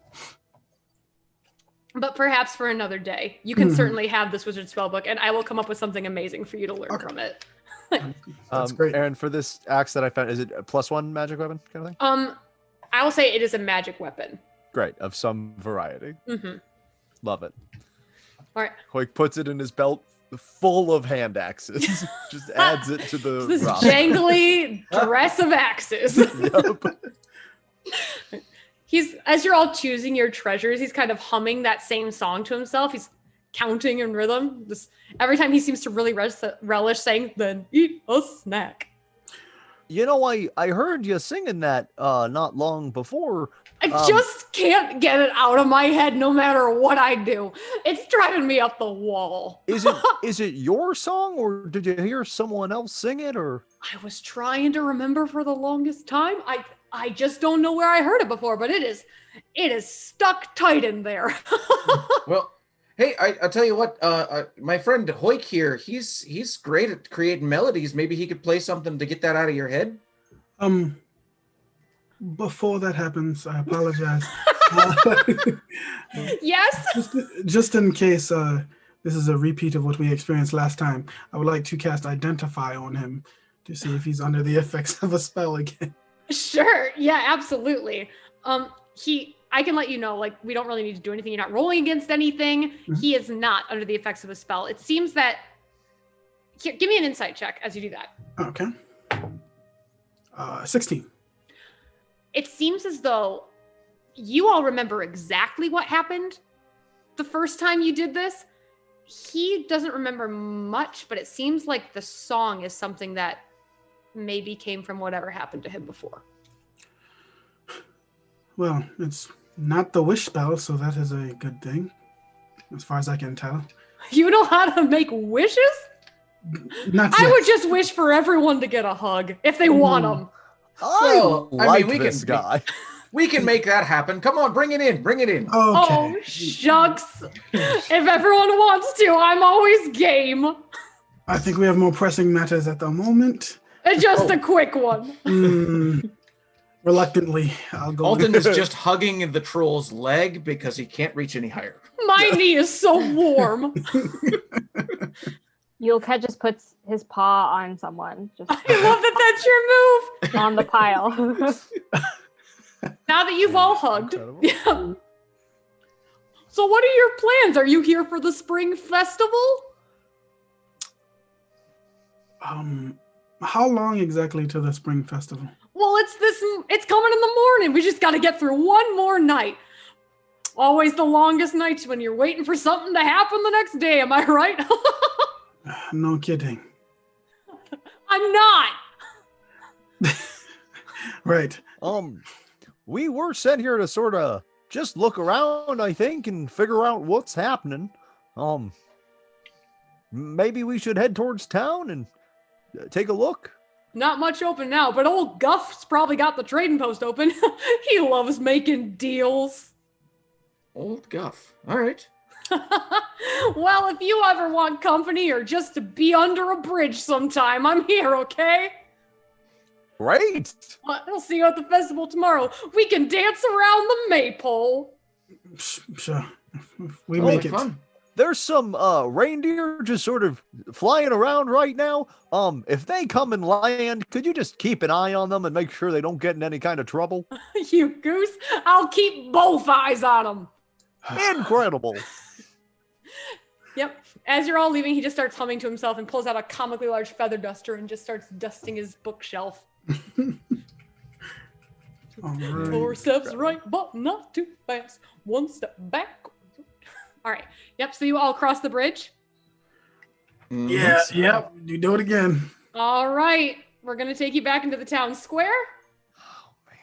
But perhaps for another day, you can certainly have this wizard spellbook, and I will come up with something amazing for you to learn from it. That's great. Aaron, for this axe that I found, is it a +1 magic weapon kind of thing? I will say it is a magic weapon. Great, of some variety. Mm-hmm. Love it. All right. Hoik puts it in his belt full of hand axes. Just adds it to the this roster. Jangly dress of axes. Yep. As you're all choosing your treasures, he's kind of humming that same song to himself. He's counting in rhythm. Just every time he seems to really relish saying, "Then eat a snack." You know, I heard you singing that not long before. I just can't get it out of my head no matter what I do. It's driving me up the wall. Is it your song, or did you hear someone else sing it, or? I was trying to remember for the longest time. I just don't know where I heard it before, but it is stuck tight in there. Well, hey, I'll tell you what, my friend Hoik here, he's great at creating melodies. Maybe he could play something to get that out of your head. Before that happens, I apologize. Yes? Just in case this is a repeat of what we experienced last time, I would like to cast Identify on him to see if he's under the effects of a spell again. Sure. Yeah, absolutely. I can let you know, like, we don't really need to do anything. You're not rolling against anything. Mm-hmm. He is not under the effects of a spell. It seems that... Here, give me an insight check as you do that. Okay. 16. It seems as though you all remember exactly what happened the first time you did this. He doesn't remember much, but it seems like the song is something that maybe came from whatever happened to him before. Well, it's not the wish spell, so that is a good thing, as far as I can tell. You know how to make wishes? Not yet. I would just wish for everyone to get a hug if they want them. This guy. We can make that happen. Come on, bring it in. Okay. Oh, shucks. If everyone wants to, I'm always game. I think we have more pressing matters at the moment. Just a quick one. Reluctantly, I'll go. Alton is just hugging the troll's leg because he can't reach any higher. My knee is so warm. Yulka just puts his paw on someone. Just I love that that's your move. On the pile. Now that you've all hugged. Yeah. So what are your plans? Are you here for the spring festival? How long exactly to the spring festival? Well, it's coming in the morning. We just got to get through one more night. Always the longest nights when you're waiting for something to happen the next day. Am I right? No kidding. I'm not. Right. We were sent here to sort of just look around, I think, and figure out what's happening. Maybe we should head towards town and take a look. Not much open now, but old Guff's probably got the trading post open. He loves making deals. Old Guff. All right. Well, if you ever want company or just to be under a bridge sometime, I'm here, okay? Great. I'll see you at the festival tomorrow. We can dance around the maypole. Sure. We make it. Fun. There's some reindeer just sort of flying around right now. If they come and land, could you just keep an eye on them and make sure they don't get in any kind of trouble? You goose. I'll keep both eyes on them. Incredible. Yep. As you're all leaving, he just starts humming to himself and pulls out a comically large feather duster and just starts dusting his bookshelf. All right. 4 steps right, but not too fast. 1 step back. All right. Yep. So you all cross the bridge? Yeah. Yep. You do it again. All right. We're going to take you back into the town square. Oh, man.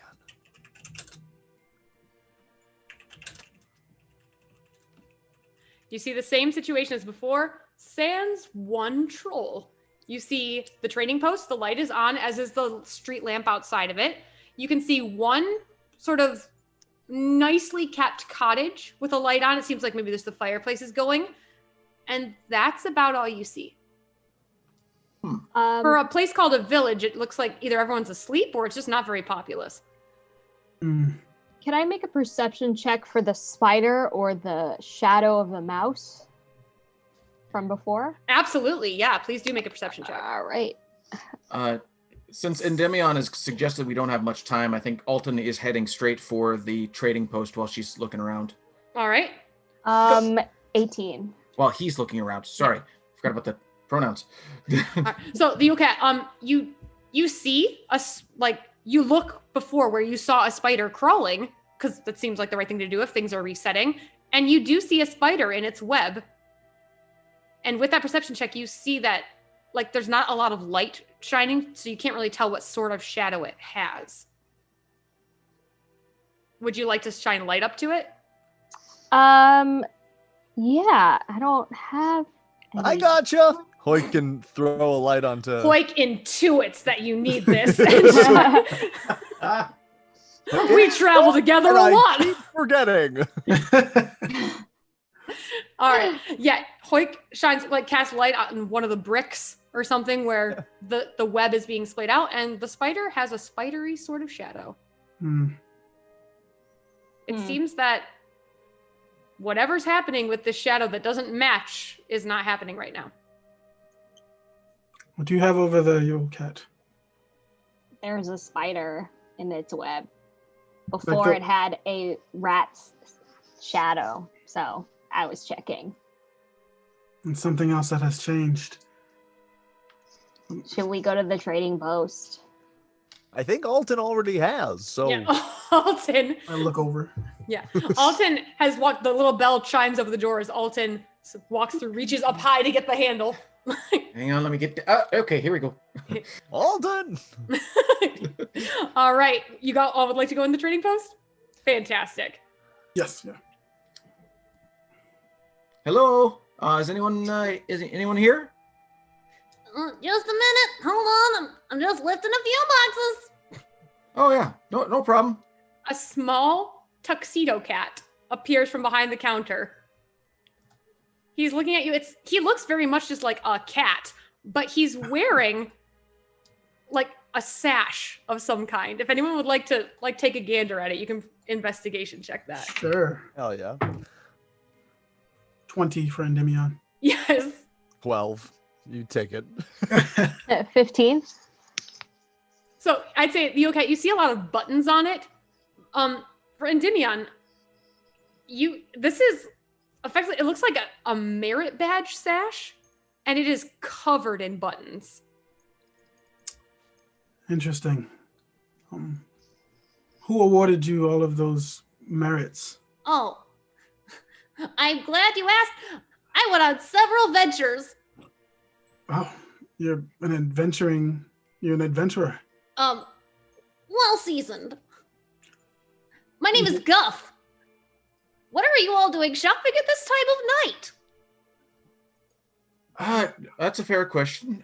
You see the same situation as before, sans one troll. You see the trading post, the light is on, as is the street lamp outside of it. You can see one sort of nicely kept cottage with a light on. It seems like maybe there's the fireplace is going. And that's about all you see. For a place called a village, it looks like either everyone's asleep or it's just not very populous. Hmm. Can I make a perception check for the spider or the shadow of the mouse from before? Absolutely, yeah. Please do make a perception check. All right. Since Endymion has suggested we don't have much time, I think Alton is heading straight for the trading post while she's looking around. All right. 18. While he's looking around. Sorry, forgot about the pronouns. All right. So the cat, you see us like you look before where you saw a spider crawling, because that seems like the right thing to do if things are resetting, and you do see a spider in its web. And with that perception check, you see that like there's not a lot of light shining, so you can't really tell what sort of shadow it has. Would you like to shine light up to it? Yeah, I don't have any. I gotcha. Hoik can throw a light onto. Hoik intuits that you need this. We travel together And a I lot. keep forgetting. All right. Yeah, Hoik shines like casts light on one of the bricks or something where the web is being splayed out, and the spider has a spidery sort of shadow. It seems that whatever's happening with this shadow that doesn't match is not happening right now. What do you have over the Yule cat? There's a spider in its web. Before it had a rat's shadow, so I was checking. And something else that has changed. Should we go to the trading post? I think Alton already has. So Yeah, Alton. I look over. Yeah, Alton has walked. The little bell chimes over the door as Alton walks through, reaches up high to get the handle. Hang on, let me get... okay, here we go. Alton. All right, you all would like to go in the trading post? Fantastic. Yes, yeah. Hello? Is anyone here? Just a minute. Hold on. I'm just lifting a few boxes. Oh yeah, no problem. A small tuxedo cat appears from behind the counter. He's looking at you. He looks very much just like a cat, but he's wearing like a sash of some kind. If anyone would like to take a gander at it, you can investigation check that. Sure. Hell yeah. 20 for Endymion. Yes. 12. You take it. 15. So I'd say the okay. You see a lot of buttons on it. For Endymion, this is effectively, it looks like a merit badge sash, and it is covered in buttons. Interesting. Who awarded you all of those merits? Oh, I'm glad you asked. I went on several ventures. Oh, you're an adventurer. Well seasoned. My name is Guff. What are you all doing shopping at this time of night? That's a fair question.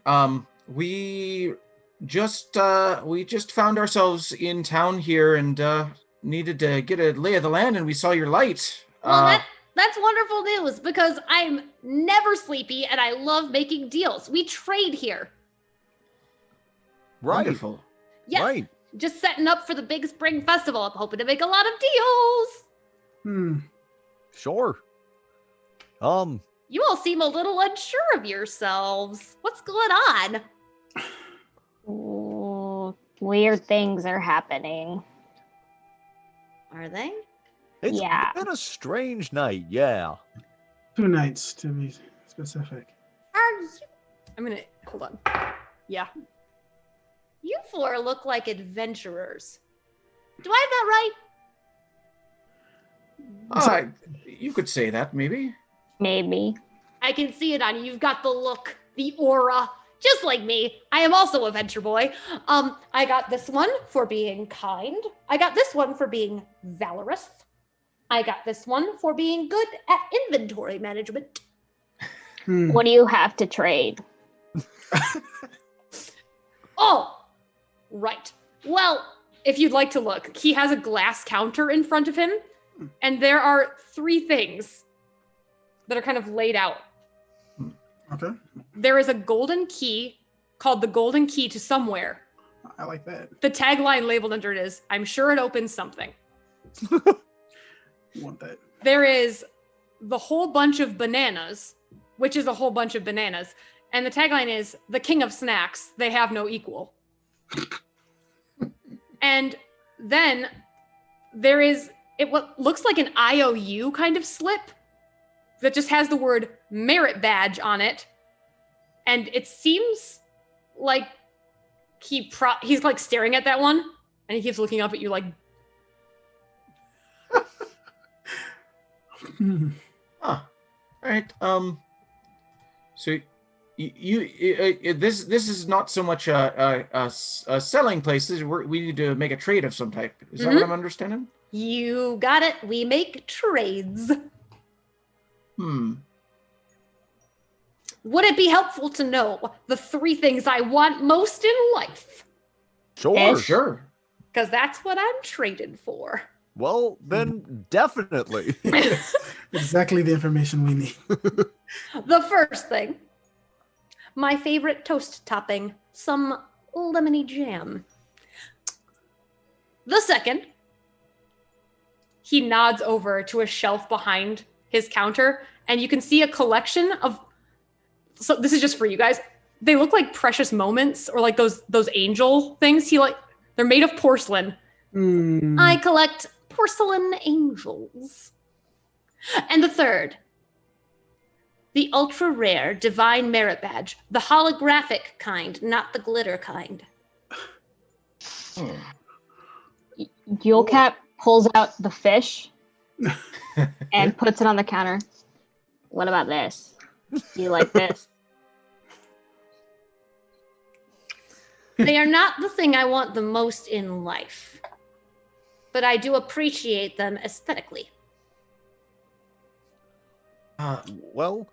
We just found ourselves in town here and needed to get a lay of the land, and we saw your light. Well, that's wonderful news because I'm never sleepy and I love making deals. We trade here. Right. Wonderful. Yes. Right. Just setting up for the big spring festival. I'm hoping to make a lot of deals. Sure. You all seem a little unsure of yourselves. What's going on? Ooh, weird things are happening. Are they? It's Yeah. been a strange night, yeah. 2 nights to be specific. Are you? I'm gonna hold on. Yeah. You four look like adventurers. Do I have that right? You could say that, maybe. Maybe. I can see it on you. You've got the look, the aura, just like me. I am also a venture boy. I got this one for being kind. I got this one for being valorous. I got this one for being good at inventory management. What do you have to trade? Oh, right. Well, if you'd like to look, he has a glass counter in front of him, and there are 3 things that are kind of laid out. Okay. There is a golden key called the golden key to somewhere. I like that. The tagline labeled under it is, I'm sure it opens something. Want that. There is the whole bunch of bananas, which is a whole bunch of bananas. And the tagline is, the king of snacks, they have no equal. And then there is what looks like an IOU kind of slip that just has the word merit badge on it. And it seems like he's like staring at that one, and he keeps looking up at you like. All right. So this is not so much a selling place. We need to make a trade of some type. Is that what I'm understanding? You got it. We make trades. Would it be helpful to know the 3 things I want most in life? Sure. Sure. Because that's what I'm traded for. Well, then definitely. Exactly the information we need. The first thing, my favorite toast topping, some lemony jam. The second, He nods over to a shelf behind his counter, and you can see a collection of. So this is just for you guys. They look like precious moments, or like those angel things. They're made of porcelain. I collect porcelain angels. And the third, the ultra rare divine merit badge, the holographic kind, not the glitter kind. Yulecat pulls out the fish and puts it on the counter. What about this? Do you like this? They are not the thing I want the most in life, but I do appreciate them aesthetically. Well,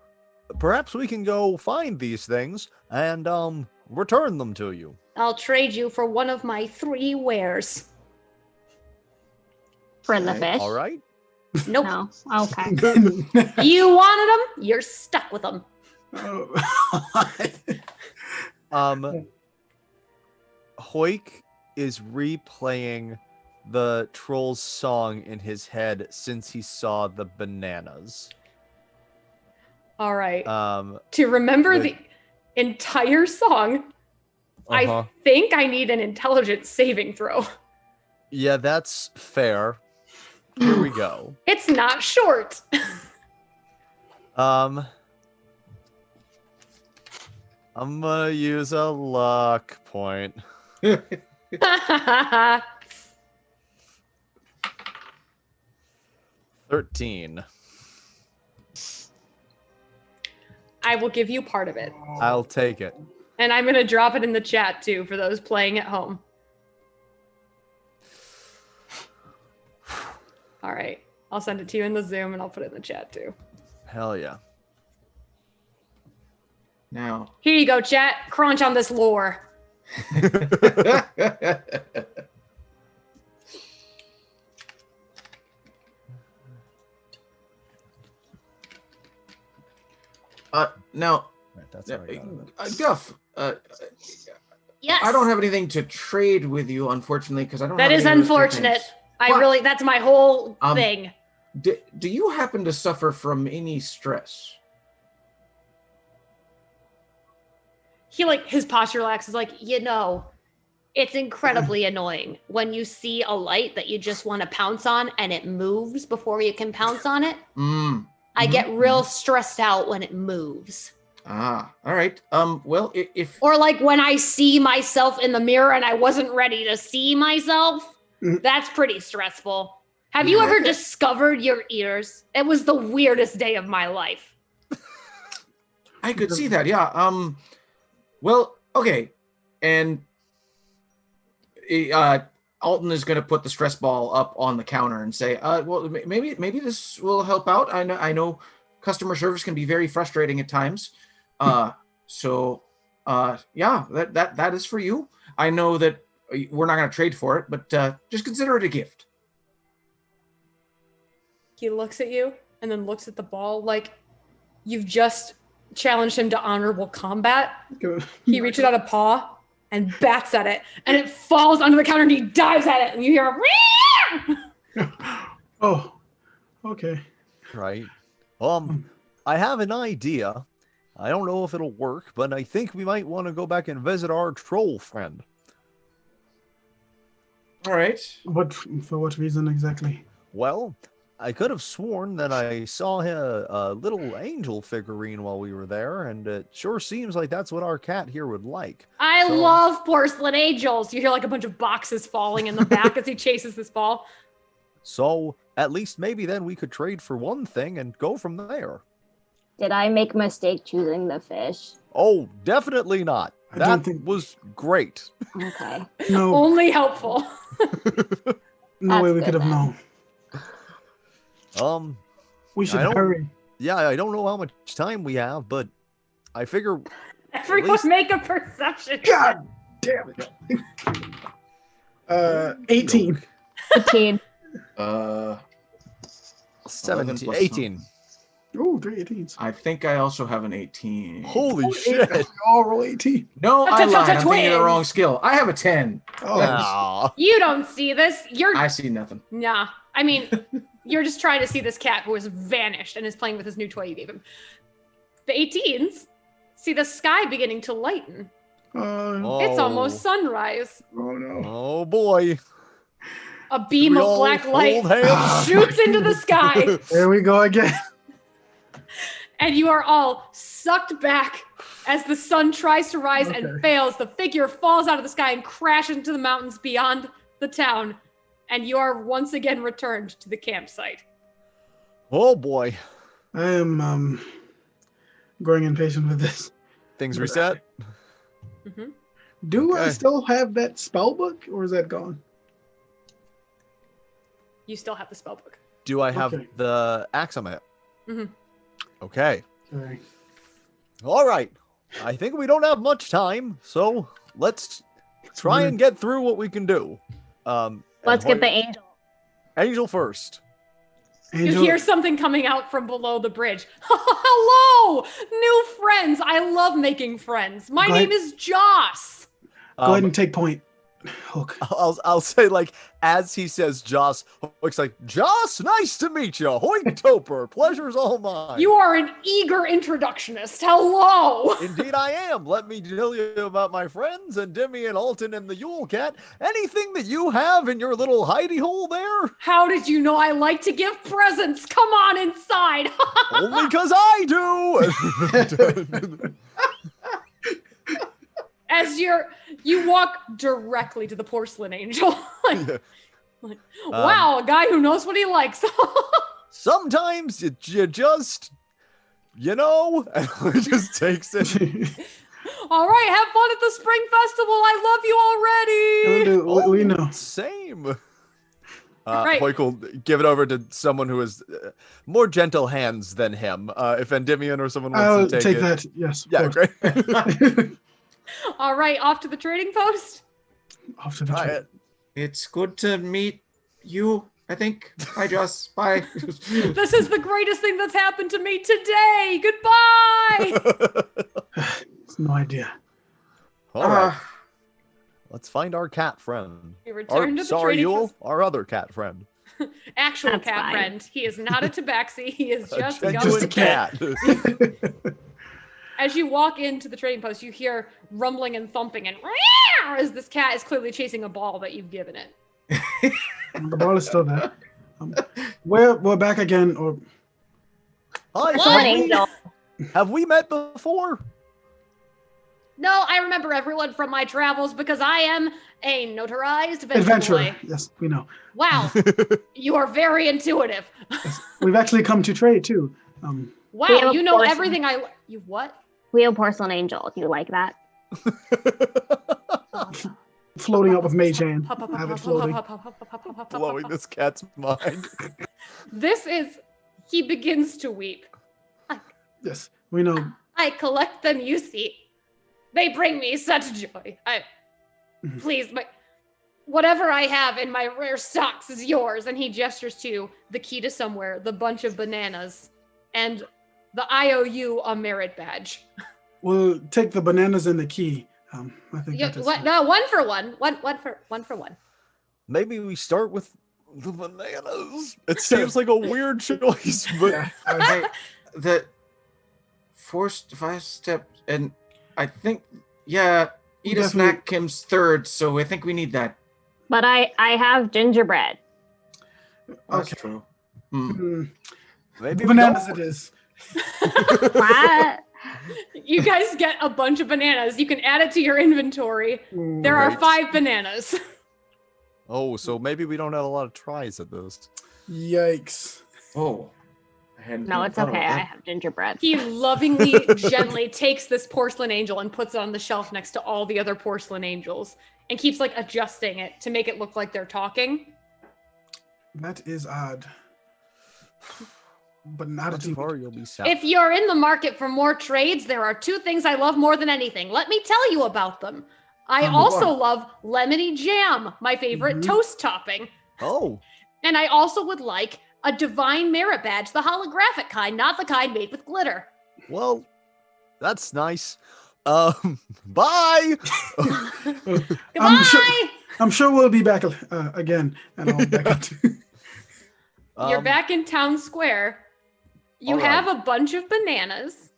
perhaps we can go find these things and return them to you. I'll trade you for one of my 3 wares. For the fish? All right. Nope. No. Okay. You wanted them, you're stuck with them. Hoik is replaying the troll's song in his head since he saw the bananas. All right. Um, To remember the- the entire song, I think I need an intelligence saving throw. Yeah, that's fair. Here we go. It's not short. I'm gonna use a luck point. 13. I will give you part of it. I'll take it. And I'm going to drop it in the chat too for those playing at home. All right. I'll send it to you in the Zoom and I'll put it in the chat too. Hell yeah. Now. Here you go, chat. Crunch on this lore. Now, Right, that's how I got it. Guff, Yes. I don't have anything to trade with you, unfortunately, because I don't That have is any of those two unfortunate. things. That's my whole thing. Do you happen to suffer from any stress? His posture relaxes, It's incredibly annoying when you see a light that you just want to pounce on and it moves before you can pounce on it. I get real stressed out when it moves. All right. Well, if Or when I see myself in the mirror and I wasn't ready to see myself, that's pretty stressful. Have you ever discovered your ears? It was the weirdest day of my life. I could see that, yeah. Well, okay, and Alton is going to put the stress ball up on the counter and say, "Well, maybe this will help out. I know customer service can be very frustrating at times. So Yeah, that is for you. I know that we're not going to trade for it, but just consider it a gift. He looks at you and then looks at the ball like you've just challenged him to honorable combat. He reaches out a paw and bats at it, and it falls under the counter, and he dives at it, and you hear a Oh, okay. Right. I have an idea. I don't know if it'll work, but I think we might want to go back and visit our troll friend. All right. For what reason exactly? Well, I could have sworn that I saw a little angel figurine while we were there, and it sure seems like that's what our cat here would like. I love porcelain angels. You hear like a bunch of boxes falling in the back as he chases this ball. So at least maybe then we could trade for one thing and go from there. Did I make a mistake choosing the fish? Oh, definitely not. That was great. Okay. No. Only helpful. No way we could have known. We should hurry. Yeah, I don't know how much time we have, but I figure Everyone make a perception. God damn it. 18. 15. 17, 18. Ooh, 3 18s. I think I also have an 18. Holy shit. We all roll 18. No, I lied. I'm thinking of the wrong skill. I have a 10. Oh. You don't see this. I see nothing. Nah. I mean, you're just trying to see this cat who has vanished and is playing with his new toy you gave him. The 18s see the sky beginning to lighten. It's almost sunrise. Oh, no. Oh, boy. A beam of black light shoots into the sky. There we go again. And you are all sucked back as the sun tries to rise and fails. The figure falls out of the sky and crashes into the mountains beyond the town. And you are once again returned to the campsite. Oh, boy. I am growing impatient with this. Things reset? Mm-hmm. Do I still have that spell book, or is that gone? You still have the spell book. Do I have the axe on it? Mm-hmm. Okay. Okay. All right. I think we don't have much time, so let's try and get through what we can do. Let's get the angel. Angel first. You hear something coming out from below the bridge. Hello, new friends. I love making friends. My name is Joss. Go ahead and take point. Hook. I'll say, like, as he says Joss, Hook's like, Joss, nice to meet you. Hoink-toper, pleasure's all mine. You are an eager introductionist. Hello. Indeed I am. Let me tell you about my friends, Endymion, Alton, and the Yule Cat. Anything that you have in your little hidey hole there? How did you know I like to give presents? Come on inside. Only because I do. As you walk directly to the porcelain angel. Wow, a guy who knows what he likes. Sometimes you just, and he just takes it. All right, have fun at the spring festival. I love you already. We know. Same. Right. Hoik will give it over to someone who has more gentle hands than him. If Endymion or someone wants to take it. That. Yes. Yeah, great. All right, off to the trading post. Off to the trading. It's good to meet you, I think. Bye, Joss. Bye. This is the greatest thing that's happened to me today. Goodbye. No idea. All right. Let's find our cat friend. We return to the trading Yule, post. our other cat friend. Actual That's cat fine. friend. He is not a tabaxi. He is just a cat. As you walk into the trading post, you hear rumbling and thumping and as this cat is clearly chasing a ball that you've given it. The ball is still there. We're back again. Or Angel. Have we met before? No, I remember everyone from my travels because I am a notarized adventurer. boy. Yes, we know. Wow, you are very intuitive. We've actually come to trade too. Wow, you know everything you what? We have porcelain angel. Do you like that? Floating up with Mage Hand. I have it floating. Blowing this cat's mind. He begins to weep. Yes, we know. I collect them, you see. They bring me such joy. Please, whatever I have in my rare stocks is yours. And he gestures to the key to somewhere, the bunch of bananas, and the IOU a merit badge. We'll take the bananas and the key. I think that is... No, one for one. One for one. Maybe we start with the bananas. It seems like a weird choice, but the 5 step, and I think, eat a snack comes third, so I think we need that. But I have gingerbread. That's true. Maybe bananas it is. What? You guys get a bunch of bananas. You can add it to your inventory. There are 5 bananas. Oh, so maybe we don't have a lot of tries at this. Yikes. Oh. No, it's okay. I have gingerbread. He lovingly, gently takes this porcelain angel and puts it on the shelf next to all the other porcelain angels and keeps adjusting it to make it look like they're talking. That is odd. But not too far, you'll be sad. If you're in the market for more trades, there are 2 things I love more than anything. Let me tell you about them. I also love lemony jam, my favorite toast topping. Oh. And I also would like a divine merit badge, the holographic kind, not the kind made with glitter. Well, that's nice. Bye. Goodbye. I'm sure we'll be back again. And I'll back up to... You're back in town square. You have a bunch of bananas.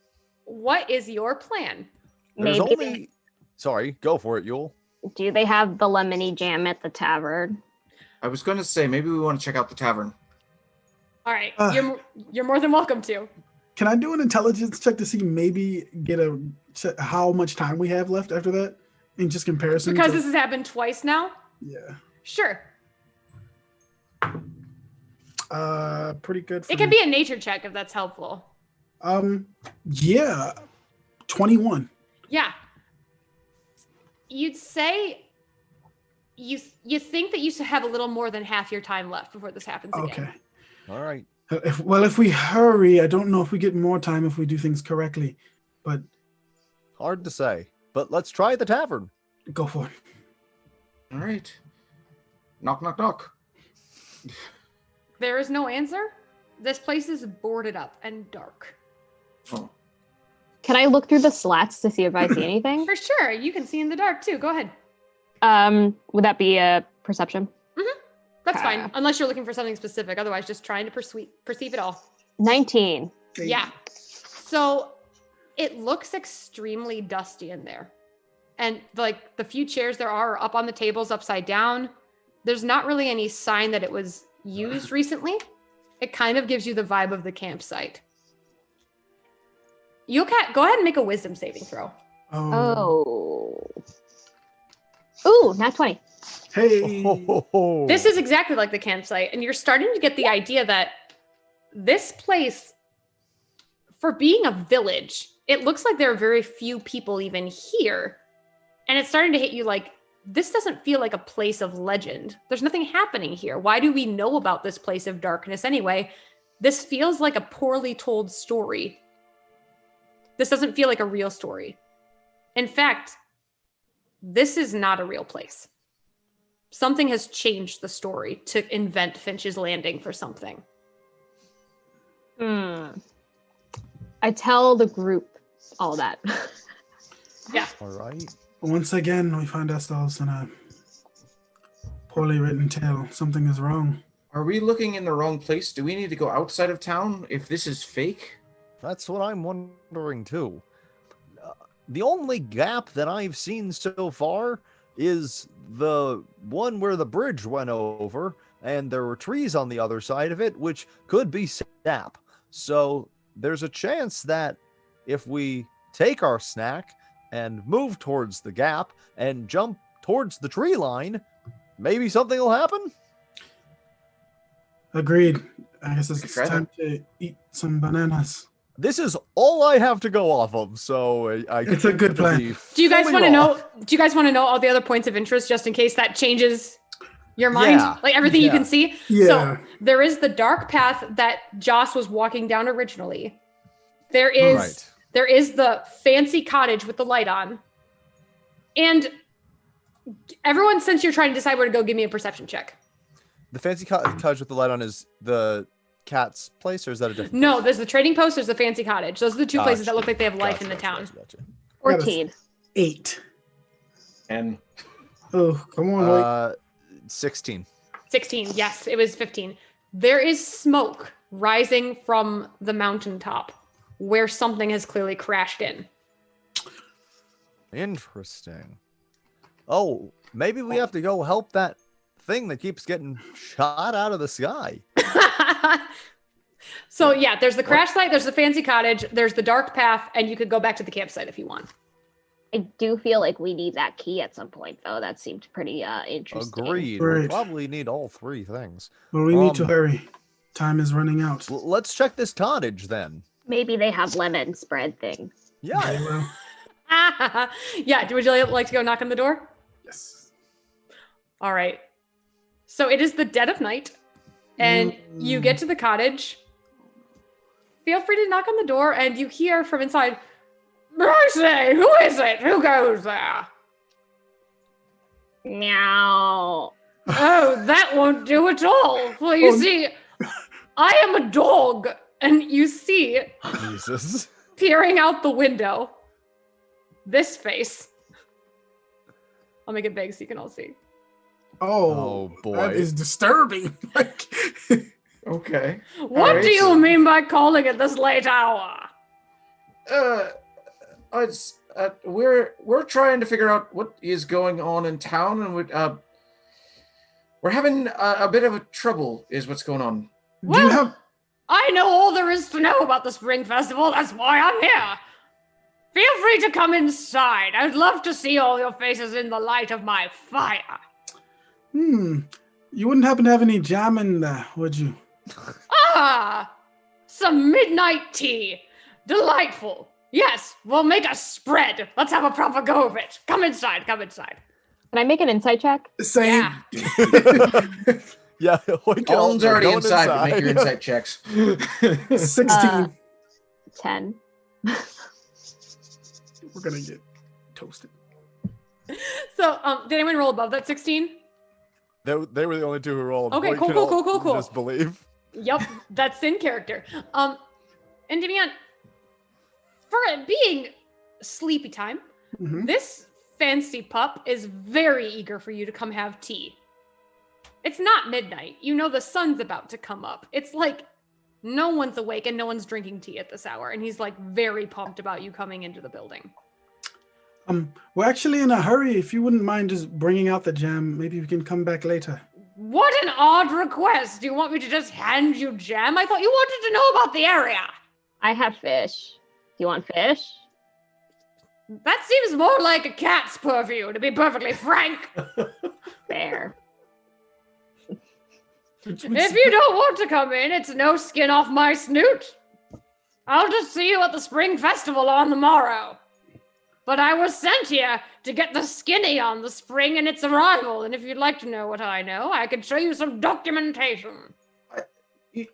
What is your plan? Sorry, go for it, Yule. Do they have the lemony jam at the tavern? I was going to say, maybe we want to check out the tavern. All right, you're more than welcome to. Can I do an intelligence check to see maybe how much time we have left after that in just comparison? Because this has happened twice now? Yeah. Sure. Pretty good. It can be a nature check if that's helpful. Yeah. 21. Yeah. You'd say you think that you should have a little more than half your time left before this happens again. Okay. All right. If we hurry, I don't know if we get more time if we do things correctly, but hard to say. But let's try the tavern. Go for it. All right. Knock, knock, knock. There is no answer. This place is boarded up and dark. Oh. Can I look through the slats to see if I see anything? For sure. You can see in the dark too. Go ahead. Would that be a perception? Mm-hmm. That's fine. Unless you're looking for something specific. Otherwise, just trying to perceive it all. 19. Yeah. So it looks extremely dusty in there. And the few chairs there are up on the tables upside down. There's not really any sign that it was used recently. It kind of gives you the vibe of the campsite. Go ahead and make a wisdom saving throw. Oh. Ooh, not 20. Hey. This is exactly like the campsite, and you're starting to get the idea that this place, for being a village, it looks like there are very few people even here. And it's starting to hit you this doesn't feel like a place of legend. There's nothing happening here. Why do we know about this place of darkness anyway? This feels like a poorly told story. This doesn't feel like a real story. In fact, this is not a real place. Something has changed the story to invent Finch's Landing for something. I tell the group all that. Yeah. All right. Once again, we find ourselves in a poorly written tale. Something is wrong. Are we looking in the wrong place? Do we need to go outside of town if this is fake? That's what I'm wondering too. The only gap that I've seen so far is the one where the bridge went over, and there were trees on the other side of it, which could be sap. So there's a chance that if we take our snack and move towards the gap and jump towards the tree line, maybe something will happen. Agreed. I guess it's time to eat some bananas. This is all I have to go off of, so it's a good plan. Do you guys want to know? Do you guys want to know all the other points of interest, just in case that changes your mind? Yeah. Everything you can see. Yeah. So there is the dark path that Joss was walking down originally. There is the fancy cottage with the light on. And everyone, since you're trying to decide where to go, give me a perception check. The fancy cottage with the light on is the cat's place, or is that a different? No, there's the trading post, there's the fancy cottage. Those are the two places that look like they have life in the town. Gotcha. 14. 8. And Oh, come on, wait. 16. 16, yes, it was 15. There is smoke rising from the mountaintop where something has clearly crashed in. Interesting. Oh, maybe we have to go help that thing that keeps getting shot out of the sky. So yeah, there's the crash site, there's the fancy cottage, there's the dark path, and you could go back to the campsite if you want. I do feel like we need that key at some point, though. That seemed pretty interesting. Agreed. Right. We'll probably need all three things. Well, we need to hurry. Time is running out. Let's check this cottage then. Maybe they have lemon spread things. Yeah. Very well. Yeah, would you like to go knock on the door? Yes. All right. So it is the dead of night, and you get to the cottage. Feel free to knock on the door, and you hear from inside, I say, who is it? Who goes there? Meow. Oh, that won't do at all. Well, you see, I am a dog, and you see, Jesus. peering out the window, this face. I'll make it big so you can all see. Oh, boy. That is disturbing. okay. What All do right, you so- mean by calling at this late hour? We're trying to figure out what is going on in town, and we're having a bit of a trouble. Is what's going on? Do you have? I know all there is to know about the Spring Festival. That's why I'm here. Feel free to come inside. I'd love to see all your faces in the light of my fire. You wouldn't happen to have any jam in there, would you? Ah, some midnight tea. Delightful. Yes, we'll make a spread. Let's have a proper go of it. Come inside, come inside. Can I make an insight check? Same. Yeah. Yeah. Colin's already inside, but make your insight checks. 16. 10. We're gonna get toasted. So, did anyone roll above that 16? They were the only two who rolled. Okay, Boy cool, can cool, all cool, cool, cool. Just believe. Yep, that's in character. And Demian, for it being sleepy time, this fancy pup is very eager for you to come have tea. It's not midnight. You know the sun's about to come up. It's like no one's awake and no one's drinking tea at this hour. And he's like very pumped about you coming into the building. We're actually in a hurry. If you wouldn't mind just bringing out the jam, maybe we can come back later. What an odd request. Do you want me to just hand you jam? I thought you wanted to know about the area. I have fish. Do you want fish? That seems more like a cat's purview, to be perfectly frank. Fair. If you don't want to come in, it's no skin off my snoot. I'll just see you at the Spring Festival on the morrow. But I was sent here to get the skinny on the spring and its arrival, and if you'd like to know what I know, I can show you some documentation.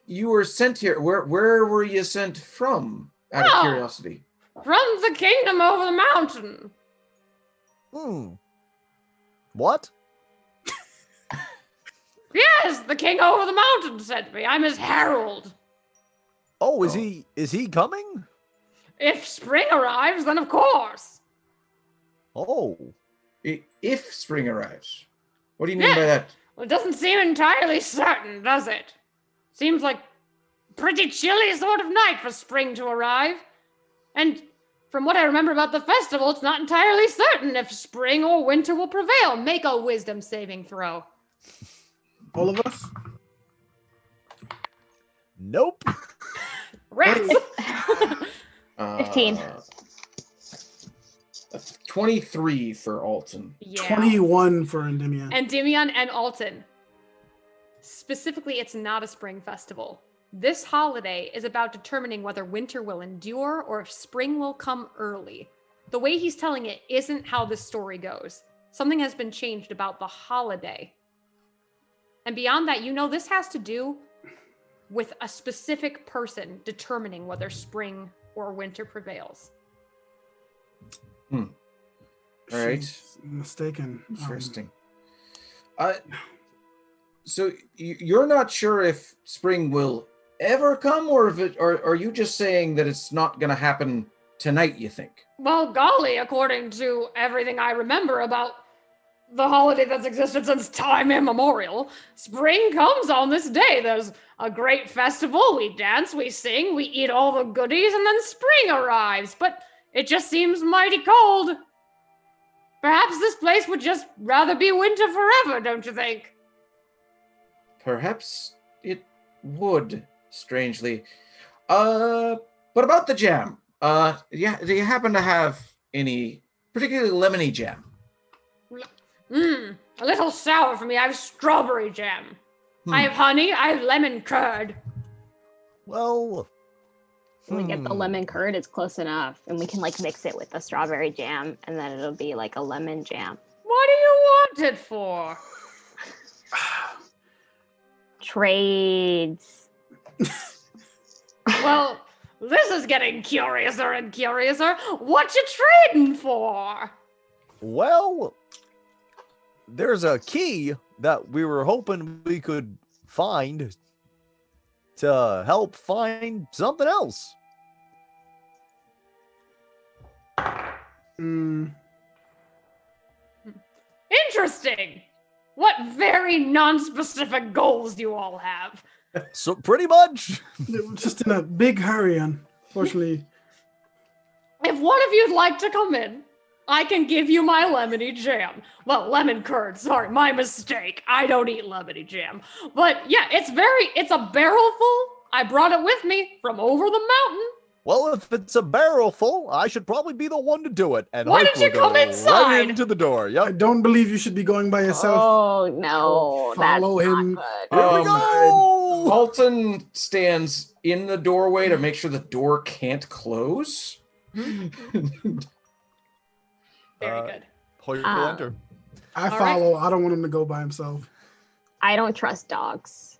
You were sent here. Where were you sent from? Out of curiosity. From the kingdom over the mountain. What? Yes, the king over the mountain sent me. I'm his herald. Oh, is he coming? If spring arrives, then of course. Oh. If spring arrives. What do you mean by that? Well, it doesn't seem entirely certain, does it? Seems like pretty chilly sort of night for spring to arrive. And from what I remember about the festival, it's not entirely certain if spring or winter will prevail. Make a wisdom saving throw. All of us? Nope. Rats! 15. 23 for Alton. Yeah. 21 for Endymion. And Demian and Alton. Specifically, it's not a spring festival. This holiday is about determining whether winter will endure or if spring will come early. The way he's telling it isn't how this story goes. Something has been changed about the holiday. And beyond that, you know this has to do with a specific person determining whether spring or winter prevails. All right. She's mistaken. Interesting. So you're not sure if spring will ever come, or are you just saying that it's not going to happen tonight? You think? Well, golly, according to everything I remember about the holiday that's existed since time immemorial, spring comes on this day. There's a great festival, we dance, we sing, we eat all the goodies, and then spring arrives. But it just seems mighty cold. Perhaps this place would just rather be winter forever, don't you think? Perhaps it would, strangely. But about the jam, yeah, do you happen to have any particularly lemony jam? A little sour for me. I have strawberry jam. I have honey. I have lemon curd. Well, When we get the lemon curd, it's close enough, and we can like mix it with the strawberry jam, and then it'll be like a lemon jam. What do you want it for? Trades. Well, this is getting curiouser and curiouser. What you trading for? well, there's a key that we were hoping we could find to help find something else. Interesting. What very non-specific goals do you all have? So pretty much. We're just in a big hurry, unfortunately. If one of you'd like to come in, I can give you my lemony jam. Well, lemon curd, sorry, my mistake. I don't eat lemony jam. But yeah, it's a barrel full. I brought it with me from over the mountain. Well, if it's a barrel full, I should probably be the one to do it. And Why Hope don't you will come go inside? right into the door. I Yep. don't believe you should be going by yourself. Oh no, Follow that's him. not good. Here we go. Alton stands in the doorway to make sure the door can't close. Very good. Hoyt will enter. I All follow. I don't want him to go by himself. I don't trust dogs.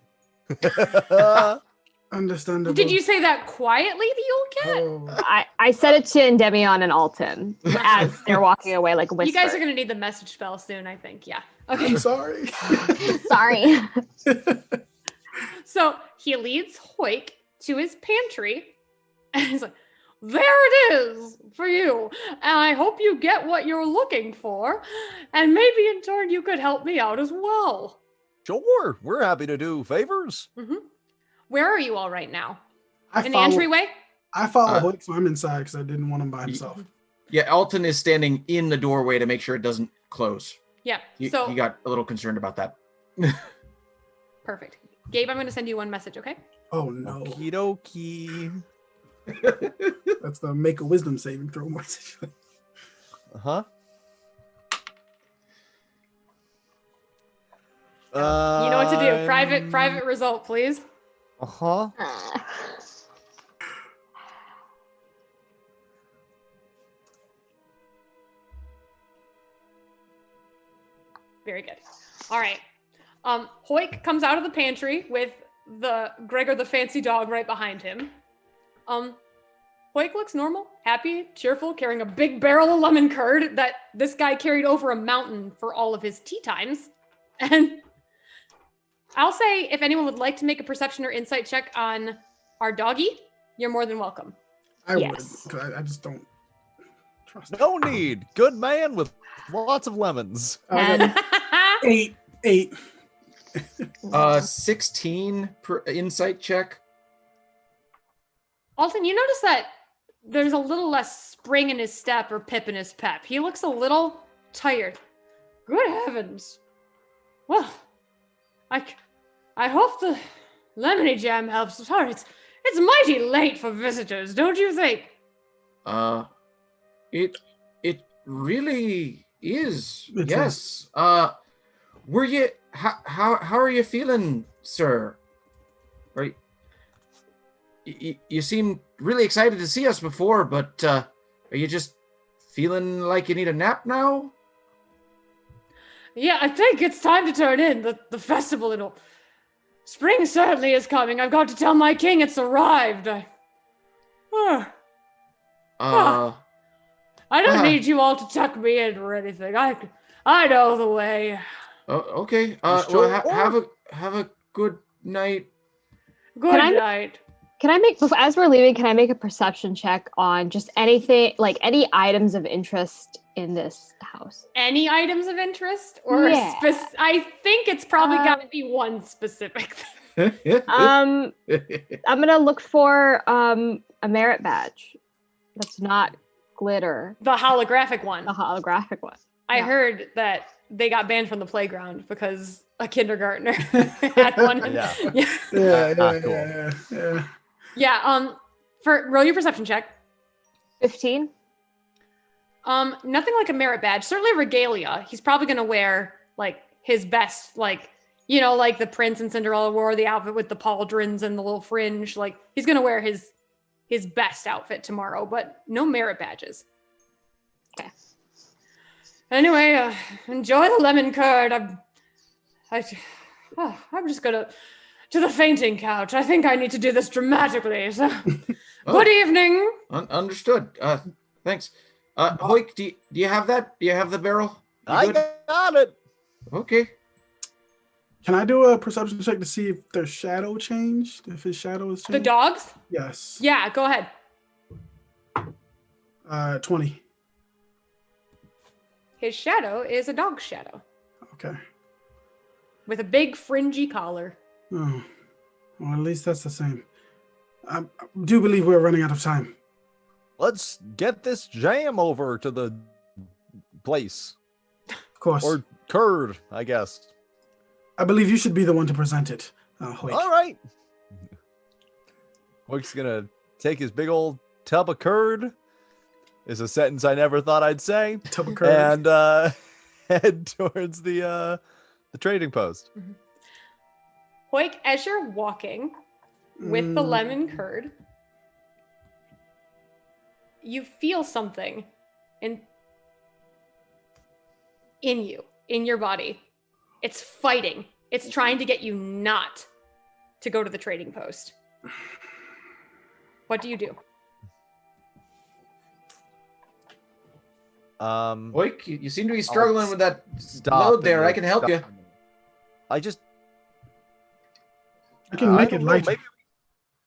Understandable. Did you say that quietly, the old cat? Oh. I said it to Endymion and Alton as they're walking away like a whisper. You guys are going to need the message spell soon, I think. Yeah. Okay. I'm sorry. Sorry. So he leads Hoik to his pantry, and he's like, there it is for you. And I hope you get what you're looking for. And maybe in turn you could help me out as well. Sure, we're happy to do favors. Mm-hmm. Where are you all right now? I In the follow, entryway? I follow Hoyt, so I'm inside because I didn't want him by himself. Yeah, Alton is standing in the doorway to make sure it doesn't close. Yeah. He So got a little concerned about that. perfect. Gabe, I'm going to send you one message, okay? Oh no, Okie dokie. that's the make a wisdom saving throw message. Uh-huh. You know what to do. Private result, please. Uh-huh. Very good. All right. Hoik comes out of the pantry with the Gregor the fancy dog right behind him. Hoik looks normal, happy, cheerful, carrying a big barrel of lemon curd that this guy carried over a mountain for all of his tea times. And I'll say if anyone would like to make a perception or insight check on our doggy, you're more than welcome. I Yes. would, because I just don't trust him. No need. Good man with lots of lemons. And 8. 16 per insight check. Alton, you notice that there's a little less spring in his step or pip in his pep. He looks a little tired. Good heavens. Well, I hope the lemony jam helps. Sorry, it's mighty late for visitors, don't you think? It really is. It's yes. Were you how are you feeling, sir? Right. You seem really excited to see us before, but are you just feeling like you need a nap now? Yeah, I think it's time to turn in. The festival and all. Spring certainly is coming. I've got to tell my king it's arrived. I I don't need you all to tuck me in or anything. I know the way. Okay. Sure. Well, have a good night. Good night. Can I make, as we're leaving, can I make a perception check on just anything, like any items of interest in this house? Any items of interest? Or Yeah. I think it's probably got to be one specific thing. I'm gonna look for a merit badge that's not glitter. The holographic one. The holographic one. I heard that they got banned from the playground because a kindergartner had one. Yeah. For roll your perception check. 15. Nothing like a merit badge. Certainly regalia. He's probably gonna wear like his best, like, you know, like the prince and Cinderella wore the outfit with the pauldrons and the little fringe. Like he's gonna wear his best outfit tomorrow, but no merit badges. Okay. Anyway, enjoy the lemon curd. I'm just gonna to the fainting couch. I think I need to do this dramatically. So, good evening. Understood. Thanks. Hoik, do you have that? Do you have the barrel? I got it. Okay. Can I do a perception check to see if their shadow changed? If his shadow is changed? The dogs? Yes. Yeah, go ahead. 20. His shadow is a dog's shadow Okay. with a big fringy collar. Oh. Well, at least that's the same. I do believe we're running out of time. Let's get this jam over to the place. Of course. Or curd, I guess. I believe you should be the one to present it, Hoik. All right. Hoik's gonna take his big old tub of curd. Is a sentence I never thought I'd say. Tub of curd. And head towards the trading post. Mm-hmm. Hoik, as you're walking with the lemon curd, you feel something in you, in your body. It's fighting. It's trying to get you not to go to the trading post. What do you do? Hoik, you seem to be struggling with that Stop load there. I can help you. I can make don't it know, lighter.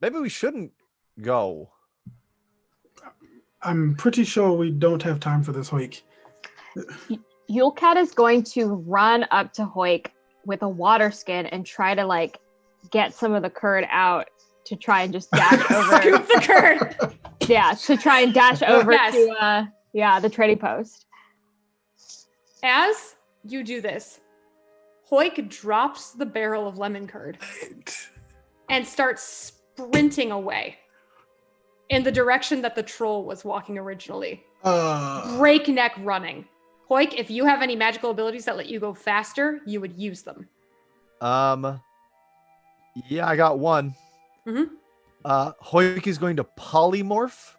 maybe we shouldn't go. I'm pretty sure we don't have time for this, Hoik. Yulecat is going to run up to Hoik with a water skin and try to like get some of the curd out to try and just dash over. Scoop the curd. Yeah, to try and dash over Yes. to the trading post. As you do this, Hoik drops the barrel of lemon curd and starts sprinting away in the direction that the troll was walking originally. Breakneck running. Hoik, if you have any magical abilities that let you go faster, you would use them. Yeah, I got one. Mm-hmm. Hoik is going to polymorph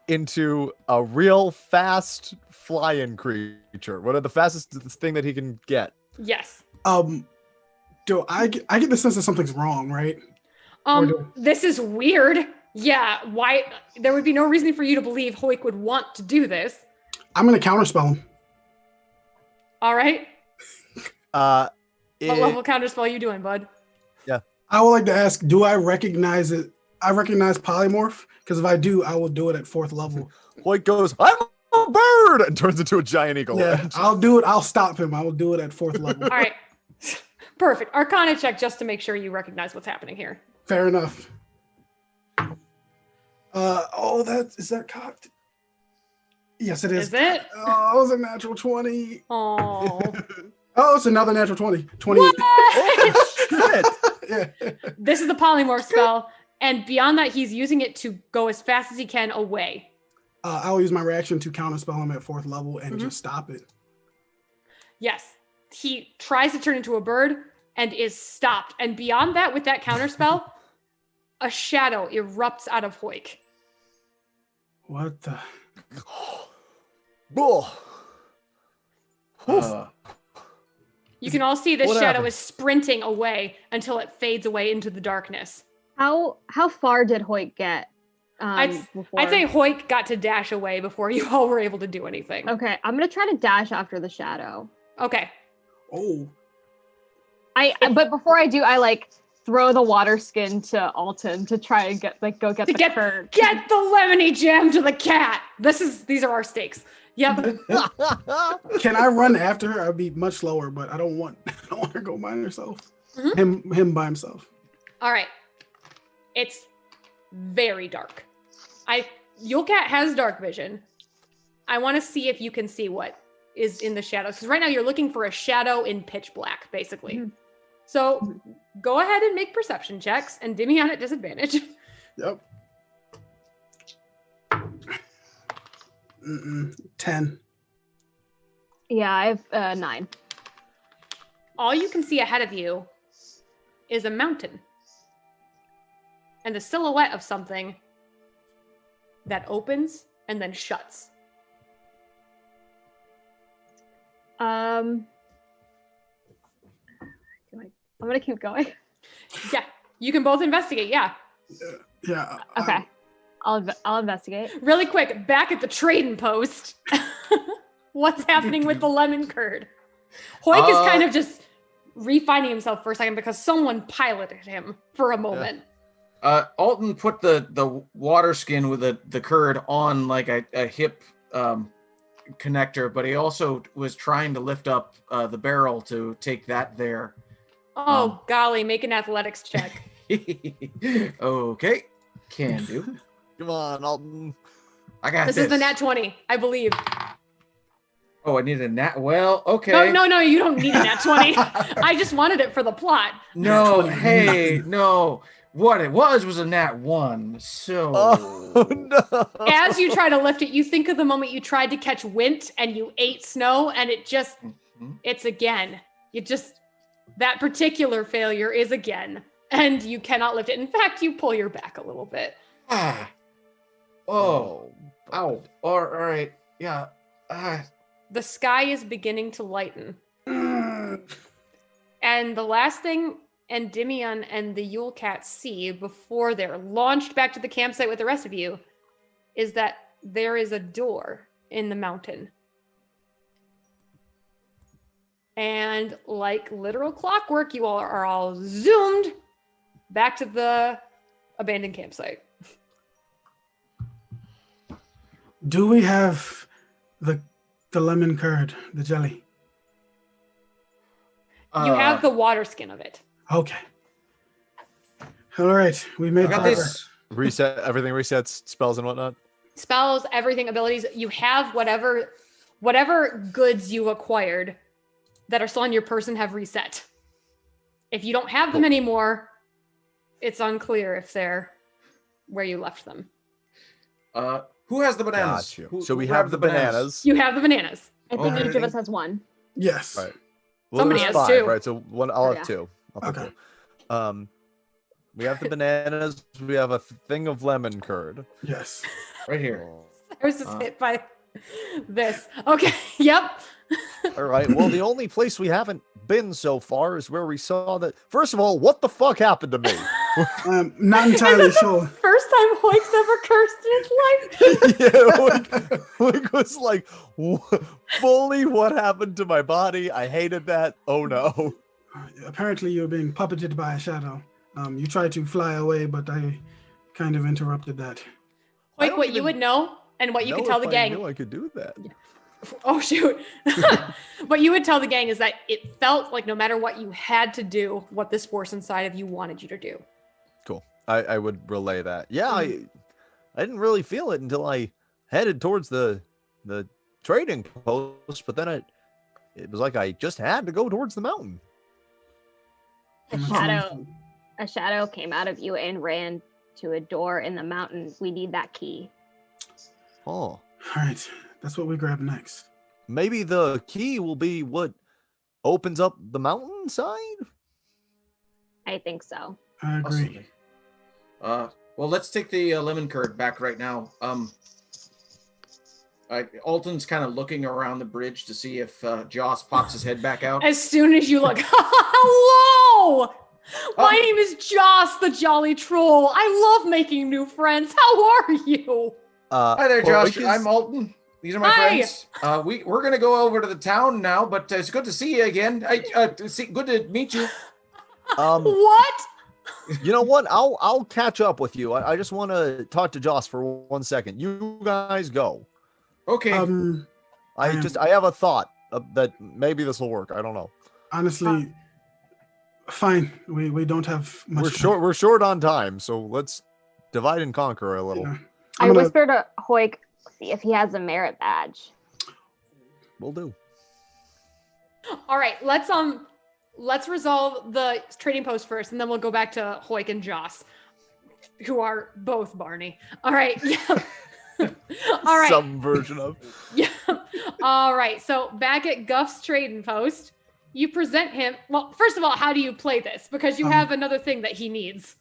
into a real fast flying creature. What are the fastest thing that he can get? Yes. Do I get the sense that something's wrong, right? This is weird. Yeah, why? There would be no reason for you to believe Hoik would want to do this. I'm going to counterspell him. All right. What It- level counterspell are you doing, bud? I would like to ask, do I recognize it? I recognize polymorph? Because if I do, I will do it at 4th level. Hoik goes, I'm a bird, and turns into a giant eagle. Yeah, I'll do it. I'll stop him. I will do it at 4th level. All right. Perfect. Arcana check just to make sure you recognize what's happening here. Fair enough. Is that cocked? Yes, it is. Is it? Oh, it was a natural 20. Oh. Oh, it's another natural 20. 28. Shit. Yeah. This is the polymorph spell, and beyond that, he's using it to go as fast as he can away. I will use my reaction to counterspell him at 4th level and just stop it. Yes. He tries to turn into a bird and is stopped. And beyond that, with that counterspell, a shadow erupts out of Hoik. What the? You can all see this What shadow happened? is sprinting away until it fades away into the darkness. How far did Hoik get? I'd say Hoik got to dash away before you all were able to do anything. Okay, I'm gonna try to dash after the shadow. Okay. Oh. But before I do, I like throw the water skin to Alton to try and get the curd. Get the lemony jam to the cat. These are our stakes. Yep. Can I run after her? I'd be much slower, but I don't want her to go by herself. Mm-hmm. Him by himself. All right. It's very dark. Yulecat has dark vision. I want to see if you can see what is in the shadows. Because right now you're looking for a shadow in pitch black, basically. Mm-hmm. So go ahead and make perception checks and Dimion at disadvantage. Yep. 10. Yeah, I have 9. All you can see ahead of you is a mountain and the silhouette of something that opens and then shuts. I'm gonna keep going. Yeah, you can both investigate. Yeah. Yeah. Okay, I'll investigate. Really quick, back at the trading post. What's happening with the lemon curd? Hoik is kind of just refining himself for a second because someone piloted him for a moment. Alton put the water skin with the curd on like a hip connector, but he also was trying to lift up the barrel to take that there. Oh, golly, make an athletics check. Okay, can do. Come on, Alton. I got this. This is the nat 20, I believe. Oh, I need a nat. Well, okay. No, you don't need a nat 20. I just wanted it for the plot. No, hey, no. What it was a nat 1. So. Oh, no. As you try to lift it, you think of the moment you tried to catch wind and you ate snow, and it's again. That particular failure is again, and you cannot lift it. In fact, you pull your back a little bit. Oh. Ow. All right. Yeah. The sky is beginning to lighten. And the last thing Endymion and the Yulecat see before they're launched back to the campsite with the rest of you is that there is a door in the mountain. And like literal clockwork, you all are all zoomed back to the abandoned campsite. Do we have the lemon curd, the jelly? You have the water skin of it. Okay. All right, we made progress. Reset everything. Resets spells and whatnot. Spells, everything, abilities. You have whatever goods you acquired that are still on your person have reset. If you don't have them anymore, it's unclear if they're where you left them. Who has the bananas? So we have the bananas. You have the bananas. I think each of us has one. Yes. Right. Well, Somebody there's has 5, two. right? So one. I'll have 2. I'll take 2. We have the bananas. We have a thing of lemon curd. Yes. Right here. I was just hit by this. Okay. Yep. All right. Well, the only place we haven't been so far is where we saw that. First of all, what the fuck happened to me? Not entirely sure. First time Hoik's ever cursed in his life. Yeah, Wink was like, fully what happened to my body? I hated that. Oh no. Apparently, you're being puppeted by a shadow. You tried to fly away, but I kind of interrupted that. Hoik, what you would know and what you could tell the gang. I knew I could do that. Oh, shoot. What you would tell the gang is that it felt like no matter what you had to do, what this force inside of you wanted you to do. Cool. I would relay that. Yeah, I didn't really feel it until I headed towards the trading post, but then it was like I just had to go towards the mountain. A shadow came out of you and ran to a door in the mountain. We need that key. Oh. All right. That's what we grab next. Maybe the key will be what opens up the mountainside? I think so. I agree. Well, let's take the lemon curd back right now. Alton's kind of looking around the bridge to see if Joss pops his head back out. As soon as you look, hello! My name is Joss, the Jolly Troll. I love making new friends. How are you? Hi there, Josh. Hoik I'm Alton. These are my Hi. friends. We're gonna go over to the town now, but it's good to see you again. Good to meet you. What? You know what? I'll catch up with you. I just want to talk to Joss for 1 second. You guys go. Okay. I have a thought that maybe this will work. I don't know. Honestly, fine. We don't have much. We're short on time, so let's divide and conquer a little. Yeah. I whisper to Hoik, see if he has a merit badge. Will do. All right, let's resolve the trading post first, and then we'll go back to Hoik and Joss, who are both Barney. All right. Yeah. All right. Some version of. Yeah. All right. So back at Guff's trading post, you present him. Well, first of all, how do you play this? Because you have another thing that he needs.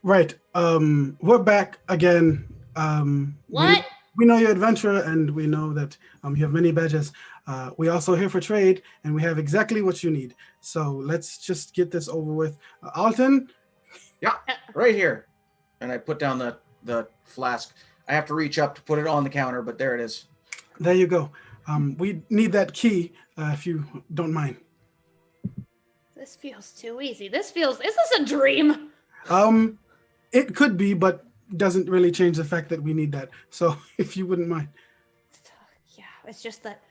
Right. We're back again. What? We know you're adventurer, and we know that you have many badges. We also here for trade, and we have exactly what you need. So let's just get this over with. Alton? Yeah, right here. And I put down the flask. I have to reach up to put it on the counter, but there it is. There you go. We need that key, if you don't mind. This feels too easy. Is this a dream? It could be, but doesn't really change the fact that we need that. So if you wouldn't mind. Yeah, it's just that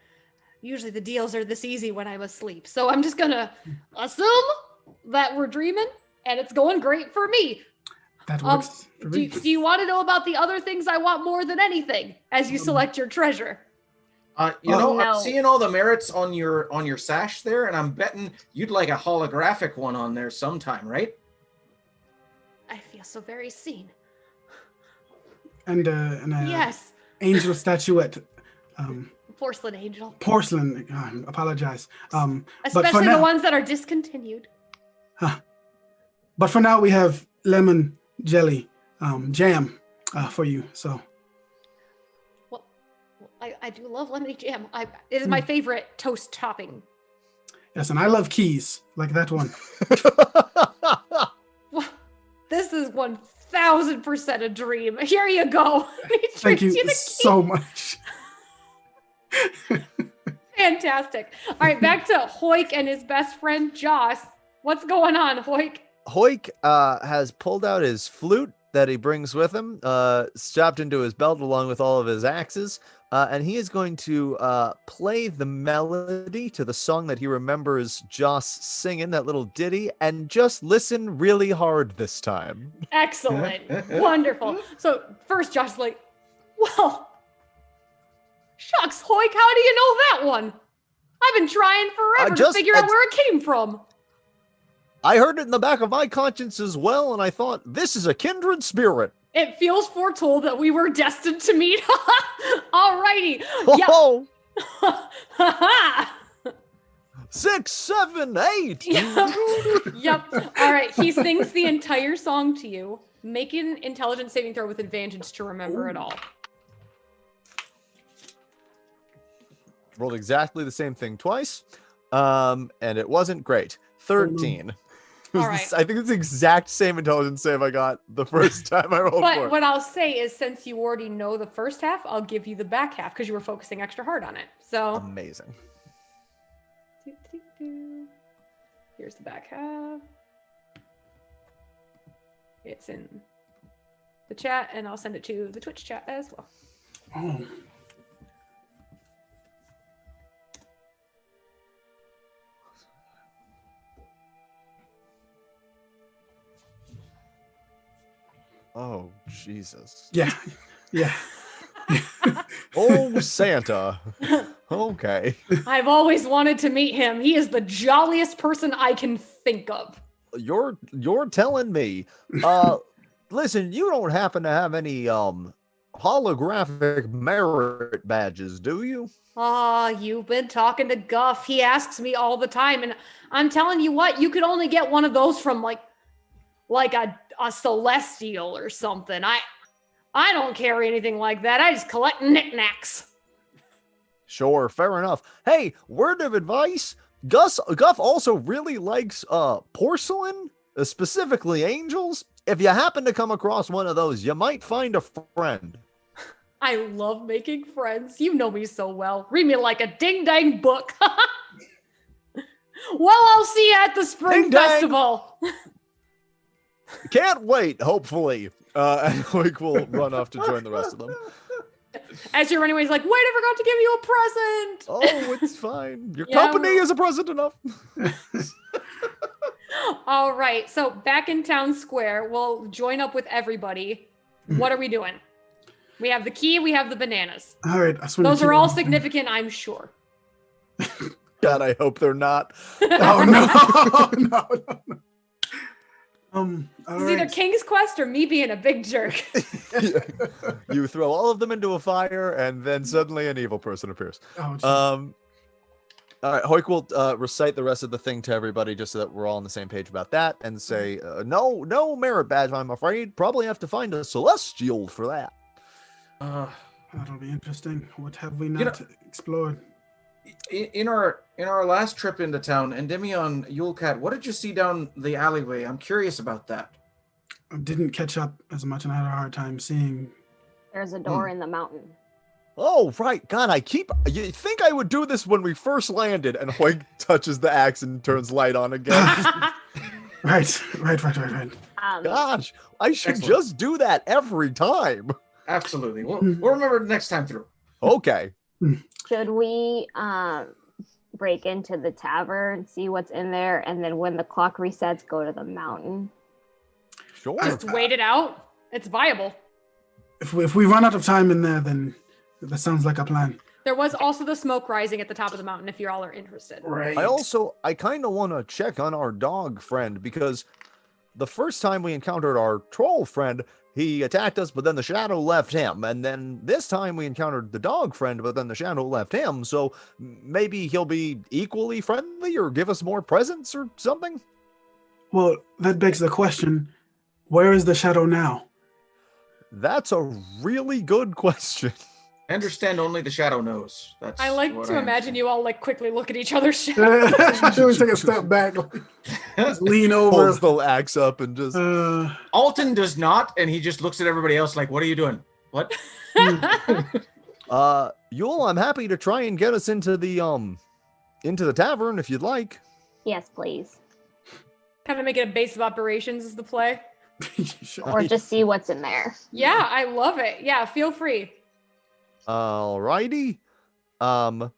usually the deals are this easy when I'm asleep. So I'm just gonna assume that we're dreaming, and it's going great for me. That works for me. Do you want to know about the other things I want more than anything as you select your treasure? No. I'm seeing all the merits on your sash there, and I'm betting you'd like a holographic one on there sometime, right? I feel so very seen. And a Yes, angel statuette. porcelain angel. Porcelain. Apologize. But for Especially now, the ones that are discontinued. But for now, we have lemon jelly jam for you. So Well, I do love lemony jam. It is my favorite toast topping. yes, and I love keys like that one. Well, this is 1000% a dream. Here you go. He Thank tricks you the key. so much. Fantastic. All right, back to Hoik and his best friend Joss. What's going on, Hoik? Hoik has pulled out his flute that he brings with him, strapped into his belt along with all of his axes, and he is going to play the melody to the song that he remembers Joss singing, that little ditty, and just listen really hard this time. Excellent. Wonderful. So first Josh's like, well, shucks, Hoik, how do you know that one? I've been trying forever to figure out where it came from. I heard it in the back of my conscience as well, and I thought, this is a kindred spirit. It feels foretold that we were destined to meet. Alrighty. Oh, Yeah. 6, 7, 8. Yep. All right. He sings the entire song to you. Make an intelligence saving throw with advantage to remember it all. Rolled exactly the same thing twice, and it wasn't great. 13. All right. I think it's the exact same intelligence save I got the first time I rolled for But it. what I'll say is, since you already know the first half, I'll give you the back half because you were focusing extra hard on it. So Amazing. here's the back half. It's in the chat, and I'll send it to the Twitch chat as well. Oh. Oh, Jesus. Yeah. Yeah. Oh, Santa. Okay. I've always wanted to meet him. He is the jolliest person I can think of. You're telling me. Listen, you don't happen to have any holographic merit badges, do you? Ah, you've been talking to Guff. He asks me all the time, and I'm telling you what, you could only get one of those from like a celestial or something. I don't carry anything like that. I just collect knickknacks. Sure, fair enough. Hey, word of advice, Guff also really likes porcelain, specifically angels. If you happen to come across one of those, you might find a friend. I love making friends. You know me so well. Read me like a ding-dang book. Well, I'll see you at the Spring Ding-dang. Festival. Can't wait, hopefully. And Hoik will run off to join the rest of them. As you're running away, he's like, wait, I forgot to give you a present. Oh, it's fine. Your Yeah, company is a present enough. All right. So back in town square, we'll join up with everybody. What are we doing? We have the key. We have the bananas. All right. I swear Those to are you- all significant, I'm sure. God, I hope they're not. Oh no! no. All It's either right. King's Quest or me being a big jerk. You throw all of them into a fire, and then suddenly an evil person appears. Oh, geez. All right, Hoik will recite the rest of the thing to everybody just so that we're all on the same page about that, and say, no merit badge, I'm afraid. Probably have to find a celestial for that. That'll be interesting. What have we You not explored? In our last trip into town, Endymion, Yulecat, what did you see down the alleyway? I'm curious about that. I didn't catch up as much, and I had a hard time seeing. There's a door in the mountain. Oh, right. God, you think I would do this when we first landed, and Hoik touches the axe and turns light on again. Right. Gosh, I should Excellent. just do that every time. Absolutely. We'll remember next time through. Okay. Should we break into the tavern, see what's in there, and then when the clock resets, go to the mountain? Sure. Just wait it out. It's viable. If we run out of time in there, then that sounds like a plan. There was also the smoke rising at the top of the mountain if you all are interested. Right. I kind of want to check on our dog friend, because the first time we encountered our troll friend, he attacked us, but then the shadow left him. And then this time we encountered the dog friend, but then the shadow left him. So maybe he'll be equally friendly or give us more presents or something. Well, that begs the question: where is the shadow now? That's a really good question. I understand only the shadow knows. That's I like what to I imagine you all like quickly look at each other's shit. Should we take a step back? Just lean over. Pulls the axe up and just. Alton does not, and he just looks at everybody else like, what are you doing? What? Yule, I'm happy to try and get us into the tavern if you'd like. Yes, please. Kind of make it a base of operations is the play. Sure. Or just see what's in there. Yeah, I love it. Yeah, feel free. Alrighty. Hoik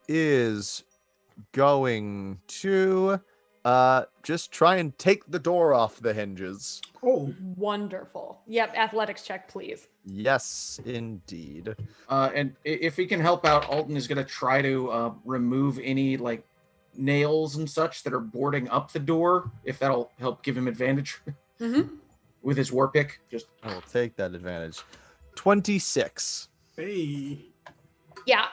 is going to just try and take the door off the hinges. Oh, Wonderful. Yep, athletics check, please. Yes, indeed. And if he can help out, Alton is going to try to remove any like nails and such that are boarding up the door, if that'll help give him advantage Mm-hmm. with his war pick. Just I will take that advantage. 26. hey. Yeah,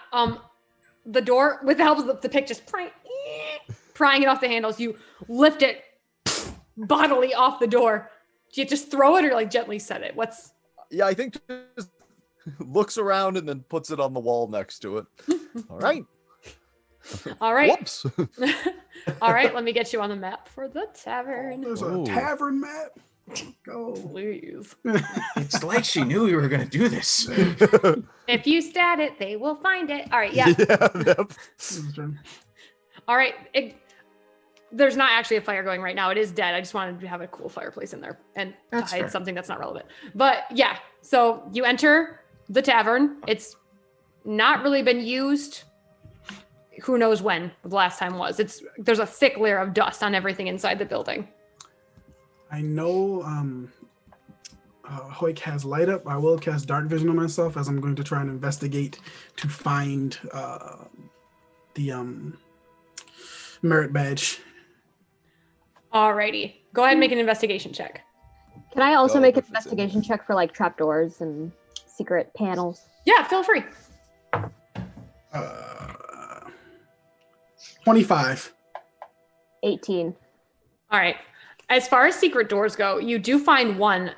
the door, with the help of the pick, just prying it off the handles, you lift it bodily off the door. Do you just throw it or like gently set it? Yeah, I think just looks around and then puts it on the wall next to it. All right. All right. Whoops. All right, let me get you on the map for the tavern. There's Ooh. a tavern map. Go. Please. it's like she knew we were going to do this. If you stat it, they will find it. All right, yeah. Yep. All right. There's not actually a fire going right now. It is dead. I just wanted to have a cool fireplace in there and That's hide fair. something that's not relevant. But yeah, so you enter the tavern. It's not really been used. Who knows when the last time was. There's a thick layer of dust on everything inside the building. I know Hoik has light up. I will cast dark vision on myself as I'm going to try and investigate to find the merit badge. Alrighty. Go ahead and make an investigation check. Can I also Go make an if it's in. investigation check for like trapdoors and secret panels? Yeah, feel free. 25. 18. All right. As far as secret doors go, you do find one,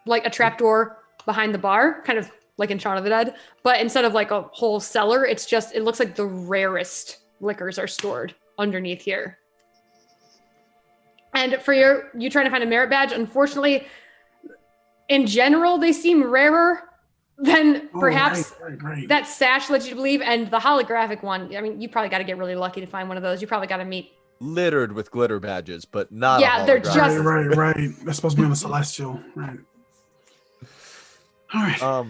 like a trapdoor behind the bar, kind of like in Shaun of the Dead. But instead of like a whole cellar, it looks like the rarest liquors are stored underneath here. And for you trying to find a merit badge, unfortunately, in general, they seem rarer than perhaps right. that sash led you to believe. And the holographic one, I mean, you probably got to get really lucky to find one of those. You probably got to meet. Littered with glitter badges, but not. Yeah, they're just right. They're supposed to be on the celestial, right? All right.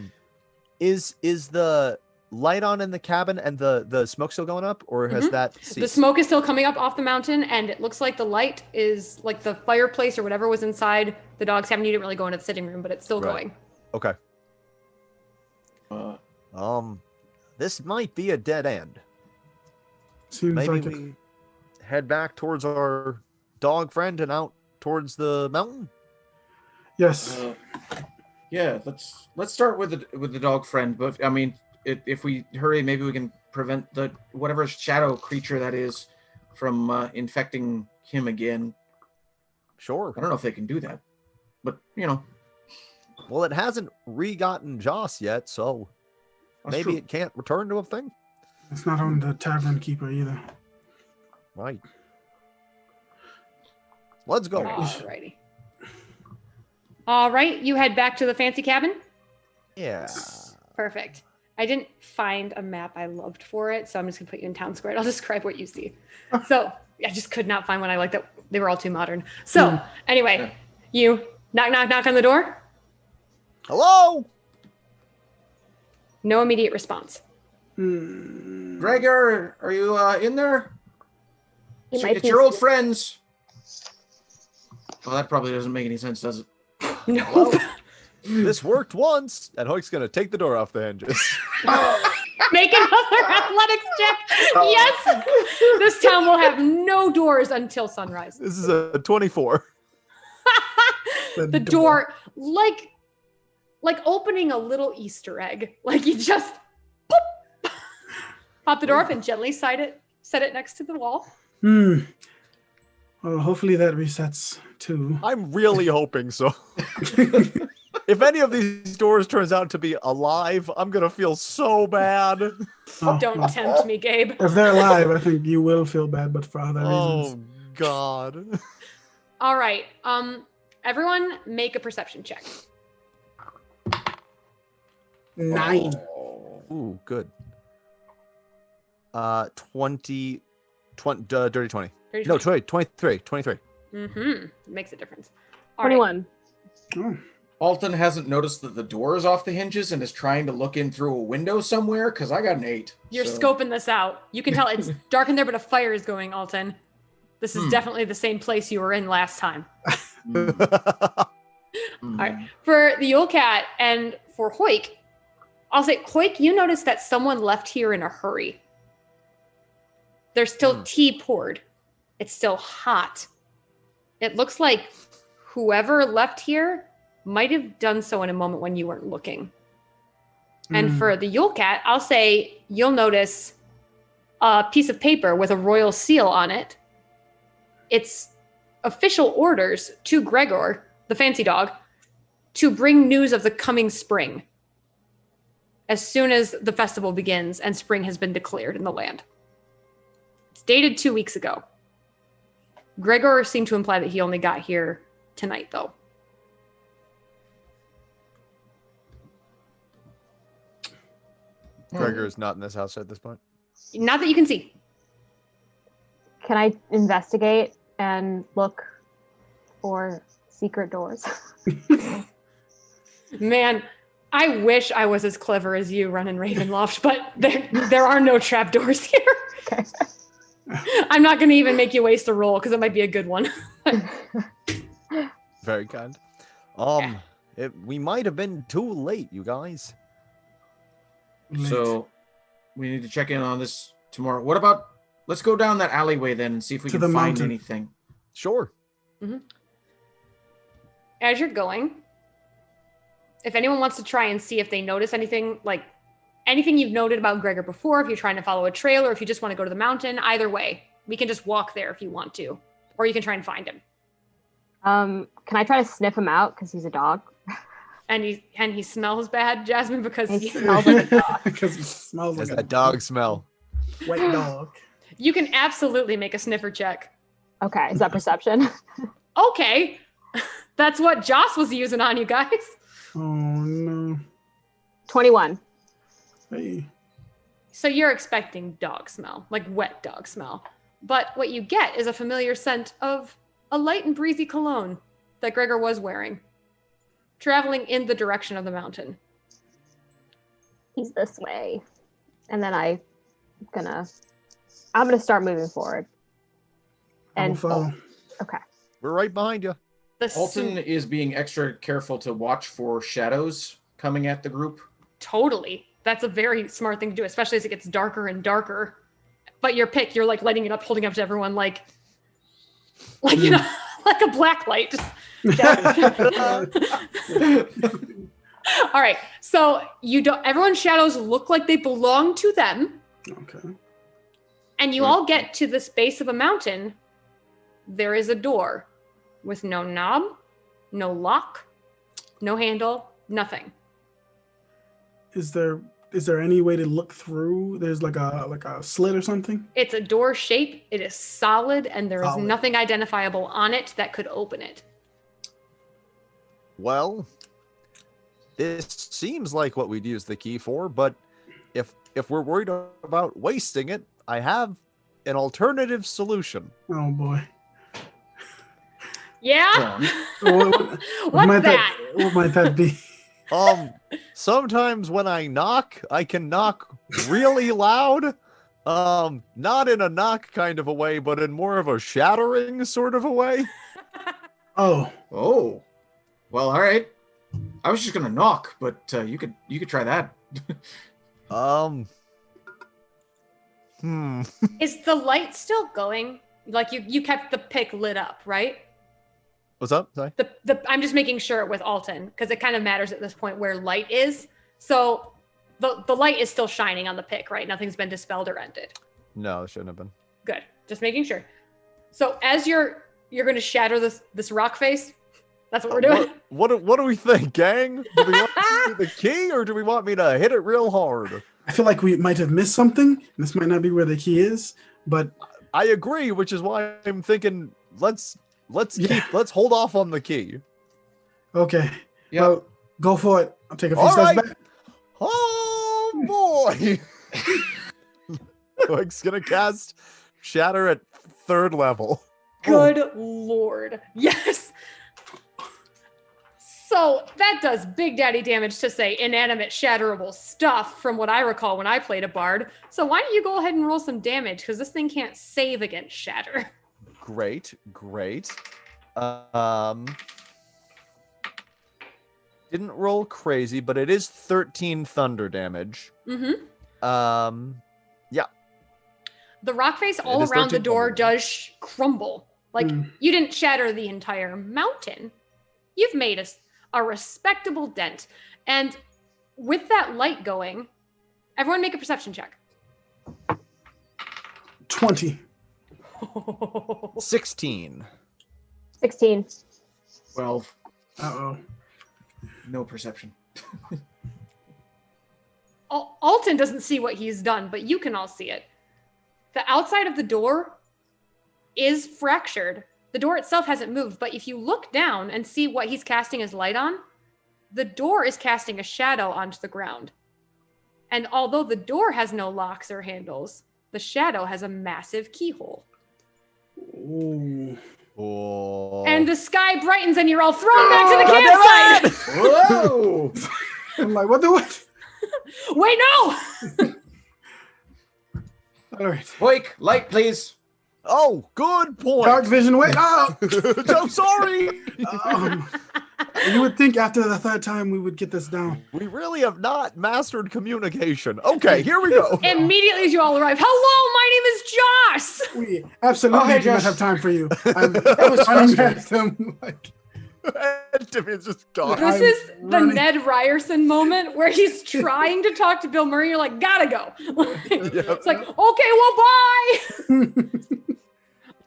Is the light on in the cabin and the smoke still going up, or has that ceased? The smoke is still coming up off the mountain, and it looks like the light is like the fireplace or whatever was inside the dog's cabin. You didn't really go into the sitting room, but it's still going. Okay. This might be a dead end. Seems Maybe like we head back towards our dog friend and out towards the mountain. Yes. Yeah, let's start with the dog friend. But I mean, if we hurry, maybe we can prevent the whatever shadow creature that is from infecting him again. Sure. I don't know if they can do that, but Well, it hasn't re-gotten Joss yet, so maybe true. it can't return to a thing. It's not on the tavern keeper either. Right. Let's go. Alrighty. All right, you head back to the fancy cabin? Yeah. Perfect. I didn't find a map I loved for it, so I'm just gonna put you in town square. I'll describe what you see. So I just could not find one I liked. That they were all too modern. So anyway, you knock on the door. Hello. No immediate response. Gregor, are you in there? It's be your old asleep. friends. Well, that probably doesn't make any sense, does it? No. This worked once, and Hoyk's gonna take the door off the hinges. Make another athletics check. Yes. This town will have no doors until sunrise. This is a 24. The door, like opening a little Easter egg. Like you just pop the door up and gently set it next to the wall. Well, hopefully that resets too. I'm really hoping so. If any of these doors turns out to be alive, I'm gonna feel so bad. Don't tempt me, Gabe. If they're alive, I think you will feel bad, but for other Oh reasons. God. All right. Everyone make a perception check. 9. Ooh, good. 20, dirty 20. No, 23. Makes a difference. All right. 21. Oh. Alton hasn't noticed that the door is off the hinges and is trying to look in through a window somewhere because I got an 8. You're so- scoping this out. You can tell it's dark in there, but a fire is going, Alton. This is definitely the same place you were in last time. All right. For the Yule Cat and for Hoyk, I'll say, Hoyk, you noticed that someone left here in a hurry. There's still tea poured. It's still hot. It looks like whoever left here might have done so in a moment when you weren't looking. And for the Yule Cat, I'll say you'll notice a piece of paper with a royal seal on it. It's official orders to Gregor, the fancy dog, to bring news of the coming spring as soon as the festival begins and spring has been declared in the land. It's dated 2 weeks ago. Gregor seemed to imply that he only got here tonight, though. Gregor is not in this house at this point. Not that you can see. Can I investigate and look for secret doors? Man, I wish I was as clever as you running Ravenloft, but there are no trapdoors here. Okay. I'm not going to even make you waste a roll because it might be a good one. Very kind. We might have been too late, you guys. So we need to check in on this tomorrow. What about, let's go down that alleyway then and see if we To can the find mountain. anything. Sure. As you're going, if anyone wants to try and see if they notice anything, like anything you've noted about Gregor before, if you're trying to follow a trail or if you just want to go to the mountain, either way, we can just walk there if you want to, or you can try and find him. Can I try to sniff him out because he's a dog? And he smells bad, Jasmine, because He smells like a dog. Because he smells like Has a that dog smell? wet dog. You can absolutely make a sniffer check. Okay, is that perception? Okay. That's what Joss was using on you guys. Oh no. 21. Hey. So you're expecting dog smell, like wet dog smell. But what you get is a familiar scent of a light and breezy cologne that Gregor was wearing, traveling in the direction of the mountain. He's this way. And then I'm gonna start moving forward. And follow. Okay. We're right behind you. Alton is being extra careful to watch for shadows coming at the group. Totally. That's a very smart thing to do, especially as it gets darker and darker. But your pick, you're like lighting it up, holding up to everyone like you know, like a black light. All right. So everyone's shadows look like they belong to them. Okay. And you all get to this base of a mountain. There is a door with no knob, no lock, no handle, nothing. Is there any way to look through? There's like a slit or something? It's a door shape. It is solid, and there is Solid. nothing identifiable on it that could open it. Well, this seems like what we'd use the key for, but if we're worried about wasting it, I have an alternative solution. Oh boy. Yeah? What What's might that? What might that be? Sometimes when I knock, I can knock really loud. Not in a knock kind of a way, but in more of a shattering sort of a way. Oh. Oh. Well, all right. I was just gonna knock, but you could try that. Is the light still going? Like you kept the pick lit up, right? What's up? Sorry. I'm just making sure with Alton, because it kind of matters at this point where light is. So the light is still shining on the pick, right? Nothing's been dispelled or ended. No, it shouldn't have been. Good. Just making sure. So as you're going to shatter this rock face, that's what we're doing. What do we think, gang? Do we want to do the key, or do we want me to hit it real hard? I feel like we might have missed something. This might not be where the key is, but I agree, which is why I'm thinking let's hold off on the key. okay. Yeah. Well, go for it. I'll take a few All steps right. back. Oh boy! Mike's gonna cast Shatter at 3rd level. Good Lord. Yes. So that does big daddy damage to say inanimate shatterable stuff from what I recall when I played a bard. So why don't you go ahead and roll some damage, because this thing can't save against shatter. Great. Didn't roll crazy, but it is 13 thunder damage. Mm-hmm. Yeah. The rock face all is around the 13 door thunder does crumble. Like you didn't shatter the entire mountain. You've made a respectable dent. And with that light going, everyone make a perception check. 20. 16. 16. 12. Uh-oh. No perception. Alton doesn't see what he's done, but you can all see it. The outside of the door is fractured. The door itself hasn't moved, but if you look down and see what he's casting his light on, the door is casting a shadow onto the ground. And although the door has no locks or handles, the shadow has a massive keyhole. Ooh. Oh. And the sky brightens and you're all thrown back to the campsite. Whoa! I'm like, what the what? Wait, no! All right. Hoik, light, please. Oh, good point. Dark vision, wait. Oh! I'm sorry. You would think after the 3rd time we would get this down. We really have not mastered communication. Okay, here we go. Immediately as you all arrive, hello, my name is Joss! We absolutely Oh, hey, do not Josh. have time for you. That was I'm frustrating. past him, like, Timmy's just gone. This I'm is the running. Ned Ryerson moment where he's trying to talk to Bill Murray. You're like, gotta go. It's like, okay, well, bye.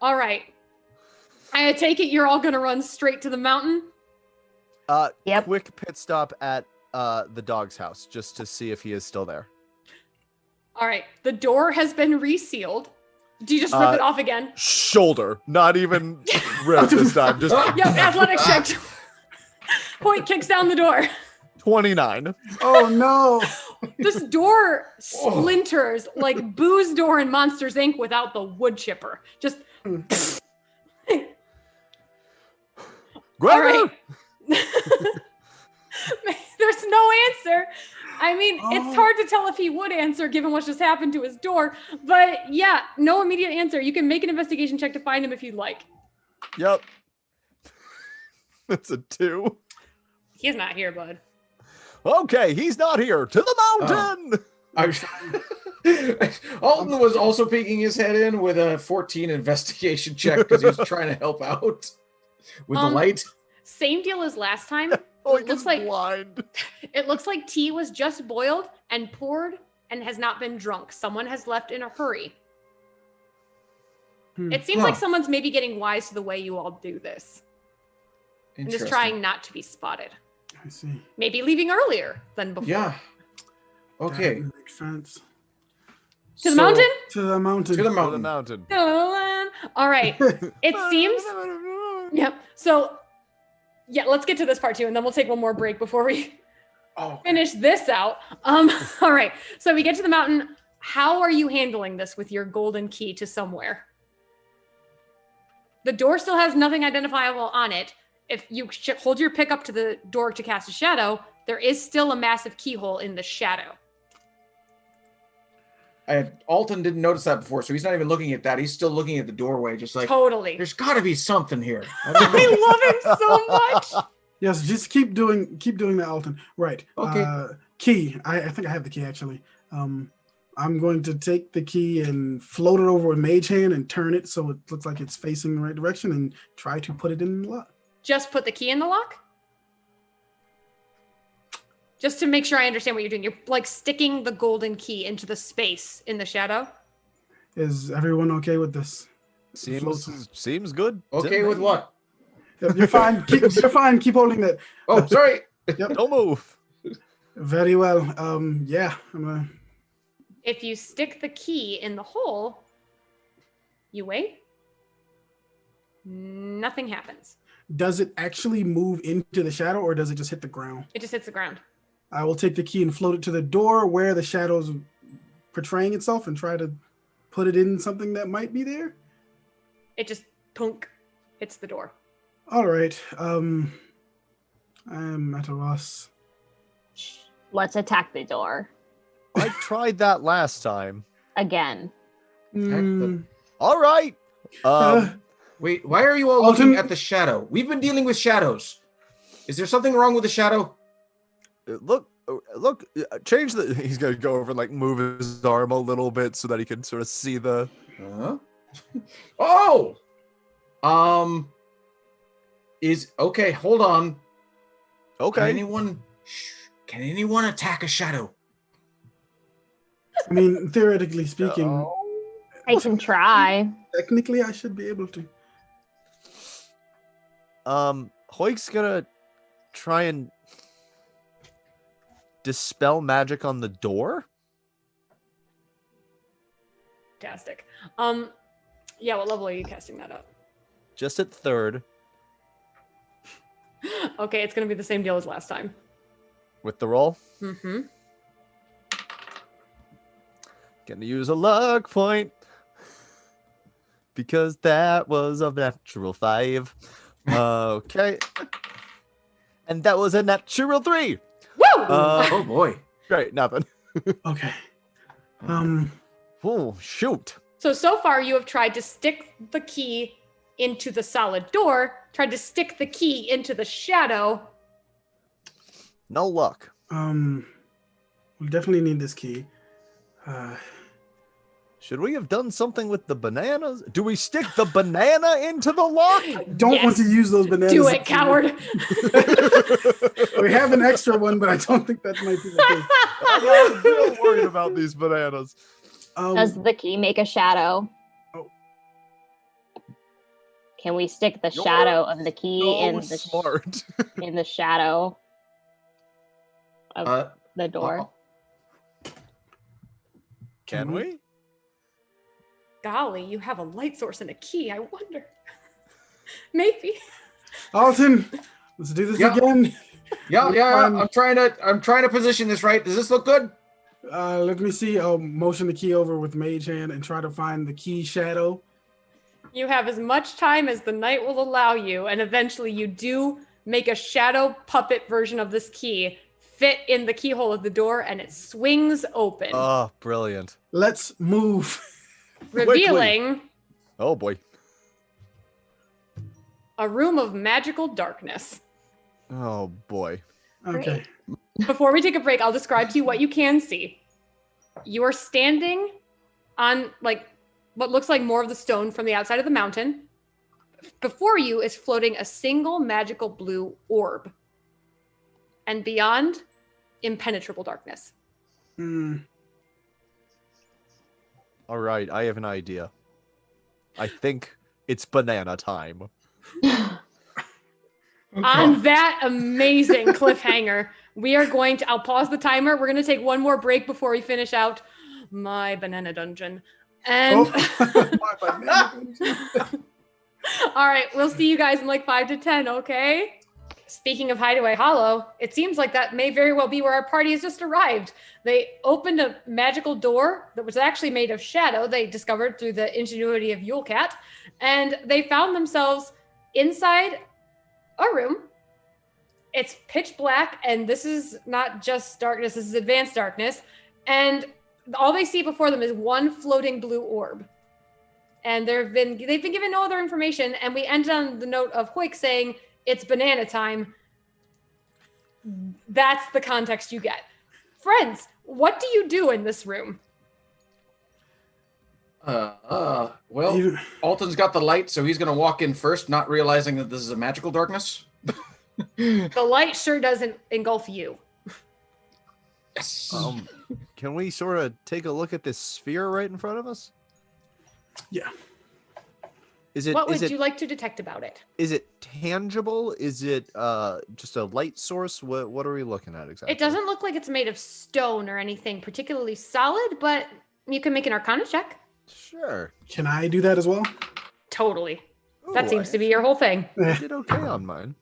All right. I take it you're all going to run straight to the mountain? Yep. Quick pit stop at the dog's house just to see if he is still there. All right. The door has been resealed. Do you just rip it off again? Shoulder, not even rip this time. Just Yep, athletics check. Point kicks down the door. 29. Oh no! This door splinters like Boo's door in Monsters Inc. without the wood chipper. Just. All right. There's no answer. I mean, it's hard to tell if he would answer given what's just happened to his door. But yeah, no immediate answer. You can make an investigation check to find him if you'd like. Yep. That's a 2. He's not here, bud. Okay, he's not here. To the mountain! Alton was also peeking his head in with a 14 investigation check because he was trying to help out with the light. Same deal as last time. It looks like blind. It looks like tea was just boiled and poured and has not been drunk. Someone has left in a hurry. It seems like someone's maybe getting wise to the way you all do this. And just trying not to be spotted. I see. Maybe leaving earlier than before. Yeah. Okay. That makes sense. To the mountain? To the mountain. To the To the mountain. mountain. All right. It seems. Yep. So, yeah, let's get to this part too, and then we'll take one more break before we finish this out. All right. So we get to the mountain. How are you handling this with your golden key to somewhere? The door still has nothing identifiable on it. If you hold your pick up to the door to cast a shadow, there is still a massive keyhole in the shadow. Alton didn't notice that before, so he's not even looking at that. He's still looking at the doorway, just like, Totally. there's got to be something here. I love him so much. Yes, just keep doing that, Alton. Right. Okay. Key. I think I have the key actually. I'm going to take the key and float it over a mage hand and turn it so it looks like it's facing the right direction and try to put it in the lock. Just put the key in the lock? Just to make sure I understand what you're doing. You're like sticking the golden key into the space in the shadow? Is everyone okay with this? Seems good. Okay with what? You're fine. You're fine. Keep holding that. Oh, sorry. Yep. Don't move. Very well. Yeah. I'm gonna. If you stick the key in the hole, you wait. Nothing happens. Does it actually move into the shadow or does it just hit the ground? It just hits the ground. I will take the key and float it to the door where the shadow's portraying itself and try to put it in something that might be there. It just punk hits the door. All right. I'm at a loss. Let's attack the door I tried that last time. again. All right. Wait, why are you all looking at the shadow? We've been dealing with shadows. Is there something wrong with the shadow? Look, change the. He's gonna go over and like move his arm a little bit so that he can sort of see the. Oh. Okay. Hold on. Okay. Can anyone attack a shadow? I mean, theoretically speaking, I can try. technically I should be able to. Hoik's gonna try and dispel magic on the door. Fantastic. Yeah, what level are you casting that up? Just at 3rd Okay, it's gonna be the same deal as last time. with the roll. Mm-hmm. Gonna use a luck point because that was a natural 5. Okay. And that was a natural 3. Woo! Oh boy. Great, nothing. Okay. Oh, shoot. So far you have tried to stick the key into the solid door, tried to stick the key into the shadow. No luck. We definitely need this key. Should we have done something with the bananas? Do we stick the banana into the lock? Don't want to use those bananas. Do it, coward. We have an extra one, but I don't think that might be the case. I'm real worried about these bananas. Does the key make a shadow? Oh. Can we stick the shadow of the key in the smart. in the shadow of the door? Can we? golly, you have a light source and a key. I wonder. Maybe. Alton, let's do this again. Yeah. I'm trying to position this right. Does this look good? Let me see. I'll motion the key over with Mage Hand and try to find the key shadow. You have as much time as the night will allow you, and eventually you do make a shadow puppet version of this key fit in the keyhole of the door, and it swings open. Oh, brilliant. Let's move. Revealing Oh, boy. a room of magical darkness. Oh, boy. Okay. Before we take a break, I'll describe to you what you can see. You are standing on what looks like more of the stone from the outside of the mountain. Before you is floating a single magical blue orb. And beyond, impenetrable darkness. All right, I have an idea. I think it's banana time. On that amazing cliffhanger, I'll pause the timer. We're going to take one more break before we finish out my banana dungeon. And all right, we'll see you guys in like 5 to 10, okay? Speaking of Hideaway Hollow, it seems like that may very well be where our party has just arrived. They opened a magical door that was actually made of shadow, they discovered through the ingenuity of Yulecat, and they found themselves inside a room. It's pitch black, and this is not just darkness, this is advanced darkness. And all they see before them is one floating blue orb. And they've been given no other information, and we end on the note of Hoik saying, it's banana time. That's the context you get. Friends, what do you do in this room? Well, Alton's got the light, so he's going to walk in first, not realizing that this is a magical darkness. The light sure doesn't engulf you. Yes. Can we sort of take a look at this sphere right in front of us? Yeah. What would you like to detect about it? Is it tangible? Is it just a light source? What are we looking at exactly? It doesn't look like it's made of stone or anything particularly solid, but you can make an Arcana check. Sure. Can I do that as well? Totally. Ooh, That seems to be your whole thing. I did okay on mine.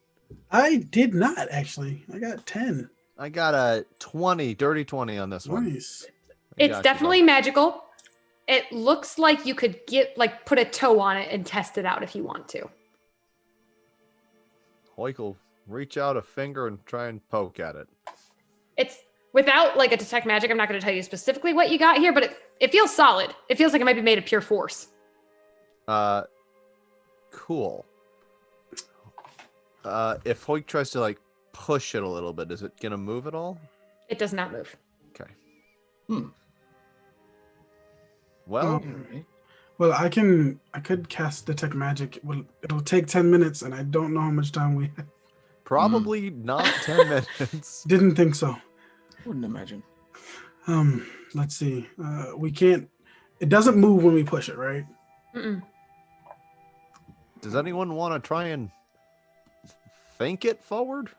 I did not, actually. I got 10. I got a 20, dirty 20 on this one. Nice. It's definitely magical. It looks like you could put a toe on it and test it out if you want to. Hoik will reach out a finger and try and poke at it. It's without a detect magic. I'm not going to tell you specifically what you got here, but it feels solid. It feels like it might be made of pure force. Cool. If Hoik tries to push it a little bit, is it gonna move at all? It does not move. Okay. Well, Well, I could cast detect magic. Well, it'll take 10 minutes, and I don't know how much time we have. probably not 10 minutes. Didn't think so. Wouldn't imagine. Let's see. We can't. It doesn't move when we push it, right? Mm-mm. Does anyone want to try and think it forward?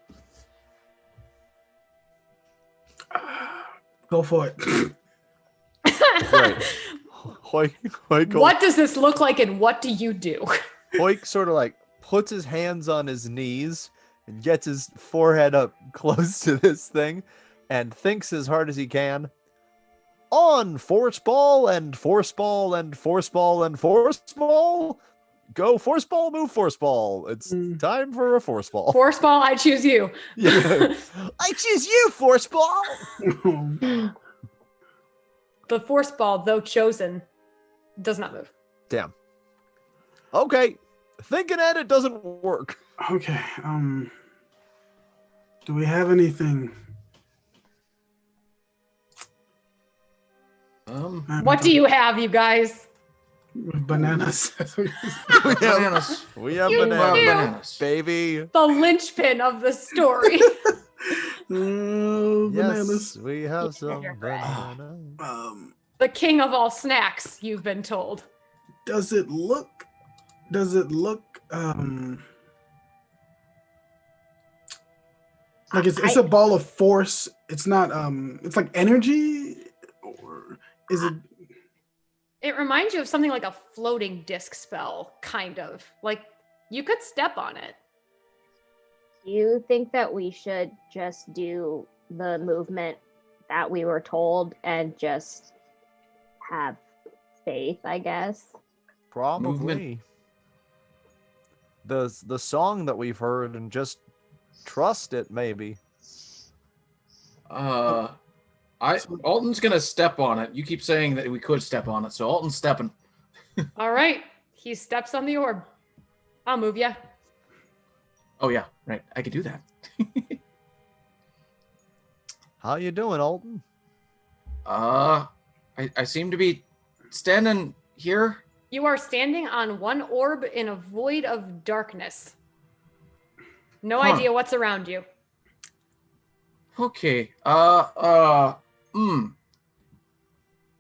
Go for it. Right. Hoik What does this look like, and what do you do? Hoik sort of puts his hands on his knees and gets his forehead up close to this thing and thinks as hard as he can. On force ball and force ball and force ball and force ball. Go force ball, move force ball. It's time for a force ball. Force ball, I choose you. Yeah. I choose you, force ball. The force ball, though chosen, does not move. Damn. Okay. Thinking at it doesn't work. Okay. Do we have anything? What do you have, you guys? Bananas. Bananas. We have You bananas, baby. The linchpin of the story. Bananas. Yes, we have some bananas. The king of all snacks, you've been told. Does it look like it's a ball of force? It's not it's like energy, or is it? It reminds you of something like a floating disc spell, kind of. Like you could step on it. Do you think that we should just do the movement that we were told and just have faith, I guess? Probably. The song that we've heard and just trust it, maybe. Alton's gonna step on it. You keep saying that we could step on it, so Alton's stepping. All right. He steps on the orb. I'll move ya. Oh yeah, right. I could do that. How you doing, Alton? I seem to be standing here. You are standing on one orb in a void of darkness. No idea what's around you. Okay.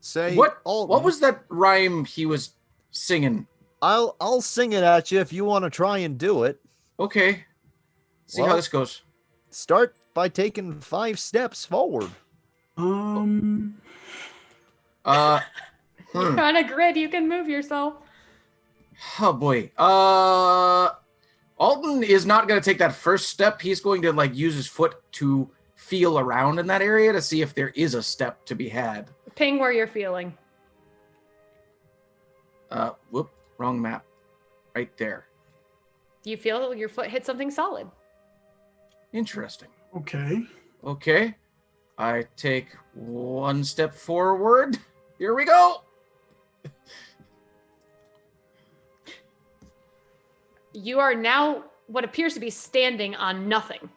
Say What Alton, was that rhyme he was singing? I'll sing it at you if you want to try and do it. Okay. See how Well- this goes. Start by taking 5 steps forward. You're on a grid. You can move yourself. Oh boy. Alton is not going to take that first step. He's going to use his foot to feel around in that area to see if there is a step to be had. Ping where you're feeling. Whoop, wrong map. Right there. You feel your foot hit something solid. Interesting. Okay. Okay. I take 1 step forward. Here we go. You are now what appears to be standing on nothing.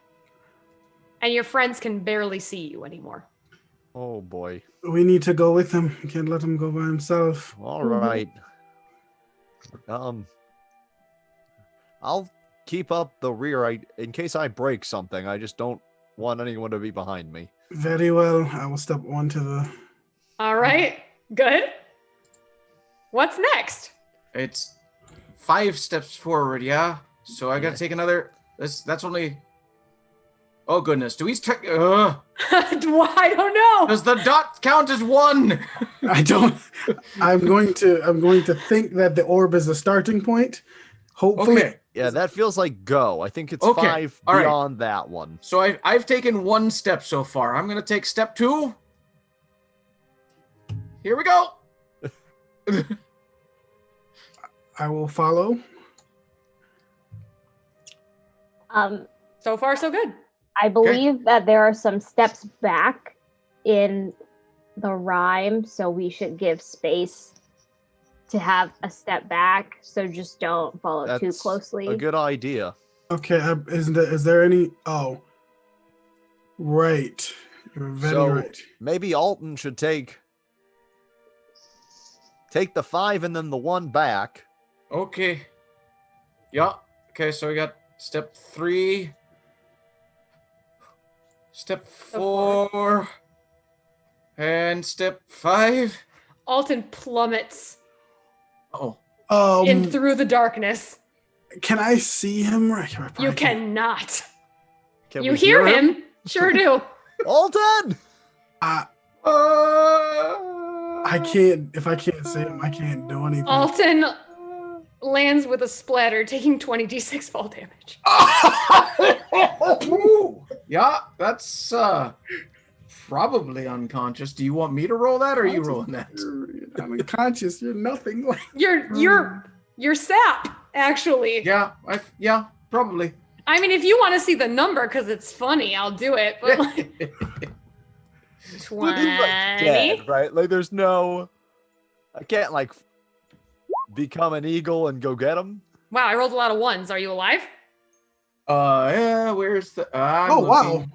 And your friends can barely see you anymore. Oh boy. We need to go with him. We can't let him go by himself. All right. I'll keep up the rear in case I break something. I just don't want anyone to be behind me. Very well. I will step onto the. All right. Good. What's next? It's 5 steps forward, yeah? So I gotta take another. That's only. Oh goodness. Do we take. I don't know. Does the dot count as 1? I don't. I'm going to think that the orb is the starting point. Hopefully. Okay. Yeah, that feels like go. I think it's Okay, 5 all right. beyond that one. So I've taken 1 step so far. I'm gonna take step 2. Here we go. I will follow. So far, so good. I believe that there are some steps back in the rhyme, so we should give space to have a step back. So just don't follow too That's closely. a good idea. Okay. Is there any? Oh. Right. You're very right. Maybe Alton should take the 5 and then the 1 back. Okay. Yeah. Okay, so we got step 3. Step 4. And step 5. Alton plummets Oh. in through the darkness. Can I see him? You cannot. Can You we hear him? Sure do. Alton! I can't. If I can't see him, I can't do anything. Alton lands with a splatter, taking 20d6 fall damage. Yeah, that's probably unconscious. Do you want me to roll that, or are you rolling that? I'm unconscious. You're nothing like. You're sap, actually. Yeah, probably. I mean, if you want to see the number because it's funny, I'll do it. But like, 20. Dead, right? Like, there's no. I can't, become an eagle and go get him. Wow, I rolled a lot of 1s. Are you alive? Yeah, where's the... Oh, wow.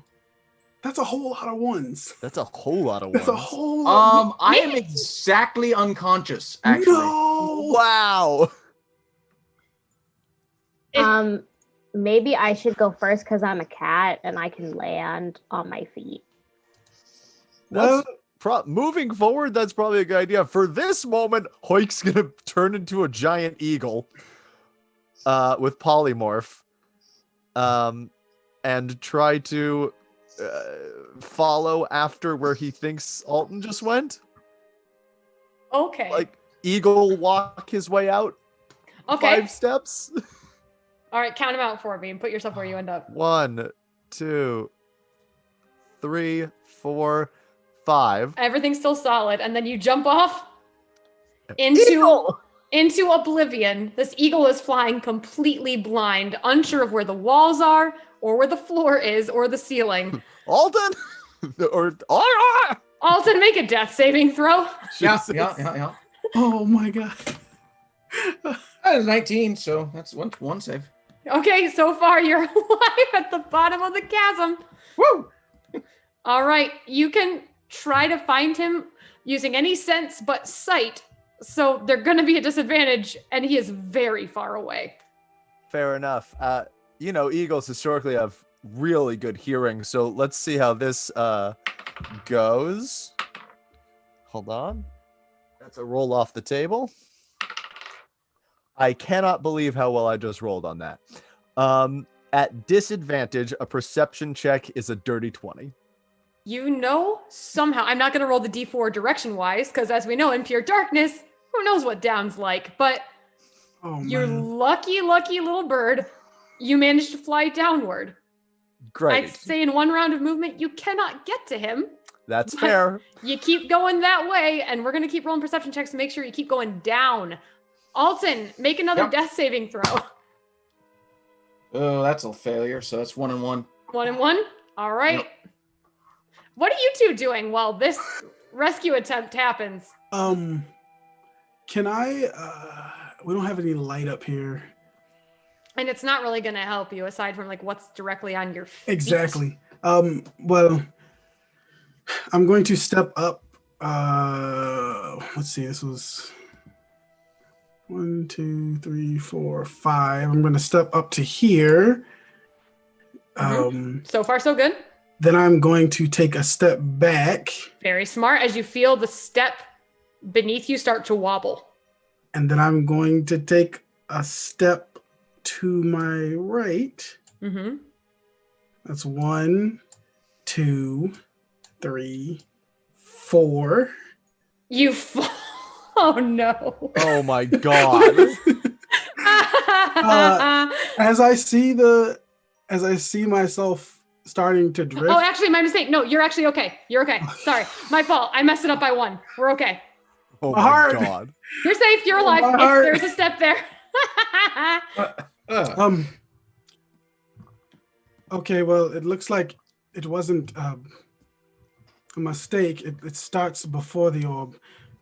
That's a whole lot of 1s. That's a whole lot of That's ones. a whole lot. I am exactly unconscious, actually. No. Wow. Maybe I should go first because I'm a cat and I can land on my feet. Well, Moving forward, that's probably a good idea. For this moment, Hoik's gonna turn into a giant eagle with polymorph and try to follow after where he thinks Alton just went. Okay. eagle walk his way out. Okay. 5 steps. All right, count them out for me and put yourself where you end up. 1, 2, 3, 4, 5. Everything's still solid, and then you jump off into oblivion. This eagle is flying completely blind, unsure of where the walls are, or where the floor is, or the ceiling. Alton? Alton, make a death saving throw. Yeah. Oh my god. That is 19, so that's one save. Okay, so far you're alive at the bottom of the chasm. Woo! All right, you can try to find him using any sense but sight. So they're going to be a disadvantage, and he is very far away. Fair enough. Eagles historically have really good hearing, so let's see how this goes. Hold on. That's a roll off the table. I cannot believe how well I just rolled on that. At disadvantage, a perception check is a dirty 20. Somehow, I'm not going to roll the d4 direction-wise, because as we know, in pure darkness, who knows what down's like, but you're lucky little bird, you managed to fly downward. Great. I'd say in one round of movement, you cannot get to him. That's fair. You keep going that way, and we're going to keep rolling perception checks to make sure you keep going down. Alton, make another death saving throw. Oh, that's a failure, so that's 1 and 1. 1 and 1? All right. Yep. What are you two doing while this rescue attempt happens? Can I, we don't have any light up here. And it's not really going to help you aside from like what's directly on your feet. Exactly. Well, I'm going to step up. Let's see, this was 1, 2, 3, 4, 5. I'm going to step up to here. So far, so good. Then I'm going to take a step back. Very smart. As you feel the step beneath you start to wobble. And then I'm going to take a step to my right. Mm-hmm. That's 1, 2, 3, 4. You fall. Oh no. Oh my god. As I see myself starting to drift. Oh, actually, my mistake. No, you're actually okay. You're okay. Sorry. My fault. I messed it up by 1. We're okay. Oh My my heart. god. You're safe. You're alive. My heart. There's a step there. Okay, well, it looks like it wasn't a mistake. It starts before the orb.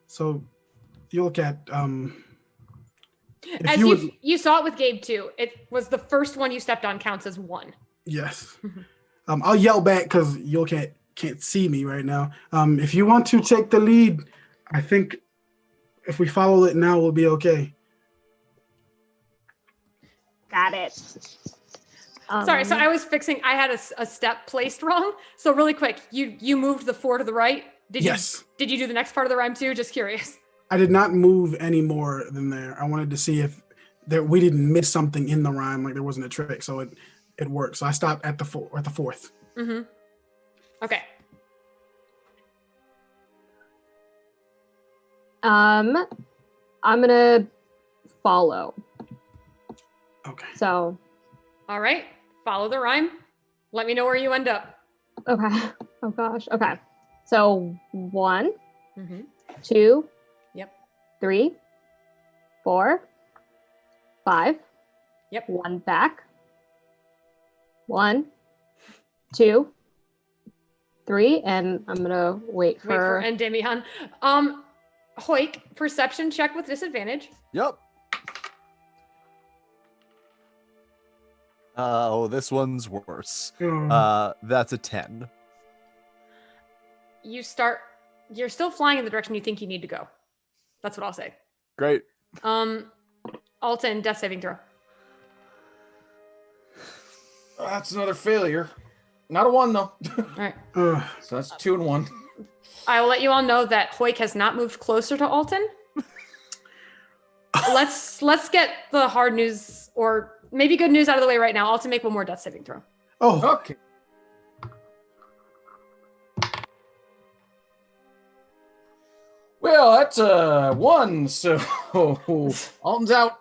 So you look at As you saw it with Gabe too. It was the first one you stepped on counts as 1. yes. I'll yell back because you can't see me right now. If you want to take the lead, I think if we follow it now, we'll be okay. Got it. Sorry, so I was fixing. I had a step placed wrong. So really quick, you moved the 4 to the right. Yes. Did you do the next part of the rhyme too? Just curious. I did not move any more than there. I wanted to see if we didn't miss something in the rhyme, like there wasn't a trick. So it worked. So I stopped at the 4th. Mm-hmm. Okay. I'm gonna follow. Okay. So. All right. Follow the rhyme. Let me know where you end up. Okay. Oh gosh. Okay. So 1, Mm-hmm. 2. Yep. 3, 4, 5. Yep. 1 back. 1, 2, 3, and I'm gonna wait for Endymion. Hoik, perception check with disadvantage. Yep. Oh, this one's worse. That's a 10. You're still flying in the direction you think you need to go. That's what I'll say. Great. Alton, death saving throw. That's another failure. Not a 1 though. All right. So that's 2 and 1. I will let you all know that Hoik has not moved closer to Alton. Let's get the hard news or maybe good news out of the way right now. Alton, make one more death saving throw. Oh, Okay. Well, that's 1, so Alton's out.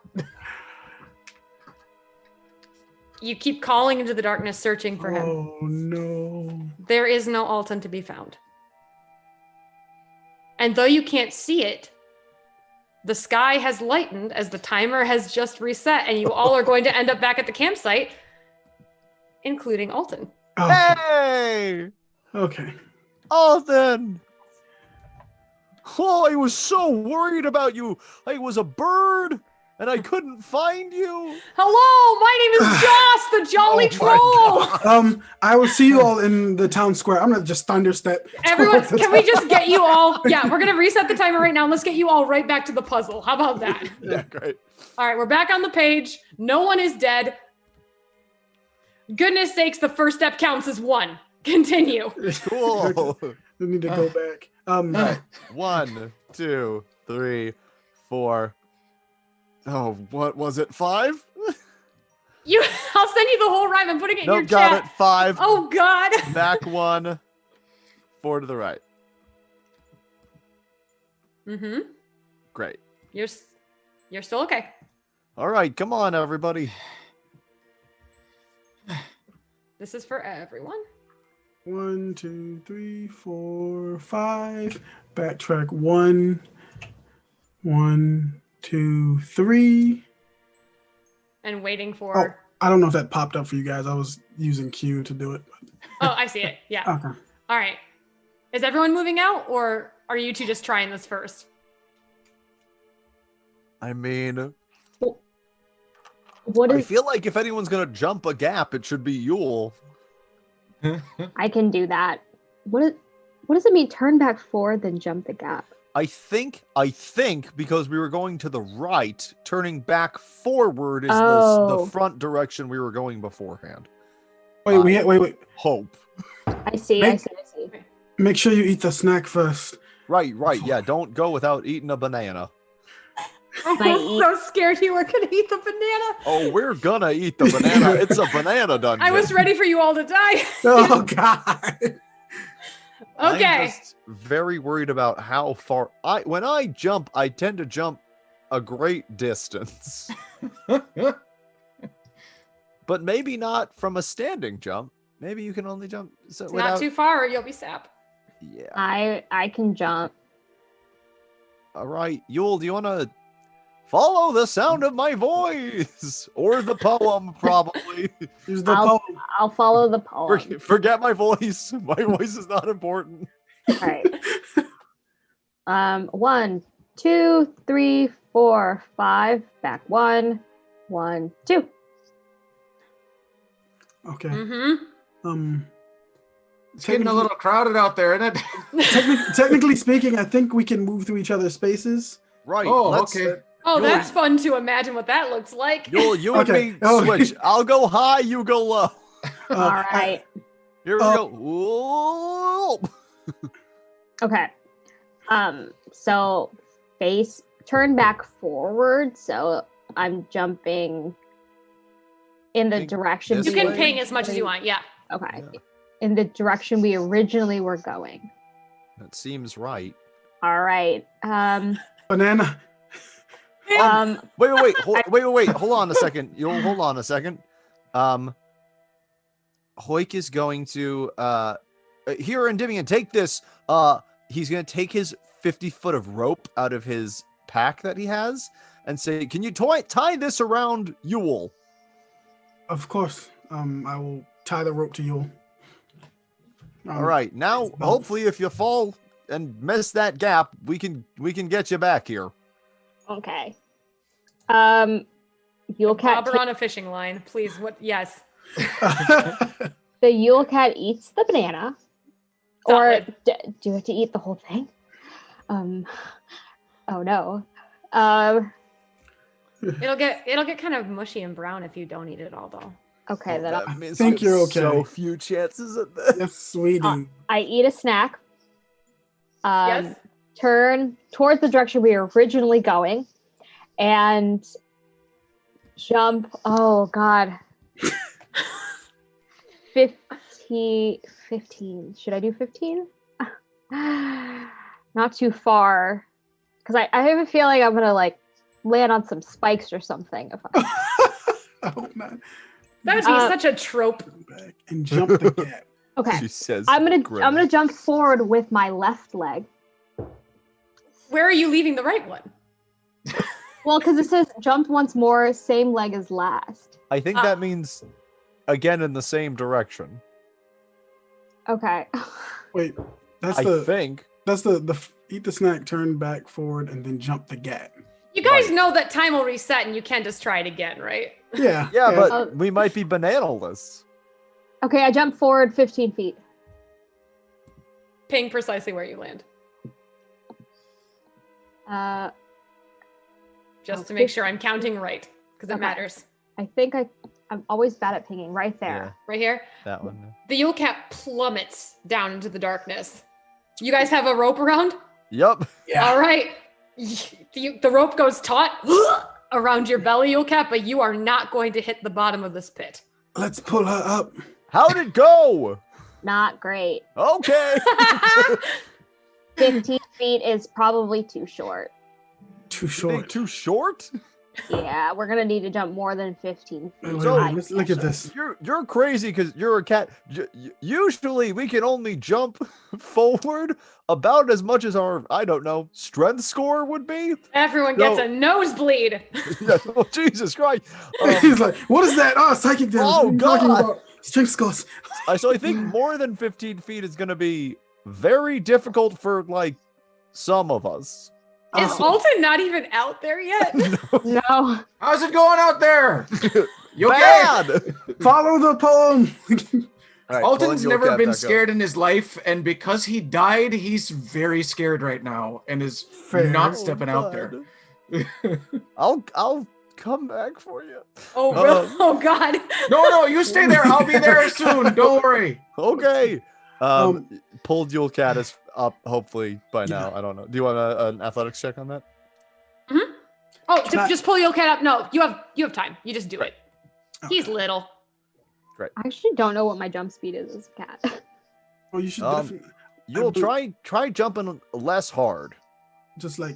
You keep calling into the darkness, searching for him. Oh no. There is no Alton to be found. And though you can't see it, the sky has lightened as the timer has just reset, and you all are going to end up back at the campsite, including Alton. Oh, Hey! okay. Alton! Oh, I was so worried about you. I was a bird, and I couldn't find you. Hello, my name is Joss, the Jolly Troll. I will see you all in the town square. I'm gonna just thunderstep. Everyone, can we just get you all? Yeah, we're gonna reset the timer right now. Let's get you all right back to the puzzle. How about that? Yeah, great. All right, we're back on the page. No one is dead. Goodness sakes, the first step counts as 1. Continue. Cool. We need to go back. Right. 1, 2, 3, 4. Oh, what was it? 5? I'll send you the whole rhyme. I'm putting it in your Nope, got chat. it. 5. Oh God. Back 1. 4 to the right. Mm-hmm. Great. You're still okay. All right, come on, everybody. This is for everyone. 1, 2, 3, 4, 5. Backtrack 1. 1, 2, 3. And waiting Oh, for. I don't know if that popped up for you guys. I was using Q to do it. Oh, I see it. Yeah. Okay. All right. Is everyone moving out, or are you two just trying this first? I mean, What I is? feel like if anyone's gonna jump a gap, it should be Yule. I can do that. What does it mean? Turn back forward, then jump the gap. I think because we were going to the right, turning back forward is the Oh. front direction we were going beforehand. Wait, wait. Hope. I see. Make- I see. Make sure you eat the snack first. Right. Yeah, don't go without eating a banana. I was so scared you were going to eat the banana. Oh, we're gonna eat the banana. It's a banana dungeon. I was ready for you all to die. Oh God. I'm Okay. just very worried about how far when I jump, I tend to jump a great distance. But maybe not from a standing jump. Maybe you can only jump It's not too far, or you'll be sap. Yeah. I can jump. All right, Yule, do you want to follow the sound of my voice or the poem? Probably. Use the poem. I'll follow the poem. Forget my voice. My voice is not important. All right. 1, 2, 3, 4, 5. Back 1, 1, 2. Okay. Mm-hmm. It's getting a little crowded out there, isn't it? Technically speaking, I think we can move through each other's spaces. Right. Oh, let's- okay. Oh, Yule- that's fun to imagine what that looks like. Yule, you and Okay. me Oh. switch. I'll go high, you go low. All right. Here we go. Ooh. Okay. So face turn back forward. So I'm jumping in the Think direction. this You can way? ping as much as you want. Yeah. Okay. Yeah. In the direction we originally were going. That seems right. All right. Banana. Wait. Hold on a second. You'll hold on a second. Hoik is going to here, Endymion, take this. He's gonna take his 50 foot of rope out of his pack that he has and say, "Can you tie this around Yule?" Of course. I will tie the rope to you. All right. Now, hopefully, if you fall and miss that gap, we can get you back here. Okay. Yule cat. Bob her on a fishing line, please. What? Yes. The Yule cat eats the banana, or Solid. do you have to eat the whole thing? Oh no. It'll get kind of mushy and brown if you don't eat it all, though. Okay, then That means think you're there's So okay. few chances at this. Yes, sweetie. I eat a snack. Yes. Turn towards the direction we were originally going, and jump. Oh God. 15. Should I do 15? Not too far. Because I have a feeling I'm gonna like land on some spikes or something. If I hope not. That would be such a trope. Back and jump the gap. Okay, She says, I'm grin. gonna jump forward with my left leg. Where are you leaving the right one? Well, because it says jump once more, same leg as last. I think that means again in the same direction. Okay. Wait, that's I the think. that's the eat the snack, turn back forward, and then jump the gap. You guys Right. know that time will reset and you can't just try it again, right? Yeah. Yeah, but Oh. we might be banana-less. Okay, I jump forward 15 feet. Ping precisely where you land. Just to make sure I'm counting right, because it Okay. matters. I think I'm always bad at pinging. Right there. Right here. That one. The Yule Cat plummets down into the darkness. You guys have a rope around? Yep. Yeah. All right. The rope goes taut around your belly, Yule Cat, but you are not going to hit the bottom of this pit. Let's pull her up. How'd it go? Not great. Okay. 15 feet is probably too short. Too You think short. too short? Yeah, we're gonna need to jump more than 15 feet. Wait, So- let's look at this. You're crazy because you're a cat. Usually we can only jump forward about as much as our, I don't know, strength score would be. Everyone gets No. a nosebleed. Yeah, oh, Jesus Christ. He's like, what is that? Oh, psychic damage. Oh, What are you talking God. about? Strength scores. So I think more than 15 feet is going to be very difficult for, like, some of us. Is Oh. Alton not even out there yet? No. How's it going out there? You okay? Bad! Follow the poem. All right, Alton's pulling your never cat been back up. scared in his life, and because he died, he's very scared right now and is Fair. not stepping out there. I'll come back for you. Oh, really? Oh, God. No, you stay there. I'll be there soon. Don't worry. Okay. Pulled Yule Cat is up, hopefully, by now. Yeah. I don't know. Do you want an athletics check on that? Oh, Can I- just pull Yule Cat up. No, you have time. You just do it. He's little. I actually don't know what my jump speed is as a cat. Oh, you should Um, definitely You'll believe- try jumping less hard. just like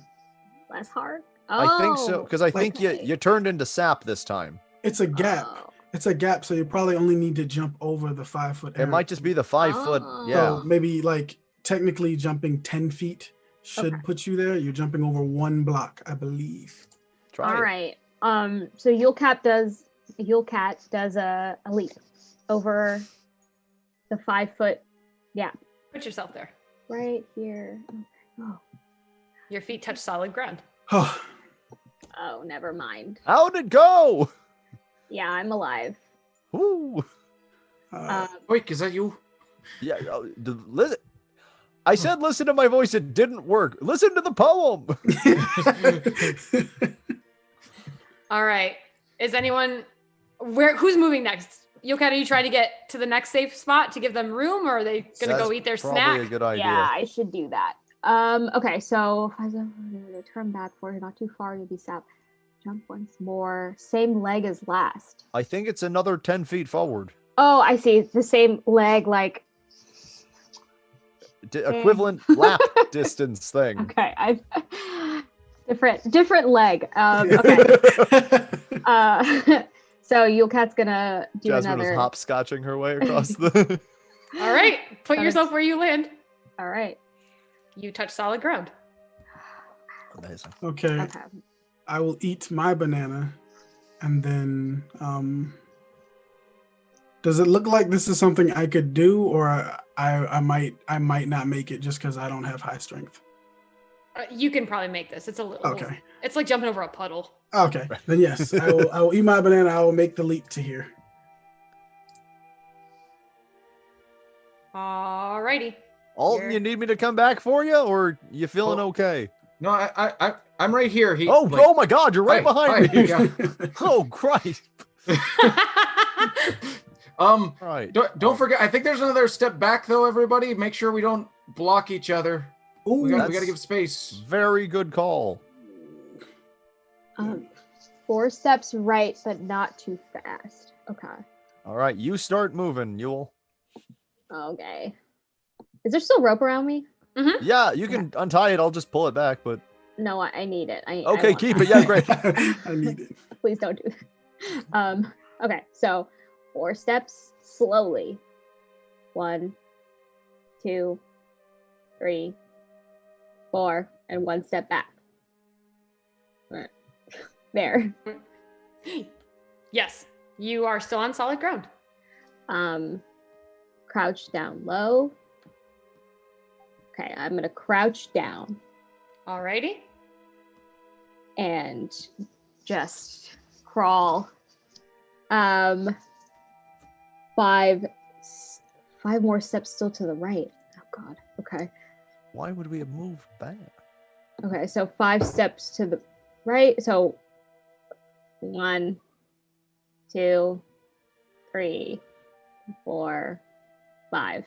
Less hard? I think so, because I think okay. you turned into sap this time. it's a gap. Oh. It's a gap, so you probably only need to jump over the 5 foot. It might just be the 5 foot. Oh. Yeah. So maybe like technically jumping 10 feet should Okay. put you there. You're jumping over one block, I believe. Try All it. right. So Yule Cat does a leap over the 5 foot gap Put yourself there. right here. Oh, Your feet touch solid ground. Oh, oh, never mind. How'd it go? Yeah, I'm alive. Ooh. Wait, is that you? Yeah. Listen. I said listen to my voice. It didn't work. Listen to the poem. All right. Is anyone who's moving next? Yule Cat, are you trying to get to the next safe spot to give them room, or are they gonna That's go eat their probably snack? a good idea. Yeah, I should do that. Okay, so if I turn back for not too far, you'll be sapped. Jump once more. Same leg as last. I think it's another 10 feet forward. Oh, I see. The same leg, like Equivalent lap distance thing. okay. I've different leg. Okay. So Yule Cat's gonna do Jasmine another. was hopscotching her way across the. All right. Put yourself where you land. All right. You touch solid ground. Amazing. okay. Okay. I will eat my banana, and then does it look like this is something I could do, or I might not make it just because I don't have high strength? You can probably make this. It's a little. Okay. It's like jumping over a puddle. Okay, then yes, I will eat my banana. I will make the leap to here. All righty. Alton, Here. you need me to come back for you, or you feeling Oh. okay? No, I'm right here. Oh my God, you're right behind hi, me. yeah. Oh Christ! Right. Don't forget. I think there's another step back though. Everybody, make sure we don't block each other. Ooh, We got to that's- give space. Very good call. 4 steps right, but not too fast. Okay. All right, you start moving, Yule. Okay. Is there still rope around me? Yeah, you can untie it. I'll just pull it back, but No, I need it. I Okay, want keep that. it. Yeah, great. I need it. Please don't do that. Okay, so 4 steps slowly. 1, 2, 3, 4, and 1 step back. There. Yes, you are still on solid ground. Crouch down low. Okay, I'm gonna crouch down Alrighty. and just crawl. 5 more steps still to the right. Oh God. Okay. Why would we have moved back? Okay, so 5 steps to the right. So 1, 2, 3, 4, 5.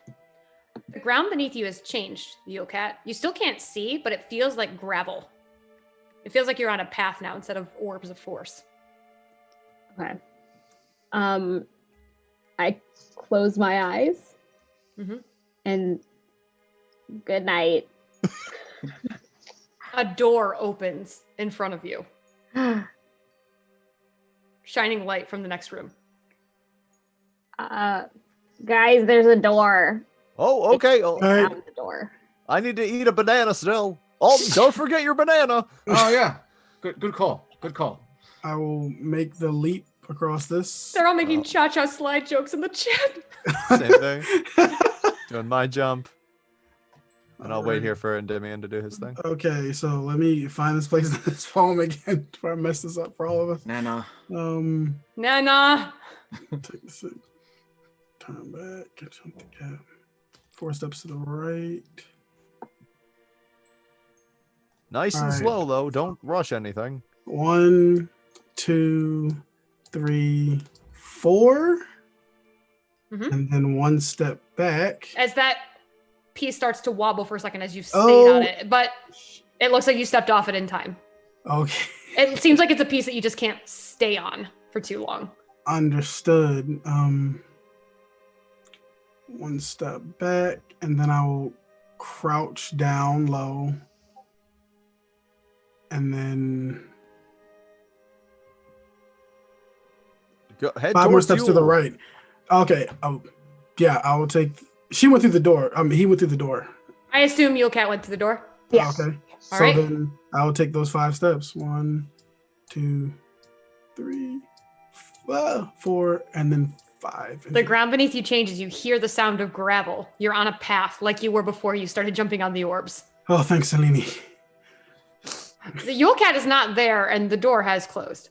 The ground beneath you has changed, Yulcat. You still can't see, but it feels like gravel. It feels like you're on a path now instead of orbs of force. Okay. I close my eyes Mm-hmm. and good night. A door opens in front of you, shining light from the next room. Guys, there's a door. Oh, okay. Oh, All right. Out the door. I need to eat a banana still. Oh, don't forget your banana. Oh yeah. Good call. Good call. I will make the leap across this. They're all making cha-cha slide jokes in the chat. Same thing. Doing my jump. And I'll wait here for Endymion to do his thing. Okay, so let me find this place in this poem again before I mess this up for all of us. Nana. Nah. Take this in. Turn back. Jump the gap. 4 steps to the right. Nice and Alright. slow, though. Don't rush anything. 1, 2, 3, 4. Mhm. And then 1 step back. As that piece starts to wobble for a second as you stayed Oh. on it, but it looks like you stepped off it in time. Okay. It seems like it's a piece that you just can't stay on for too long. Understood. 1 step back, and then I will crouch down low. And then Go, head 5 more towards steps you. to the right. Okay. Yeah, I will take. She went through the door. He went through the door. I assume Yulcat went through the door. Yes. Okay. All So right. then I will take those 5 steps. 1, 2, 3, 4, and then 5. The ground beneath you changes. You hear the sound of gravel. You're on a path like you were before you started jumping on the orbs. Oh, thanks, Selene. The Yulcat is not there, and the door has closed.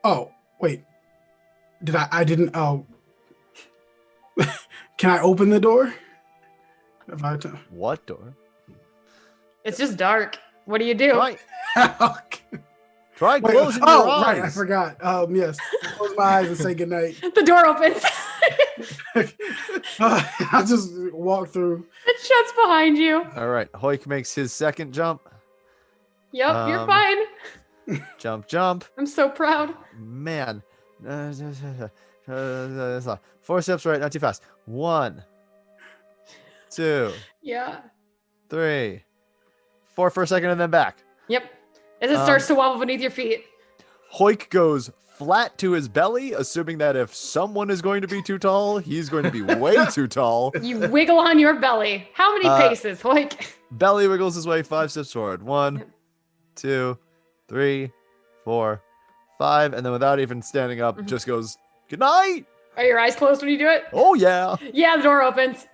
Oh, wait. I didn't. Oh. Can I open the door? If I What door? It's just dark. What do you do? Try, Okay. try Wait, closing your eyes. right. I forgot. Yes. Close my eyes and say goodnight. The door opens. I just walk through. It shuts behind you. All right. Hoik makes his second jump. Yep, you're Um, fine. Jump, jump. I'm so proud. Man. 4 steps right, not too fast. 1, 2, Yeah. 3, 4 for a second, and then back. Yep. As it starts to wobble beneath your feet. Hoik goes flat to his belly, assuming that if someone is going to be too tall, he's going to be way too tall. You wiggle on your belly. How many paces? Like, Belly wiggles his way 5 steps forward. 1, 2, 3, 4, 5, and then without even standing up, just goes, good night. are your eyes closed when you do it? Oh, yeah. Yeah, the door opens.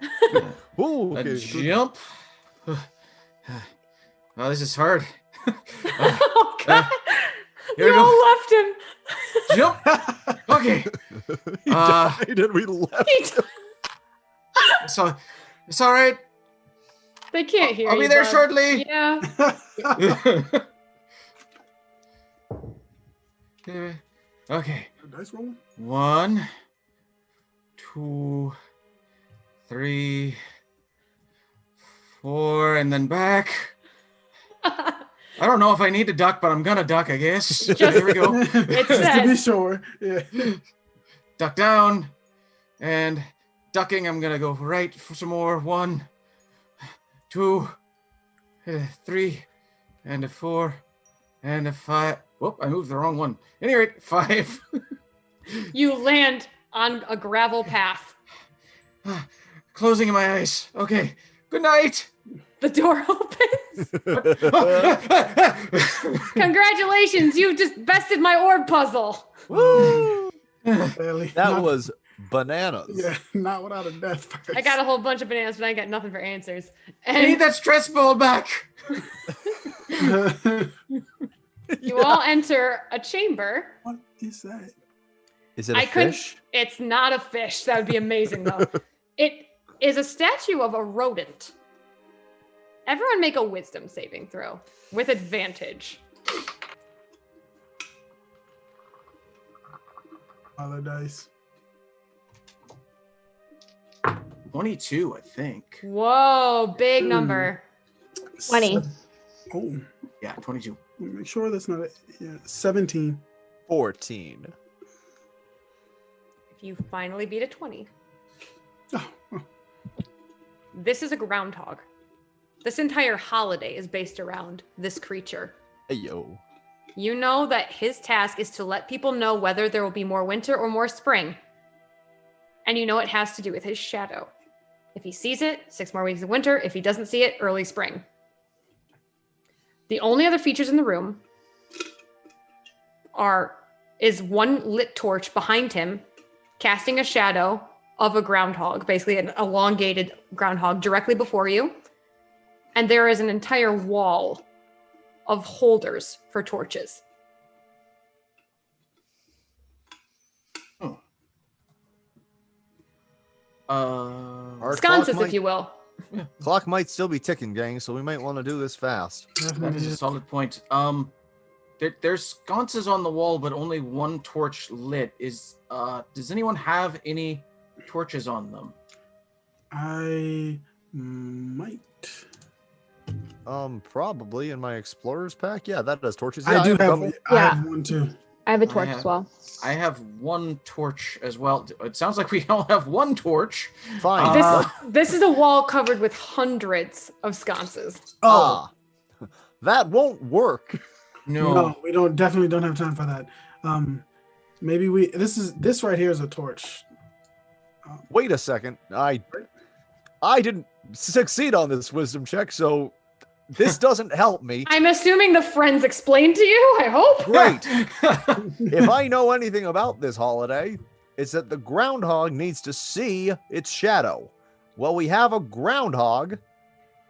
Ooh, A okay. jump. Oh, this is hard. Oh, God. Here You we all left him. Jump. Okay. He died and we left. So it's all right. They can't hear I'll you. be there bud. shortly. Yeah. Okay. Dice roll? 1, 2, 3, 4, and then back. I don't know if I need to duck, but I'm gonna duck, I guess. Here we go. to be says- sure. Yeah. Duck down, and ducking. I'm gonna go right for some more. 1, 2, 3, and a 4, and a 5. Whoop, I moved the wrong one. At any rate, 5. You land on a gravel path. Closing my eyes. Okay. Good night. The door opens. Congratulations, you just bested my orb puzzle. Woo! Barely. That was bananas. Yeah, not without a death first. I got a whole bunch of bananas, but I got nothing for answers. I need And that stress ball back. you all enter a chamber. What is that? Is it a I couldn't. fish? It's not a fish. That would be amazing, though. It is a statue of a rodent. Everyone make a wisdom saving throw with advantage. Other dice. 22, I think. Whoa, big number. 20. Oh, Yeah, 22. make sure that's not it. Yeah, 17. 14. If you finally beat a 20. Oh, This is a groundhog. This entire holiday is based around this creature. Hey, yo. You know that his task is to let people know whether there will be more winter or more spring. And you know it has to do with his shadow. If he sees it, 6 more weeks of winter. If he doesn't see it, early spring. The only other features in the room is one lit torch behind him, casting a shadow of a groundhog, basically an elongated groundhog directly before you. And there is an entire wall of holders for torches. Our Sconces, clock if you will. Clock might still be ticking, gang, so we might want to do this fast. That is a solid point. There's sconces on the wall, but only one torch lit. Does anyone have any torches on them? I might. Probably in my explorer's pack. Yeah, that does torches. I do have a have. couple. I Yeah. have one too. I have a torch have- as well. I have one torch as well. It sounds like we all have one torch. Fine. This is a wall covered with hundreds of sconces. Oh, That won't work. no, we definitely don't have time for that. Maybe this right here is a torch. Wait a second. I didn't succeed on this wisdom check, so this doesn't help me. I'm assuming the friends explained to you, I hope. Great. If I know anything about this holiday, it's that the groundhog needs to see its shadow. Well, we have a groundhog,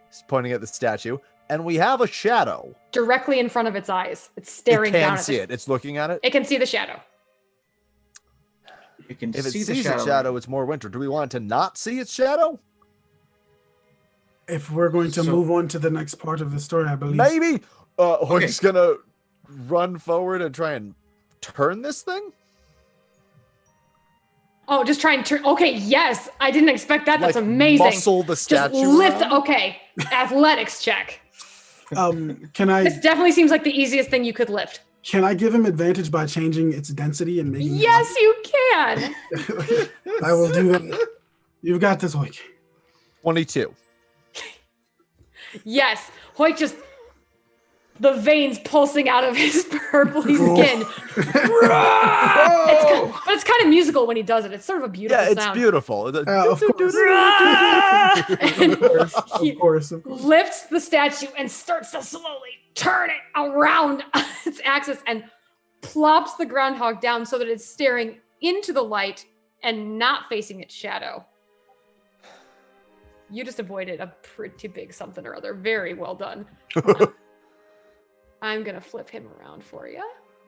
he's pointing at the statue, and we have a shadow. Directly in front of its eyes. It's staring it down can at see it. It's looking at it. It can see the shadow. You can If it see sees the its shadow, it's more winter. Do we want it to not see its shadow? If we're going to So- move on to the next part of the story, I believe. Maybe. Hook's gonna run forward and try and turn this thing. Oh, just try and turn. Okay, yes. I didn't expect that. That's Like, amazing. Muscle the Just statue. lift. around? Okay, athletics check. Can I This definitely seems like the easiest thing you could lift. give him advantage by changing its density and making Yes, you can. it I will do that. You've got this, Hoik. 22. Yes, Hoyt just the veins pulsing out of his purpley skin. But it's kind of musical when he does it. It's sort of a beautiful Yeah, it's sound. beautiful. Of course. Lifts the statue and starts to slowly turn it around its axis and plops the groundhog down so that it's staring into the light and not facing its shadow. You just avoided a pretty big something or other. Very well done. I'm gonna flip him around for you.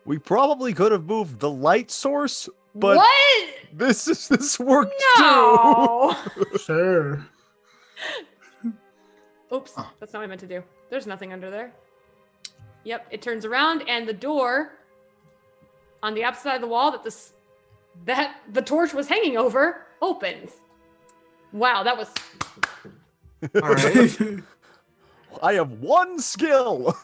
We probably could have moved the light source, but What? this worked No. Sure. Oops, that's not what I meant to do. There's nothing under there. Yep, it turns around and the door on the opposite side of the wall that the torch was hanging over opens. Wow, that was All right. too. I have one skill.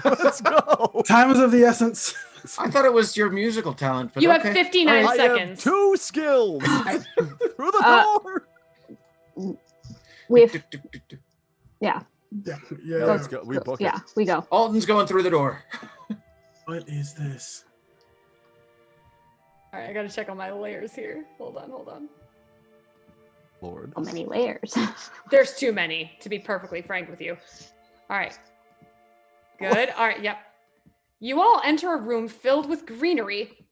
Let's go. Time is of the essence. I thought it was your musical talent, but you okay. have 59 I have seconds. 2 skills. Through the door. We have Yeah. Let's go. We book it. Yeah, we go. Alton's going through the door. What is this? All right, I gotta check on my layers here. Hold on. Lord. So many layers. There's too many, to be perfectly frank with you. All right. Good. All right, yep. You all enter a room filled with greenery,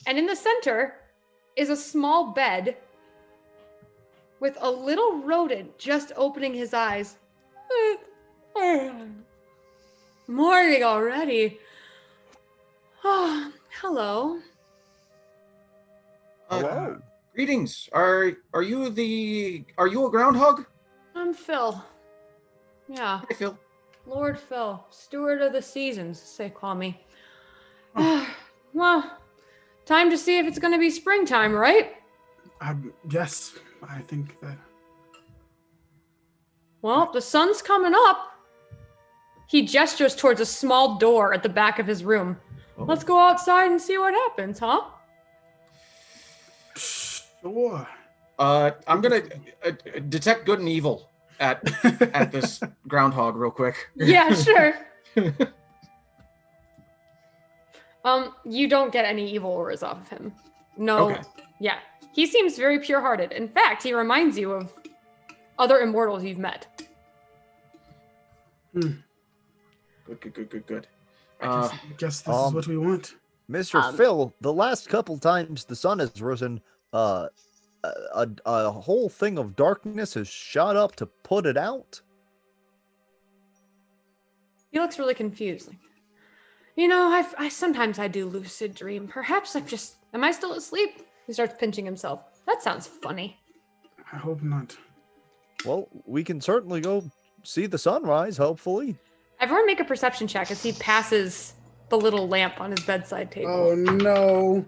and in the center is a small bed with a little rodent just opening his eyes. Morning already. Oh, hello. Hello. Greetings. Are you a groundhog? I'm Phil. Yeah, Hey, Phil. Lord Phil, steward of the seasons, as they call me. Well, time to see if it's going to be springtime, right? Yes, I think that. Well, the sun's coming up. He gestures towards a small door at the back of his room. Oh. Let's go outside and see what happens, huh? Sure. I'm gonna detect good and evil at this groundhog real quick. Yeah, sure. You don't get any evil auras off of him. No. Okay. Yeah. He seems very pure-hearted. In fact, he reminds you of other immortals you've met. Good. I guess this is what we want. Mr. Phil, the last couple times the sun has risen, a whole thing of darkness has shot up to put it out. He looks really confused. Like, you know, I sometimes I do lucid dream. Perhaps am I still asleep? He starts pinching himself. That sounds funny. I hope not. Well, we can certainly go see the sunrise, hopefully. Everyone make a perception check as he passes the little lamp on his bedside table. Oh no.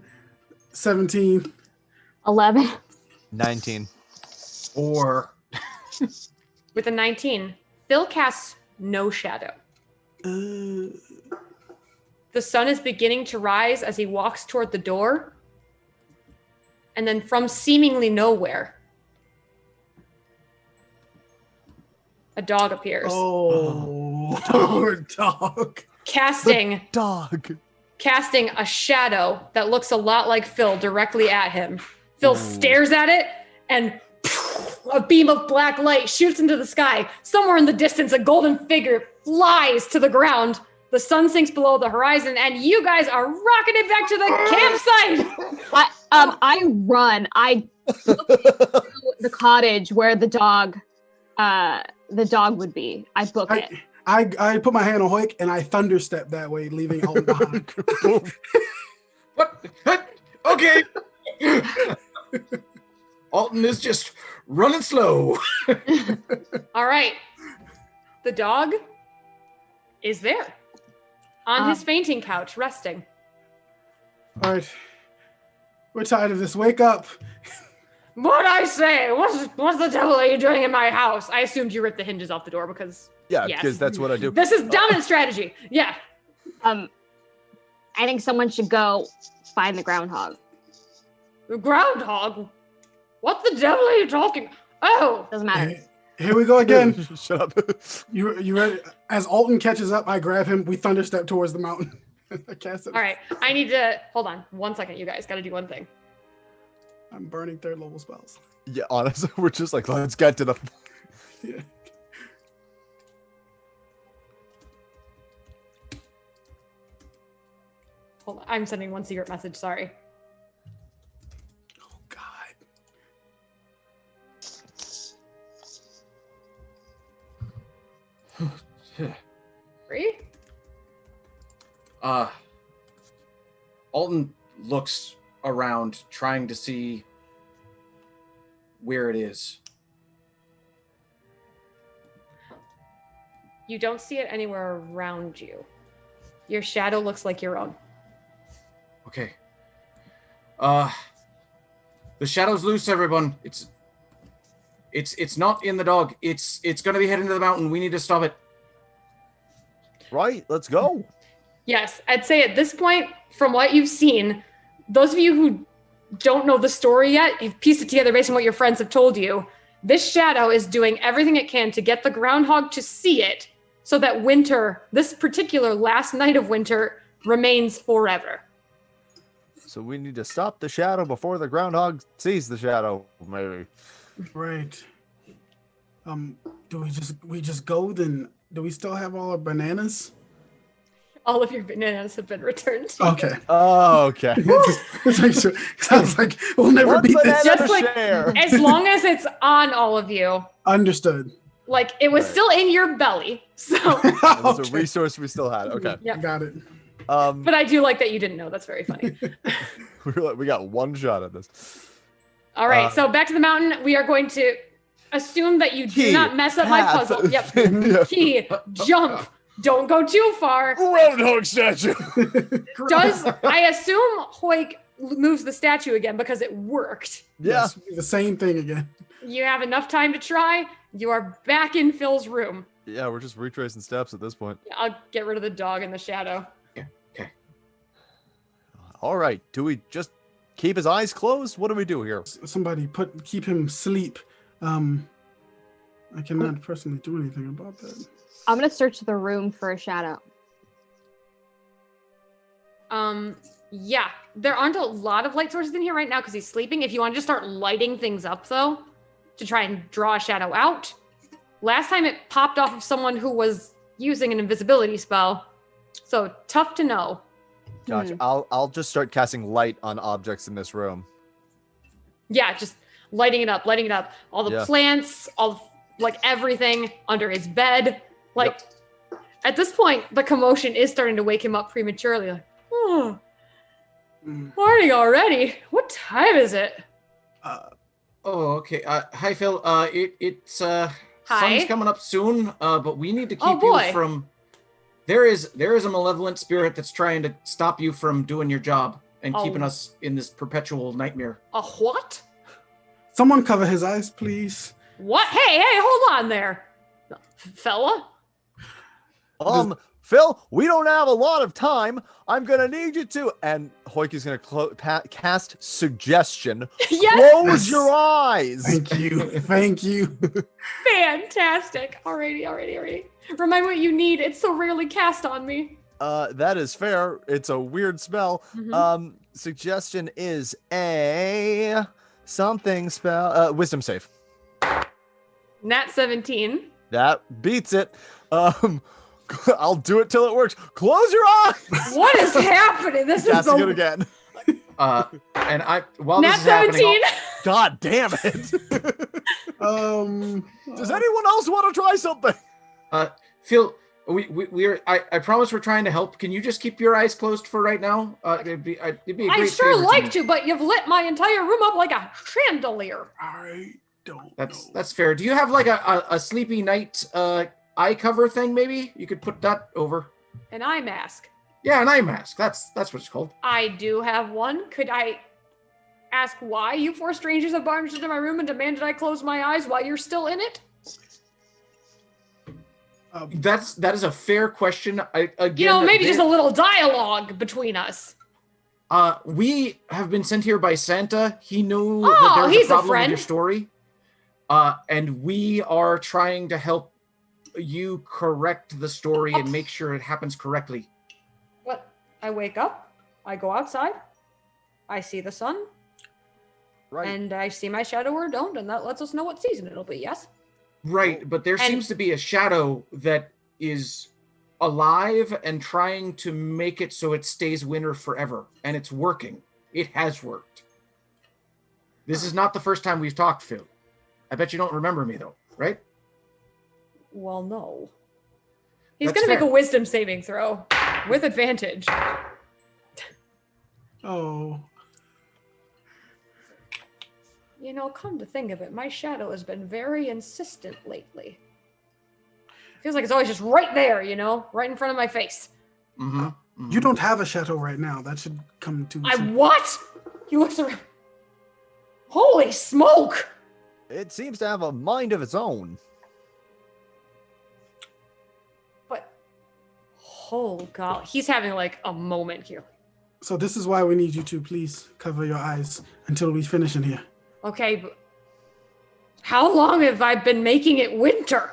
17. 11. 19. Or With a 19, Phil casts no shadow. Uh, The sun is beginning to rise as he walks toward the door. And then from seemingly nowhere, a dog appears. oh, poor dog. Casting Dog. a shadow that looks a lot like Phil directly at him. Phil stares at it, and a beam of black light shoots into the sky. Somewhere in the distance, a golden figure flies to the ground. The sun sinks below the horizon, and you guys are rocketed back to the campsite. I run. I look to the cottage where the dog would be. I book it. I put my hand on Hoik and I thunderstep that way, leaving Alton behind. what? Okay. Alton is just running slow. All right. The dog is there on his fainting couch, resting. All right. We're tired of this. Wake up. What'd I say? What the devil are you doing in my house? I assumed you ripped the hinges off the door because... Yeah, yes. because that's what I do. This is dominant strategy. Yeah. I think someone should go find the groundhog. The groundhog? What the devil are you talking? Oh! Doesn't matter. Here we go again. Shut up. You ready? As Alton catches up, I grab him. We thunderstep towards the mountain. I cast it. All right. I need to... Hold on. 1 second, you guys. Got to do one thing. I'm burning 3rd level spells. Yeah, honestly, we're just like, let's get to the... Yeah. Hold on. I'm sending one secret message. Sorry. Oh, God. Free? Alton looks around, trying to see where it is. You don't see it anywhere around you. Your shadow looks like your own. Okay. The shadow's loose, everyone. It's not in the dog. It's gonna be heading to the mountain. We need to stop it. Right, let's go. Yes, I'd say at this point, from what you've seen, those of you who don't know the story yet have pieced it together based on what your friends have told you. This shadow is doing everything it can to get the groundhog to see it so that winter, this particular last night of winter, remains forever. So we need to stop the shadow before the groundhog sees the shadow, maybe. Right. Do we just go then? Do we still have all our bananas? All of your bananas have been returned to you. Okay. Oh, okay. Just make sure. Sounds like we'll never One beat this. banana Just to like- share. As long as it's on all of you. Understood. Like, it was Right. still in your belly. So, It was a Okay. resource we still had. Okay. Yep. Got it. But I do like that you didn't know. That's very funny. We got one shot at this. All right, so back to the mountain. We are going to assume that you do Key, not mess up my path. puzzle. Yep. Yeah. Key, jump. Don't go too far. Groundhog statue. I assume Hoik moves the statue again because it worked. Yeah. Yes, the same thing again. You have enough time to try. You are back in Phil's room. Yeah, we're just retracing steps at this point. I'll get rid of the dog in the shadow. All right. Do we just keep his eyes closed? What do we do here? Somebody keep him asleep. I cannot personally do anything about that. I'm gonna search the room for a shadow. Yeah, there aren't a lot of light sources in here right now because he's sleeping. If you want to just start lighting things up, though, to try and draw a shadow out. Last time it popped off of someone who was using an invisibility spell. So tough to know. Gotcha. I'll just start casting light on objects in this room. Yeah, just lighting it up. All the Yeah. plants, like everything under his bed. Like, at this point, the commotion is starting to wake him up prematurely. Like, oh, morning already. What time is it? Oh, okay. Hi, Phil. It's Hi. sun's coming up soon. But we need to Oh, keep you boy. from. There is a malevolent spirit that's trying to stop you from doing your job and Oh. keeping us in this perpetual nightmare. A what? Someone cover his eyes, please. What? Hey, hold on there. Fella? Phil, we don't have a lot of time. I'm gonna need you to, and Hoik is gonna cast suggestion. Yes! Close your eyes. Thank you. Fantastic. Alrighty. Remind me what you need. It's so rarely cast on me. That is fair. It's a weird spell. Mhm. Suggestion is a something spell. Wisdom save. Nat 17. That beats it. I'll do it till it works. Close your eyes. What is happening? This is Casting it the again. And while Nat this is happening, 17. God damn it. Does anyone else want to try something? Phil, I promise we're trying to help. Can you just keep your eyes closed for right now? It'd be a great I sure favor like me. to, but you've lit my entire room up like a chandelier. I don't know. That's fair. Do you have like a sleepy night eye cover thing? Maybe you could put that over. An eye mask. Yeah, an eye mask. That's what it's called. I do have one. Could I ask why you four strangers have barged into my room and demanded I close my eyes while you're still in it? That is a fair question. Maybe just a little dialogue between us. We have been sent here by Santa. He knew Oh, that there was he's a a problem with friend. your story. And we are trying to help you correct the story and make sure it happens correctly. What? I wake up, I go outside, I see the sun, Right. and I see my shadow or don't, and that lets us know what season it'll be, yes? Right, but there And- seems to be a shadow that is alive and trying to make it so it stays winter forever. And it's working. It has worked. This is not the first time we've talked, Phil. I bet you don't remember me, though, right? Well, no. He's That's gonna make a fair. wisdom saving throw with advantage. Oh, Come to think of it, my shadow has been very insistent lately. Feels like it's always just right there, right in front of my face. Mm-hmm. you don't have a shadow right now. That should come to. What? He looks around. Holy smoke! It seems to have a mind of its own. But, oh god, he's having like a moment here. So this is why we need you to please cover your eyes until we finish in here. Okay, but How long have I been making it winter?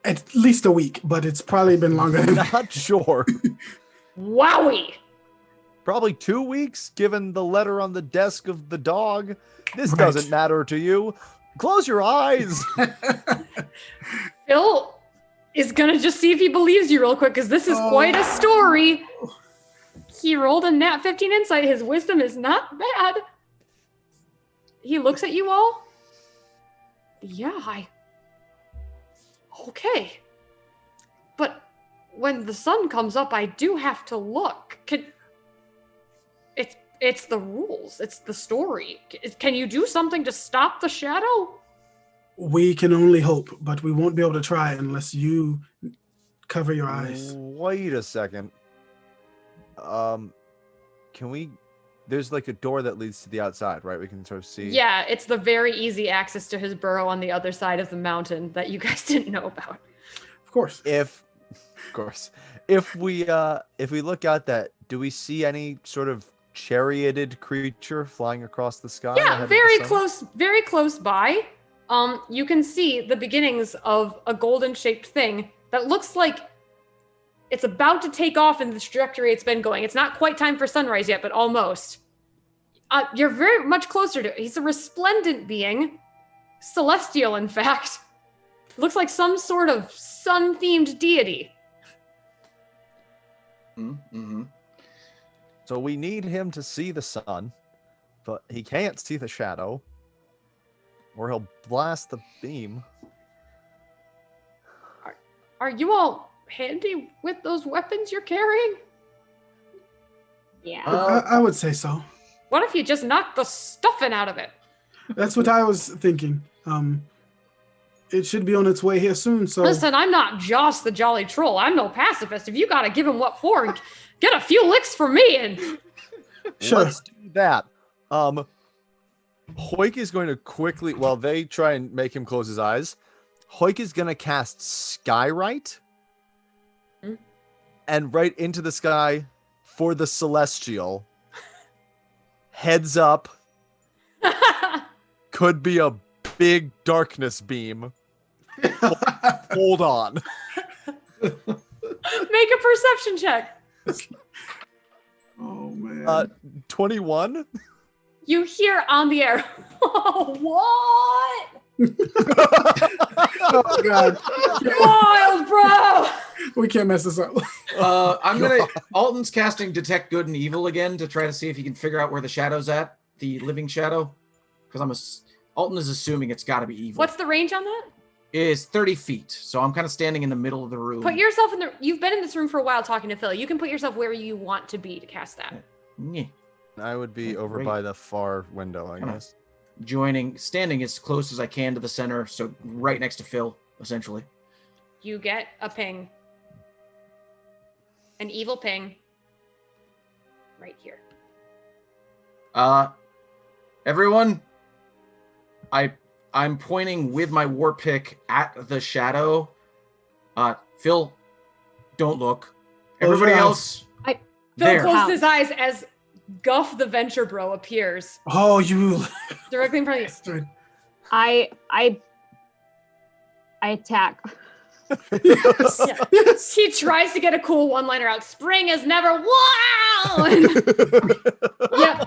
At least a week, but it's probably been longer than that. Not sure. Wowie! Probably 2 weeks, given the letter on the desk of the dog. This Right. doesn't matter to you. Close your eyes. Phil is gonna just see if he believes you real quick, because this is quite a story. He rolled a nat 15 insight. His wisdom is not bad. He looks at you all. Yeah, okay. But when the sun comes up, I do have to look. It's the rules. It's the story. Can you do something to stop the shadow? We can only hope, but we won't be able to try unless you cover your eyes. Wait a second. Can we... There's like a door that leads to the outside, right? We can sort of see. Yeah, it's the very easy access to his burrow on the other side of the mountain that you guys didn't know about. Of course. Of course. If we look out that, do we see any sort of charioted creature flying across the sky? Yeah, very close by. You can see the beginnings of a golden shaped thing that looks like it's about to take off in the trajectory it's been going. It's not quite time for sunrise yet, but almost. You're very much closer to it. He's a resplendent being, celestial in fact. Looks like some sort of sun-themed deity. Mm-hmm. So we need him to see the sun, but he can't see the shadow, or he'll blast the beam. Are you all handy with those weapons you're carrying? Yeah. I would say so. What if you just knocked the stuffing out of it? That's what I was thinking. It should be on its way here soon, so... Listen, I'm not Joss the Jolly Troll. I'm no pacifist. If you gotta give him what for, get a few licks from me and... Sure. Let's do that. Hoik is going to quickly, while they try and make him close his eyes, Hoik is going to cast Skywrite and right into the sky for the celestial. Heads up. Could be a big darkness beam. Hold on. Make a perception check. Oh, man. 21? You hear on the air, oh, what? Oh, God. Wild, bro! We can't mess this up. Alton's casting Detect Good and Evil again to try to see if he can figure out where the shadow's at, the living shadow. Because Alton is assuming it's got to be evil. What's the range on that? It is 30 feet, so I'm kind of standing in the middle of the room. Put yourself you've been in this room for a while talking to Phil. You can put yourself where you want to be to cast that. Yeah. I would be over Great. by the far window, I Kinda guess. Standing as close as I can to the center, so right next to Phil, essentially. You get a ping. An evil ping. Right here. Everyone, I'm pointing with my war pick at the shadow. Phil, don't look. Everybody else, Phil there. closes his eyes as Guff the Venture Bro appears Oh, you... directly in front of you. I attack. Yes. Yeah. Yes. He tries to get a cool one-liner out. Spring is never wow. And, yeah.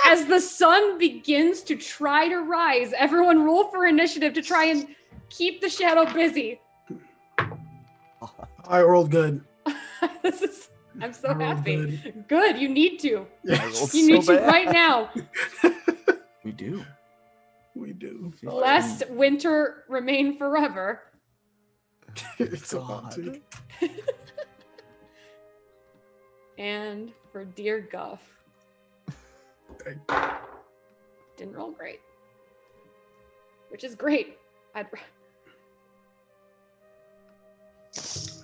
As the sun begins to try to rise, everyone roll for initiative to try and keep the shadow busy. I rolled good. I'm so I rolled happy. good. Good, you need to. Yes. You need to right now. We do. We do. Lest winter remain forever. It's about to. And for dear Guff. Didn't roll great. Which is great. I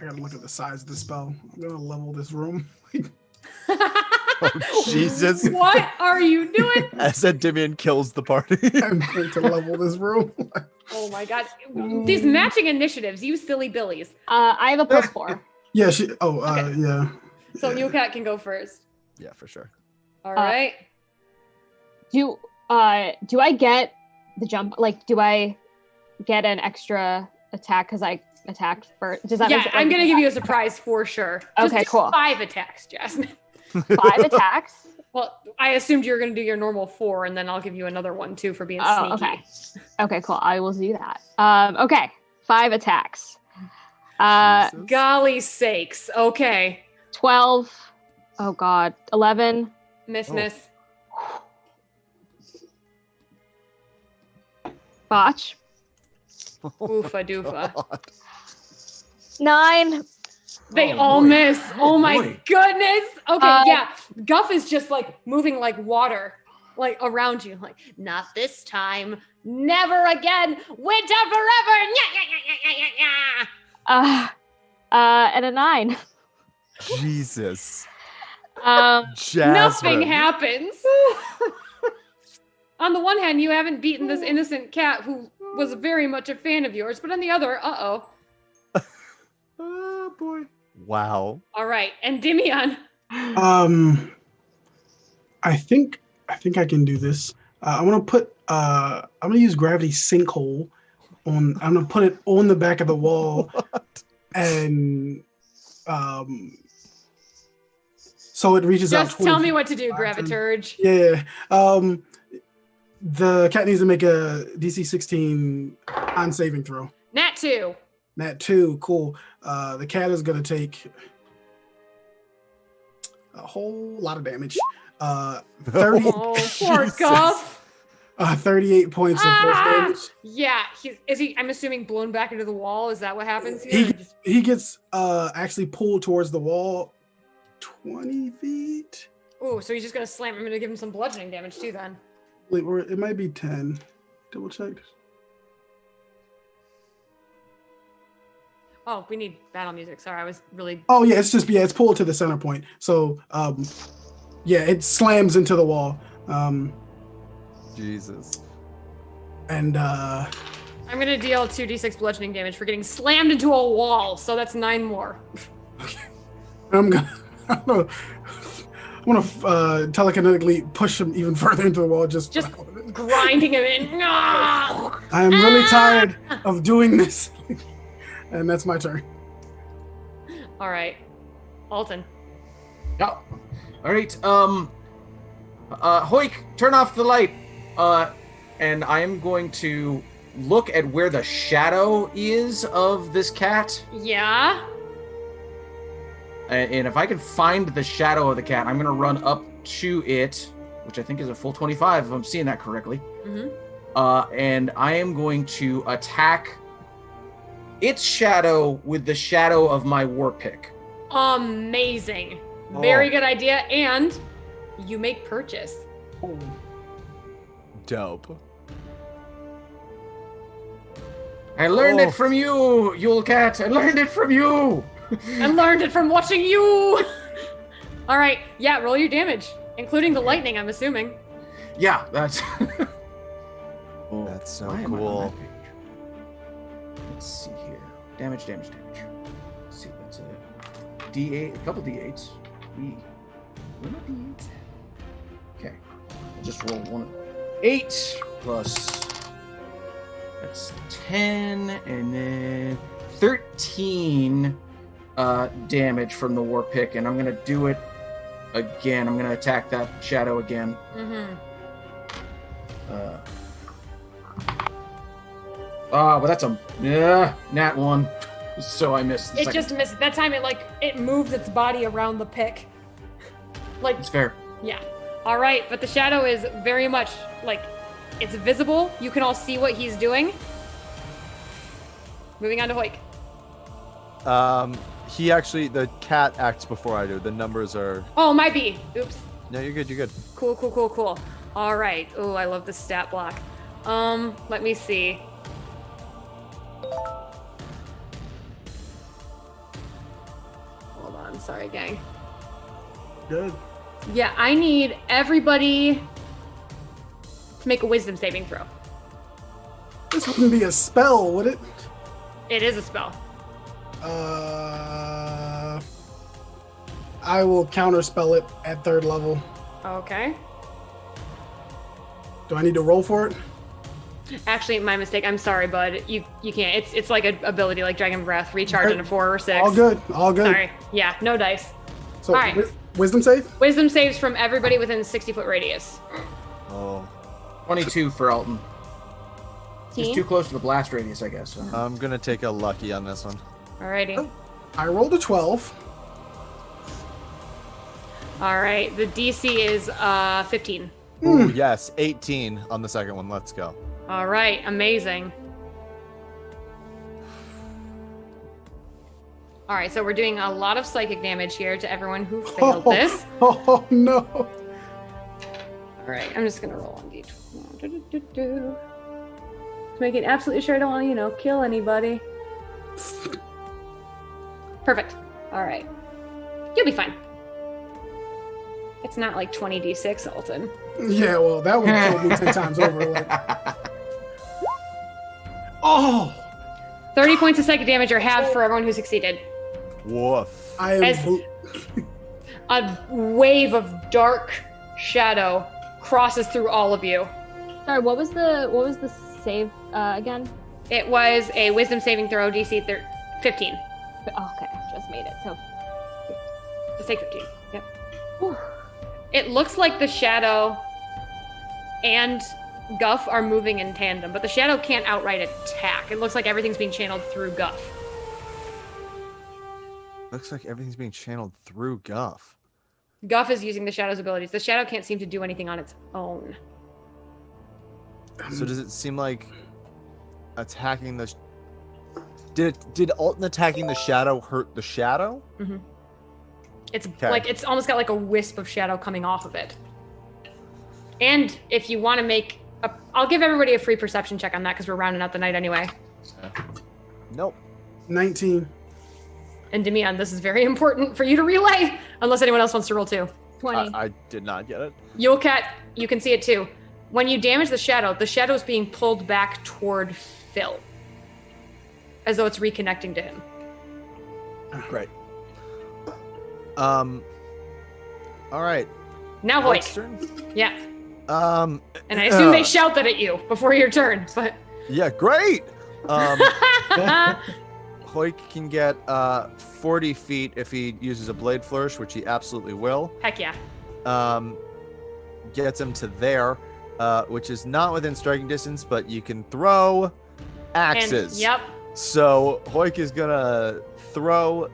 gotta look at the size of the spell. I'm gonna level this room. Oh, Jesus. What are you doing? As Endymion kills the party. I'm going to level this room. Oh my god. These matching initiatives, you silly billies. I have a +4. Yeah, Okay. yeah. So Yeah. New Cat can go first. Yeah, for sure. All right. Do I get the jump? Like, do I get an extra attack because I attacked first? Does that Yeah, make sense? I'm gonna give you a surprise for sure. Just Okay, do cool. 5 attacks, Jasmine. 5 attacks. Well, I assumed you were gonna do your normal 4, and then I'll give you another one too for being Oh, sneaky. okay. Okay, cool. I will do that. Okay, 5 attacks. Jesus. Golly sakes. Okay. 12. Oh God. 11. Miss. Botch. Oofa doofa. God. 9. They Oh, all boy. miss. Oh my boy. goodness. Okay, yeah. Guff is just like moving like water, like around you. Like, not this time. Never again. Winter forever. And a 9. Jesus. Jasmine. Nothing happens. On the one hand, you haven't beaten this innocent cat who was very much a fan of yours, but on the other, uh-oh. Oh boy. Wow. All right, and Dimion. I think I can do this. I'm gonna use gravity sinkhole I'm gonna put it on the back of the wall. What? And so it reaches out. Just tell me what to do, Graviturge. Yeah. The cat needs to make a DC 16 on saving throw. Nat 2. Nat 2, cool. The cat is gonna take a whole lot of damage. 30, Oh, poor Guff. 38 points of force damage. Yeah, I'm assuming blown back into the wall. Is that what happens here? He gets actually pulled towards the wall 20 feet. Oh, so he's just gonna slam. I'm gonna give him some bludgeoning damage too then. Wait, or it might be 10. Double check. Oh, we need battle music. Sorry, I was really. Oh yeah, it's pulled to the center point. So yeah, it slams into the wall. Jesus. And I'm gonna deal 2d6 bludgeoning damage for getting slammed into a wall. So that's 9 more. I'm gonna telekinetically push him even further into the wall. Just Grinding him in. No! I am really tired of doing this. And that's my turn. All right, Alton. Yeah. All right. Hoik, turn off the light. And I am going to look at where the shadow is of this cat. Yeah. And if I can find the shadow of the cat, I'm going to run up to it, which I think is a full 25, if I'm seeing that correctly. Mm-hmm. And I am going to attack its shadow with the shadow of my war pick. Amazing. Very good idea. And you make purchase. Dope. I learned it from you, Yule Cat. I learned it from you. I learned it from watching you. All right. Yeah, roll your damage, including the lightning, I'm assuming. Yeah, that's... That's so why am I on cool. that page? Let's see here. Damage. Let's see, that's a D8, a couple D8s. One D8. Okay. I'll just roll 8 plus... That's 10, and then 13 damage from the war pick, and I'm gonna do it again. I'm gonna attack that shadow again. Mm-hmm. But that's a nat 1, so I missed. It just missed. That time it moved its body around the pick. Like, It's fair. yeah. All right, but the shadow is very much it's visible. You can all see what he's doing. Moving on to Hoik. The cat acts before I do. The numbers are. Oh, might be. Oops. No, you're good. You're good. Cool. All right. Oh, I love the stat block. Let me see. Hold on. Sorry, gang. Good. Yeah, I need everybody to make a wisdom saving throw. This wouldn't be a spell, would it? It is a spell. I will counterspell it at 3rd level. Okay. Do I need to roll for it? Actually, my mistake. I'm sorry, bud. You can't. It's like an ability like Dragon Breath, recharge Okay. in a 4 or 6. All good. All good. Sorry. Yeah, no dice. So, All right. Wisdom save? Wisdom saves from everybody within 60-foot radius. Oh. 22 for Alton. He's Team? too close to the blast radius, I guess. So. I'm gonna take a lucky on this one. Alrighty. I rolled a 12. All right. The DC is 15. Ooh, yes, 18 on the second one. Let's go. All right. Amazing. All right. So we're doing a lot of psychic damage here to everyone who failed this. Oh, no. All right. I'm just gonna roll on D12. To make it absolutely sure I don't want to, kill anybody. Perfect. All right. You'll be fine. It's not like 20d6, Alton. Yeah, well, that would kill me 10 times over. Like. Oh! 30 points of psychic damage are halved for everyone who succeeded. Woof. I am. As- A wave of dark shadow crosses through all of you. Sorry, what was the save again? It was a wisdom saving throw, DC 15. Oh, okay, just made it. So, Just take 15. Yep. whew. It looks like the shadow and Guff are moving in tandem, but the shadow can't outright attack. It looks like everything's being channeled through Guff. Looks like everything's being channeled through Guff. Guff is using the shadow's abilities. The shadow can't seem to do anything on its own. So does it seem like attacking the... Did Alton attacking the shadow hurt the shadow? Mm-hmm. It's Okay. like it's almost got like a wisp of shadow coming off of it. And if you want to make I'll give everybody a free perception check on that because we're rounding out the night anyway. Nope. 19. And Demian, this is very important for you to relay, unless anyone else wants to roll too. 20. I did not get it. Yulcat, you can see it too. When you damage the shadow is being pulled back toward Phil, as though it's reconnecting to him. Great. All right. Now, Hoyk's Hoyt. turn. Yeah. And And I assume they shout that at you before your turn, but. Yeah, great. Hoyk can get 40 feet if he uses a blade flourish, which he absolutely will. Heck yeah. Gets him to there, which is not within striking distance, but you can throw axes. And, yep. So Hoyk is gonna throw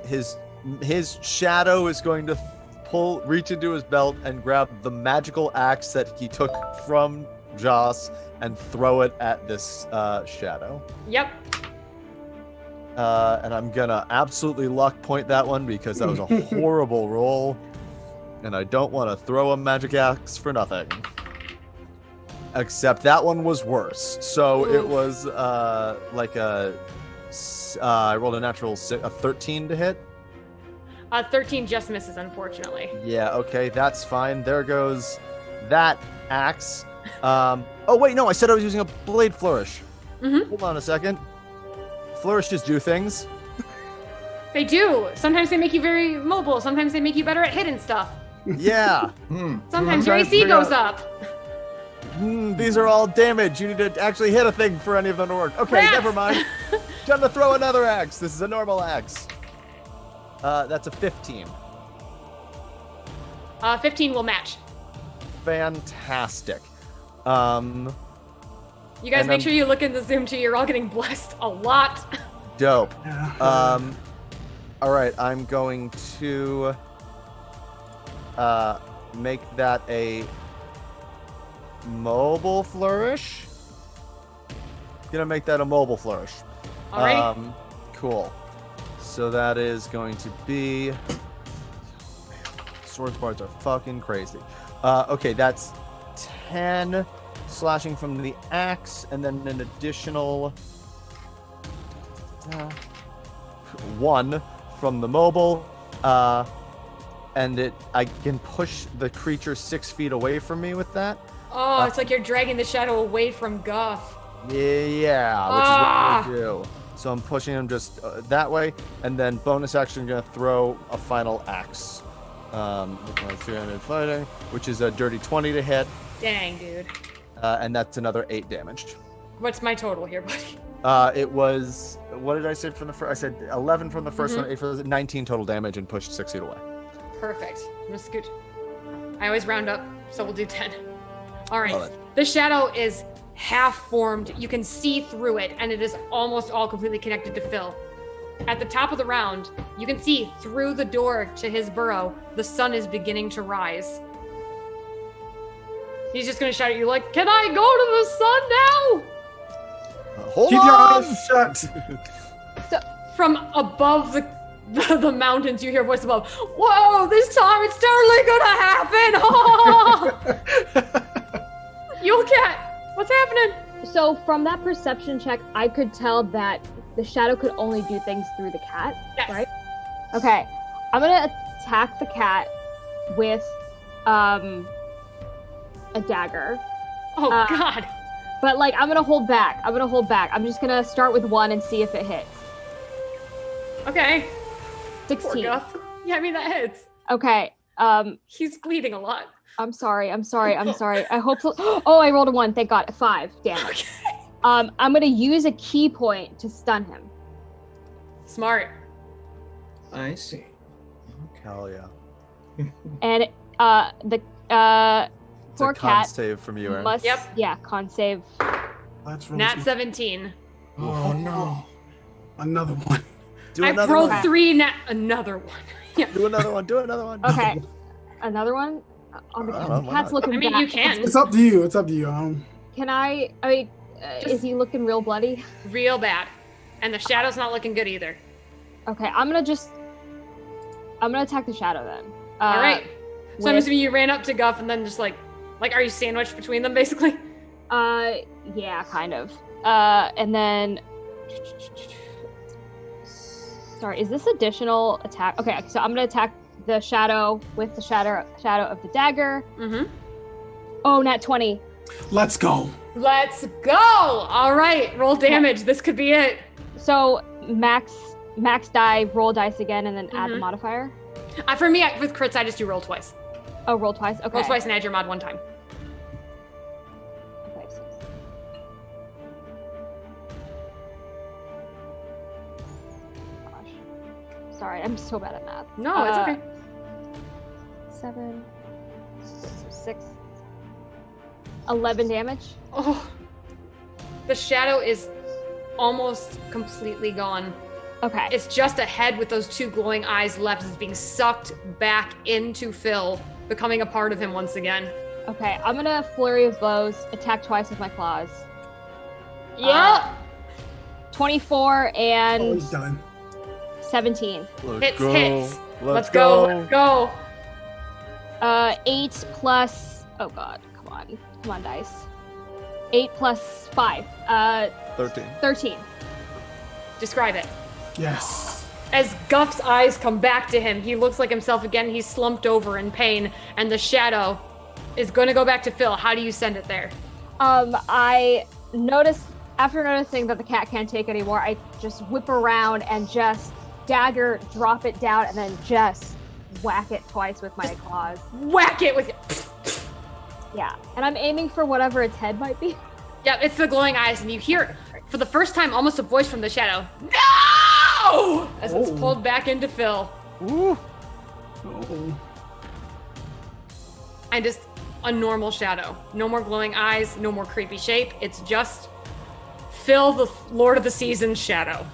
his shadow is going to reach into his belt and grab the magical axe that he took from Joss and throw it at this shadow. Yep. And I'm gonna absolutely luck point that one because that was a horrible roll, and I don't want to throw a magic axe for nothing. Except that one was worse. So it was like I rolled a natural 13 to hit. 13 just misses, unfortunately. Yeah, okay, that's fine. There goes that axe. Oh wait, no, I said I was using a blade flourish. Mm-hmm. Hold on a second. Flourishes do things. They do. Sometimes they make you very mobile. Sometimes they make you better at hitting stuff. Yeah. Sometimes your trying to AC figure goes out- up. These are all damage. You need to actually hit a thing for any of them to work. Okay, Rats! never mind. Time to throw another axe. This is a normal axe. That's a 15. 15 will match. Fantastic. You guys And make sure you look in the Zoom too. You're all getting blessed a lot. Dope. Yeah. All right, I'm going to make that a mobile flourish. Gonna make that a mobile flourish. Alrighty. Cool. So that is going to be. Swords bards are fucking crazy. Okay, that's 10 slashing from the axe, and then an additional 1 from the mobile. And I can push the creature 6 feet away from me with that. Oh, it's like you're dragging the shadow away from Guff. Yeah, which is what I'm gonna do. So I'm pushing him just that way, and then bonus action, I'm gonna throw a final axe. With my 300 fighting, which is a dirty 20 to hit. Dang, dude. and that's another 8 damage. What's my total here, buddy? It was, what did I say from the first? I said 11 from the first one, 8 from the 19 total damage, and pushed 6 feet away. Perfect. I'm gonna scoot. I always round up, so we'll do 10. All right. Love it. The shadow is half formed. You can see through it, and it is almost all completely connected to Phil. At the top of the round, you can see through the door to his burrow, the sun is beginning to rise. He's just gonna shout at you like, "Can I go to the sun now?" Hold Keep on! your eyes shut. From above the mountains, you hear a voice above. Whoa, this time it's totally gonna happen! Yule Cat, what's happening? So from that perception check, I could tell that the shadow could only do things through the cat, Yes. right? Okay, I'm gonna attack the cat with a dagger. Oh, Uh, God. But like, I'm gonna hold back. I'm just gonna start with 1 and see if it hits. Okay. Poor 16. Guff. Yeah, I mean, that hits. Okay. He's bleeding a lot. I'm sorry. I hope so. Oh, I rolled a 1. Thank God. 5 damage. Okay. I'm gonna use a key point to stun him. Smart. I see. Hell yeah. And the It's poor a con cat save from you, Aaron. must. Yep. Yeah, con save. That's really Nat 17. Oh, no. Another one. Do I've another rolled one. 3 another one. Yeah. Do another one. Do another one. Okay. Another one. Oh, the I don't know, why cat's not? looking I mean, bad. you can. It's up to you. It's up to you. Can I mean, is he looking real bloody? Real bad. And the shadow's not looking good either. Okay, I'm gonna attack the shadow then. All right. So I'm with- assuming you ran up to Guff and then just like, are you sandwiched between them basically? Yeah, kind of. And then. Sorry, is this additional attack? Okay, so I'm gonna attack the shadow with the shadow of the dagger. Mm-hmm. Oh, nat 20. Let's go. Let's go. All right. Roll damage. This could be it. So max die, roll dice again, and then add the Mhm. modifier. For me, with crits, I just do roll twice. Oh, roll twice. Okay. Roll twice and add your mod 1 time. Okay, 6. Gosh. Sorry, I'm so bad at math. No, it's okay. 7, 6, 11 damage. Oh, the shadow is almost completely gone. Okay. It's just a head with those 2 glowing eyes left. It's being sucked back into Phil, becoming a part of him once again. Okay, I'm gonna flurry of blows, attack twice with my claws. Yeah. 24 Oh, and he's done. 17. Hits, hits. Let's go. go. Let's go. 8 plus. Oh god, come on, dice. 8 plus 5. 13. 13. Describe it. Yes. As Guff's eyes come back to him, he looks like himself again. He's slumped over in pain, and the shadow is going to go back to Phil. How do you send it there? I noticed after noticing that the cat can't take anymore, I just whip around and just dagger, drop it down, and then just whack it twice with my claws. Whack it with. Yeah, and I'm aiming for whatever its head might be. Yeah, it's the glowing eyes, and you hear, for the first time, almost a voice from the shadow. No! As it's Oh. pulled back into Phil. Ooh. Oh. And just a normal shadow. No more glowing eyes, no more creepy shape. It's just Phil, the Lord of the Seasons shadow.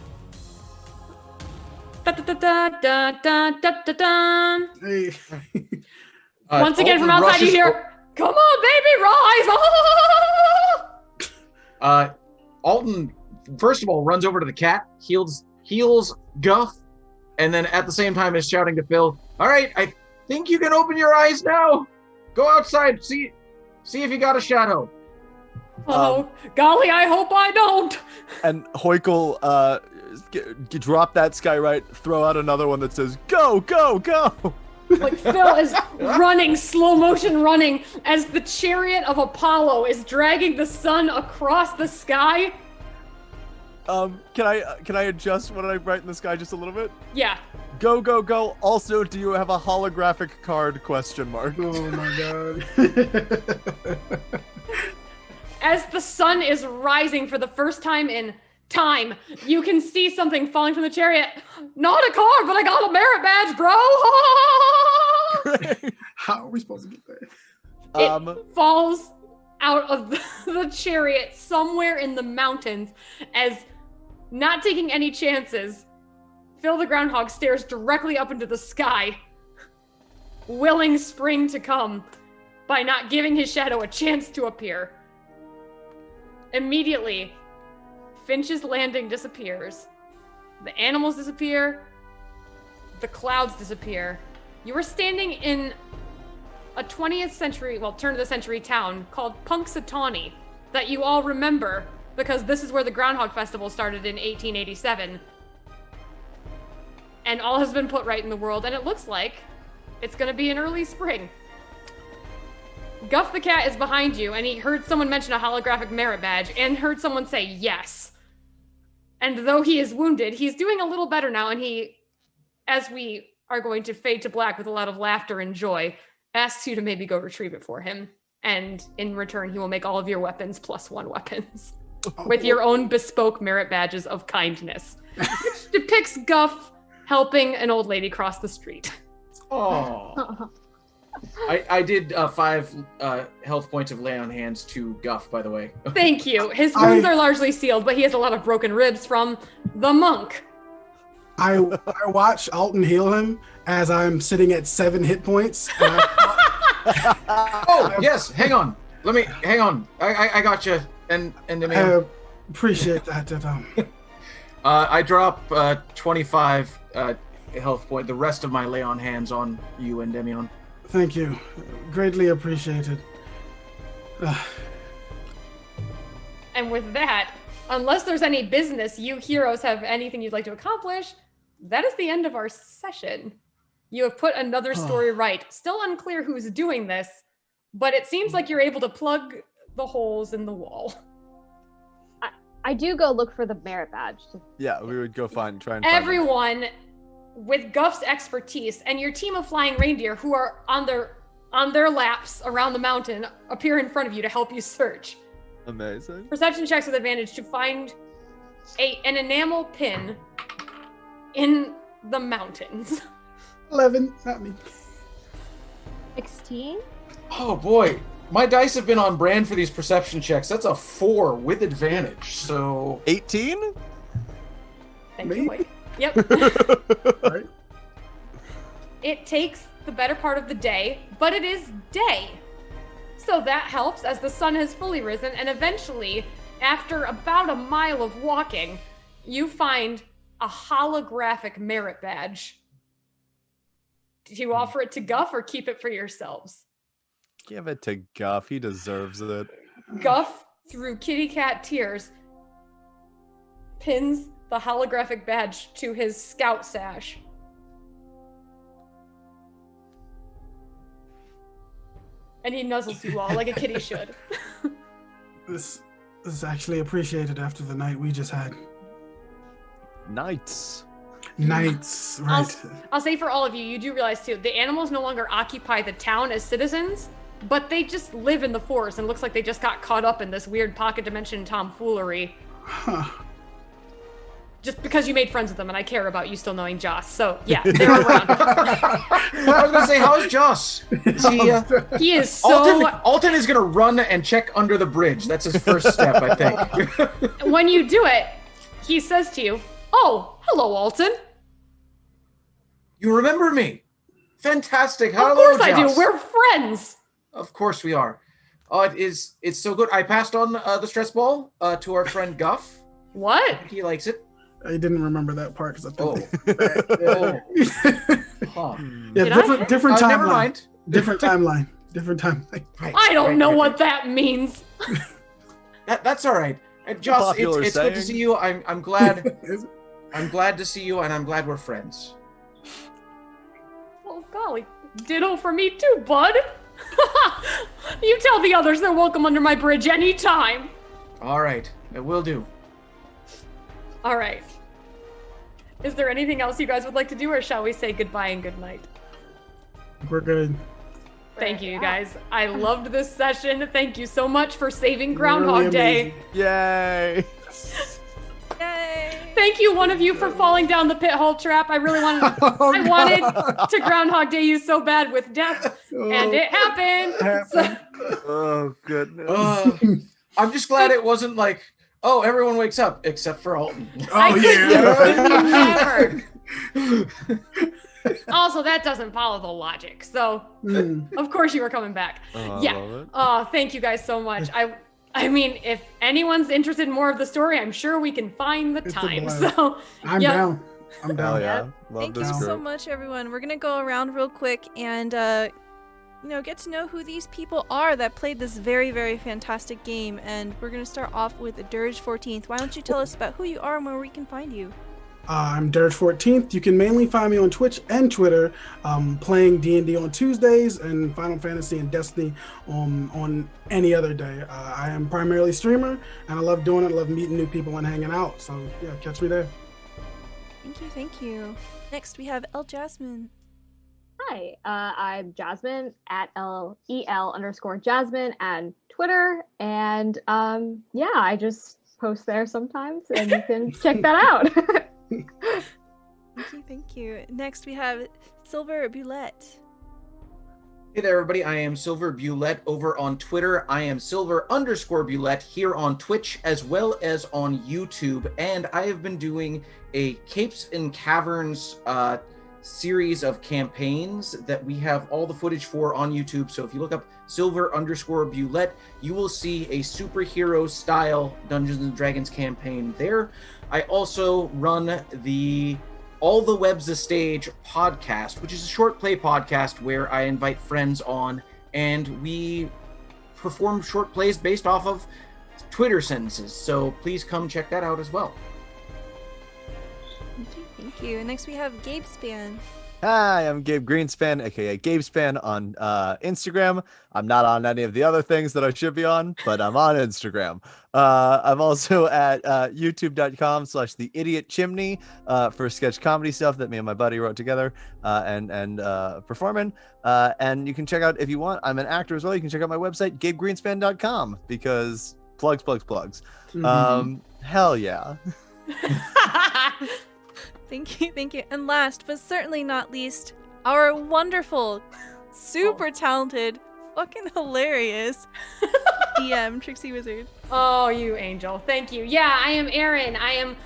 Da da da da da da da da. Hey. Once again, from Alton outside, you rushes hear, "Come on, baby, rise!" Alton, first of all, runs over to the cat, heals Guff, and then at the same time is shouting to Phil, "All right, I think you can open your eyes now. Go outside, see if you got a shadow." Oh, golly, I hope I don't. And Hoikel, drop that skywrite, throw out another one that says, "Go, go, go!" Like Phil is running, slow motion running, as the chariot of Apollo is dragging the sun across the sky. Can I adjust what I write in the sky just a little bit? Yeah. Go, go, go. Also, do you have a holographic card? Question mark. Oh my god. As the sun is rising for the first time in time, you can see something falling from the chariot. Not a car, but I got a merit badge, bro. How are we supposed to get there? It falls out of the chariot somewhere in the mountains as, not taking any chances, Phil the Groundhog stares directly up into the sky, willing spring to come by not giving his shadow a chance to appear. Immediately, Finch's Landing disappears. The animals disappear. The clouds disappear. You are standing in a 20th century, well, turn of the century town called Punxsutawney that you all remember because this is where the Groundhog Festival started in 1887. And all has been put right in the world, and it looks like it's gonna be an early spring. Guff the cat is behind you, and he heard someone mention a holographic merit badge and heard someone say yes. And though he is wounded, he's doing a little better now, and he, as we are going to fade to black with a lot of laughter and joy, asks you to maybe go retrieve it for him. And in return, he will make all of your weapons +1 weapons with your own bespoke merit badges of kindness. Which depicts Guff helping an old lady cross the street. Oh. I did 5 health points of lay on hands to Guff, by the way. Thank you. His wounds are largely sealed, but he has a lot of broken ribs from the monk. I watch Alton heal him as I'm sitting at 7 hit points. Oh, yes, hang on. Hang on. I got you. And I appreciate that. I drop 25 health point, the rest of my lay on hands on you, Endymion. Thank you. Greatly appreciated. And with that, unless there's any business you heroes have anything you'd like to accomplish, that is the end of our session. You have put another story right. Still unclear who's doing this, but it seems like you're able to plug the holes in the wall. I do go look for the merit badge. Yeah, we would go try and find Everyone with Guff's expertise and your team of flying reindeer who are on their laps around the mountain appear in front of you to help you search. Amazing. Perception checks with advantage to find an enamel pin in the mountains. 11, not me. 16? Oh boy, my dice have been on brand for these perception checks. That's a 4 with advantage, so... 18? Thank Me? you, Wade. Yep. Right. It takes the better part of the day, but it is day. So that helps as the sun has fully risen, and eventually, after about a mile of walking, you find a holographic merit badge. Do you offer it to Guff or keep it for yourselves? Give it to Guff. He deserves it. Guff, through kitty cat tears, pins the holographic badge to his scout sash. And he nuzzles you all like a kitty should. This is actually appreciated after the night we just had. Knights. Nights, right? I'll say for all of you, you do realize too, the animals no longer occupy the town as citizens, but they just live in the forest, and it looks like they just got caught up in this weird pocket dimension tomfoolery. Huh. Just because you made friends with them, and I care about you still knowing Joss. So yeah, they're around. I was gonna say, how is Joss? Is he, He is so. Alton is gonna run and check under the bridge. That's his first step, I think. When you do it, he says to you, "Oh, hello, Alton." You remember me? Fantastic. Of Hello, course I do. Joss. We're friends. Of course we are. Oh, it's so good. I passed on the stress ball to our friend Guff. What? He likes it. I didn't remember that part because I Oh. Huh. Yeah, Did I? different timeline. Never mind. Different timeline. Different timeline. Right, I don't right, know right, what right. that means. That's all right. Joss, Popular it's good to saying. see you. I'm glad. Is it? I'm glad to see you, and I'm glad we're friends. Oh, golly. Ditto for me too, bud. You tell the others they're welcome under my bridge anytime. All right, it will do. All right. Is there anything else you guys would like to do, or shall we say goodbye and good night? We're good. Thank you, you guys. I loved this session. Thank you so much for saving Groundhog Day. Yay! Yay! Thank you, one of you, for falling down the pit hole trap. I really wanted I wanted to Groundhog Day you so bad with death, and it happened. So, Oh, goodness. I'm just glad it wasn't like, oh, everyone wakes up except for Alton. Never. Also, that doesn't follow the logic. So, of course you were coming back. Oh, thank you guys so much. I mean, if anyone's interested in more of the story, I'm sure we can find the time. So, I'm down. Hell yeah. Love Thank this you so group. much, everyone. We're gonna go around real quick and get to know who these people are that played this very, very fantastic game. And we're gonna start off with Dirge 14th. Why don't you tell us about who you are and where we can find you? I'm Dirge 14th. You can mainly find me on Twitch and Twitter, playing D&D on Tuesdays and Final Fantasy and Destiny on any other day. I am primarily streamer, and I love doing it. I love meeting new people and hanging out. So yeah, catch me there. Thank you. Next, we have El Jasmine. Hi, I'm Jasmine at LEL_Jasmine and Twitter, and I just post there sometimes, and you can check that out. Thank you. Next, we have Silver Bulette. Hey there, everybody. I am Silver Bulette over on Twitter. I am Silver_Bulette here on Twitch as well as on YouTube. And I have been doing a Capes and Caverns series of campaigns that we have all the footage for on YouTube. So if you look up Silver_Bulette, you will see a superhero style Dungeons and Dragons campaign there. I also run the All the Web's a Stage podcast, which is a short play podcast where I invite friends on and we perform short plays based off of Twitter sentences. So please come check that out as well. Thank you. Next, we have Gabe Span. Hi, I'm Gabe Greenspan, aka GabeSpan on Instagram. I'm not on any of the other things that I should be on, but I'm on Instagram. I'm also at youtube.com/theidiotchimney for sketch comedy stuff that me and my buddy wrote together and performing. And you can check out, if you want, I'm an actor as well. You can check out my website, gabegreenspan.com, because plugs. Hell yeah. Thank you. And last, but certainly not least, our wonderful, super talented, fucking hilarious DM, Trixie Wizard. Oh, you angel. Thank you. Yeah, I am Erin. I am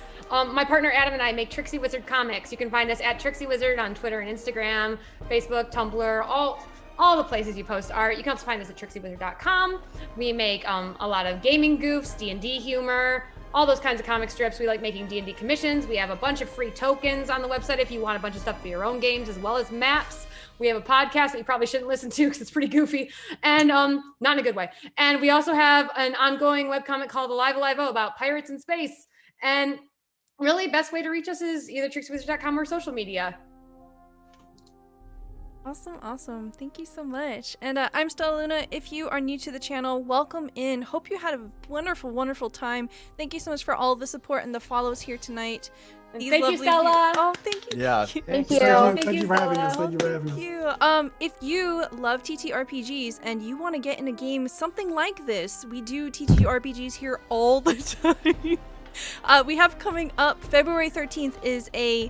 my partner Adam and I make Trixie Wizard comics. You can find us at Trixie Wizard on Twitter and Instagram, Facebook, Tumblr, all the places you post art. You can also find us at trixiewizard.com. We make a lot of gaming goofs, D&D humor, all those kinds of comic strips. We like making D&D commissions. We have a bunch of free tokens on the website if you want a bunch of stuff for your own games, as well as maps. We have a podcast that you probably shouldn't listen to because it's pretty goofy and not in a good way. And we also have an ongoing webcomic called Alive about pirates in space. And really, best way to reach us is either trixiewizard.com or social media. Awesome. Thank you so much. And I'm Stella Luna. If you are new to the channel, welcome in. Hope you had a wonderful time. Thank you so much for all of the support and the follows here tonight. Thank you, Stella. Oh, thank you. Yeah. Thank you. Thank you for having us. Thank you. If you love TTRPGs and you want to get in a game something like this, we do TTRPGs here all the time. We have coming up February 13th is a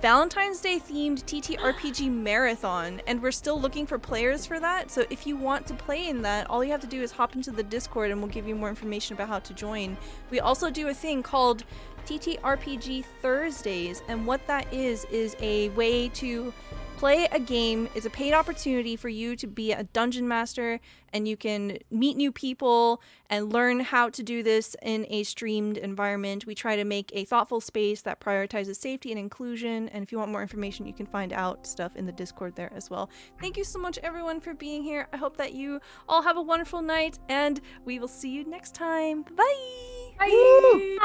Valentine's Day themed TTRPG marathon, and we're still looking for players for that. So if you want to play in that, all you have to do is hop into the Discord and we'll give you more information about how to join. We also do a thing called TTRPG Thursdays, and what that is a way to play a game. Is a paid opportunity for you to be a dungeon master, and you can meet new people and learn how to do this in a streamed environment. We try to make a thoughtful space that prioritizes safety and inclusion, and if you want more information, you can find out stuff in the Discord there as well. Thank you so much, everyone, for being here. I hope that you all have a wonderful night, and we will see you next time. Bye! Bye!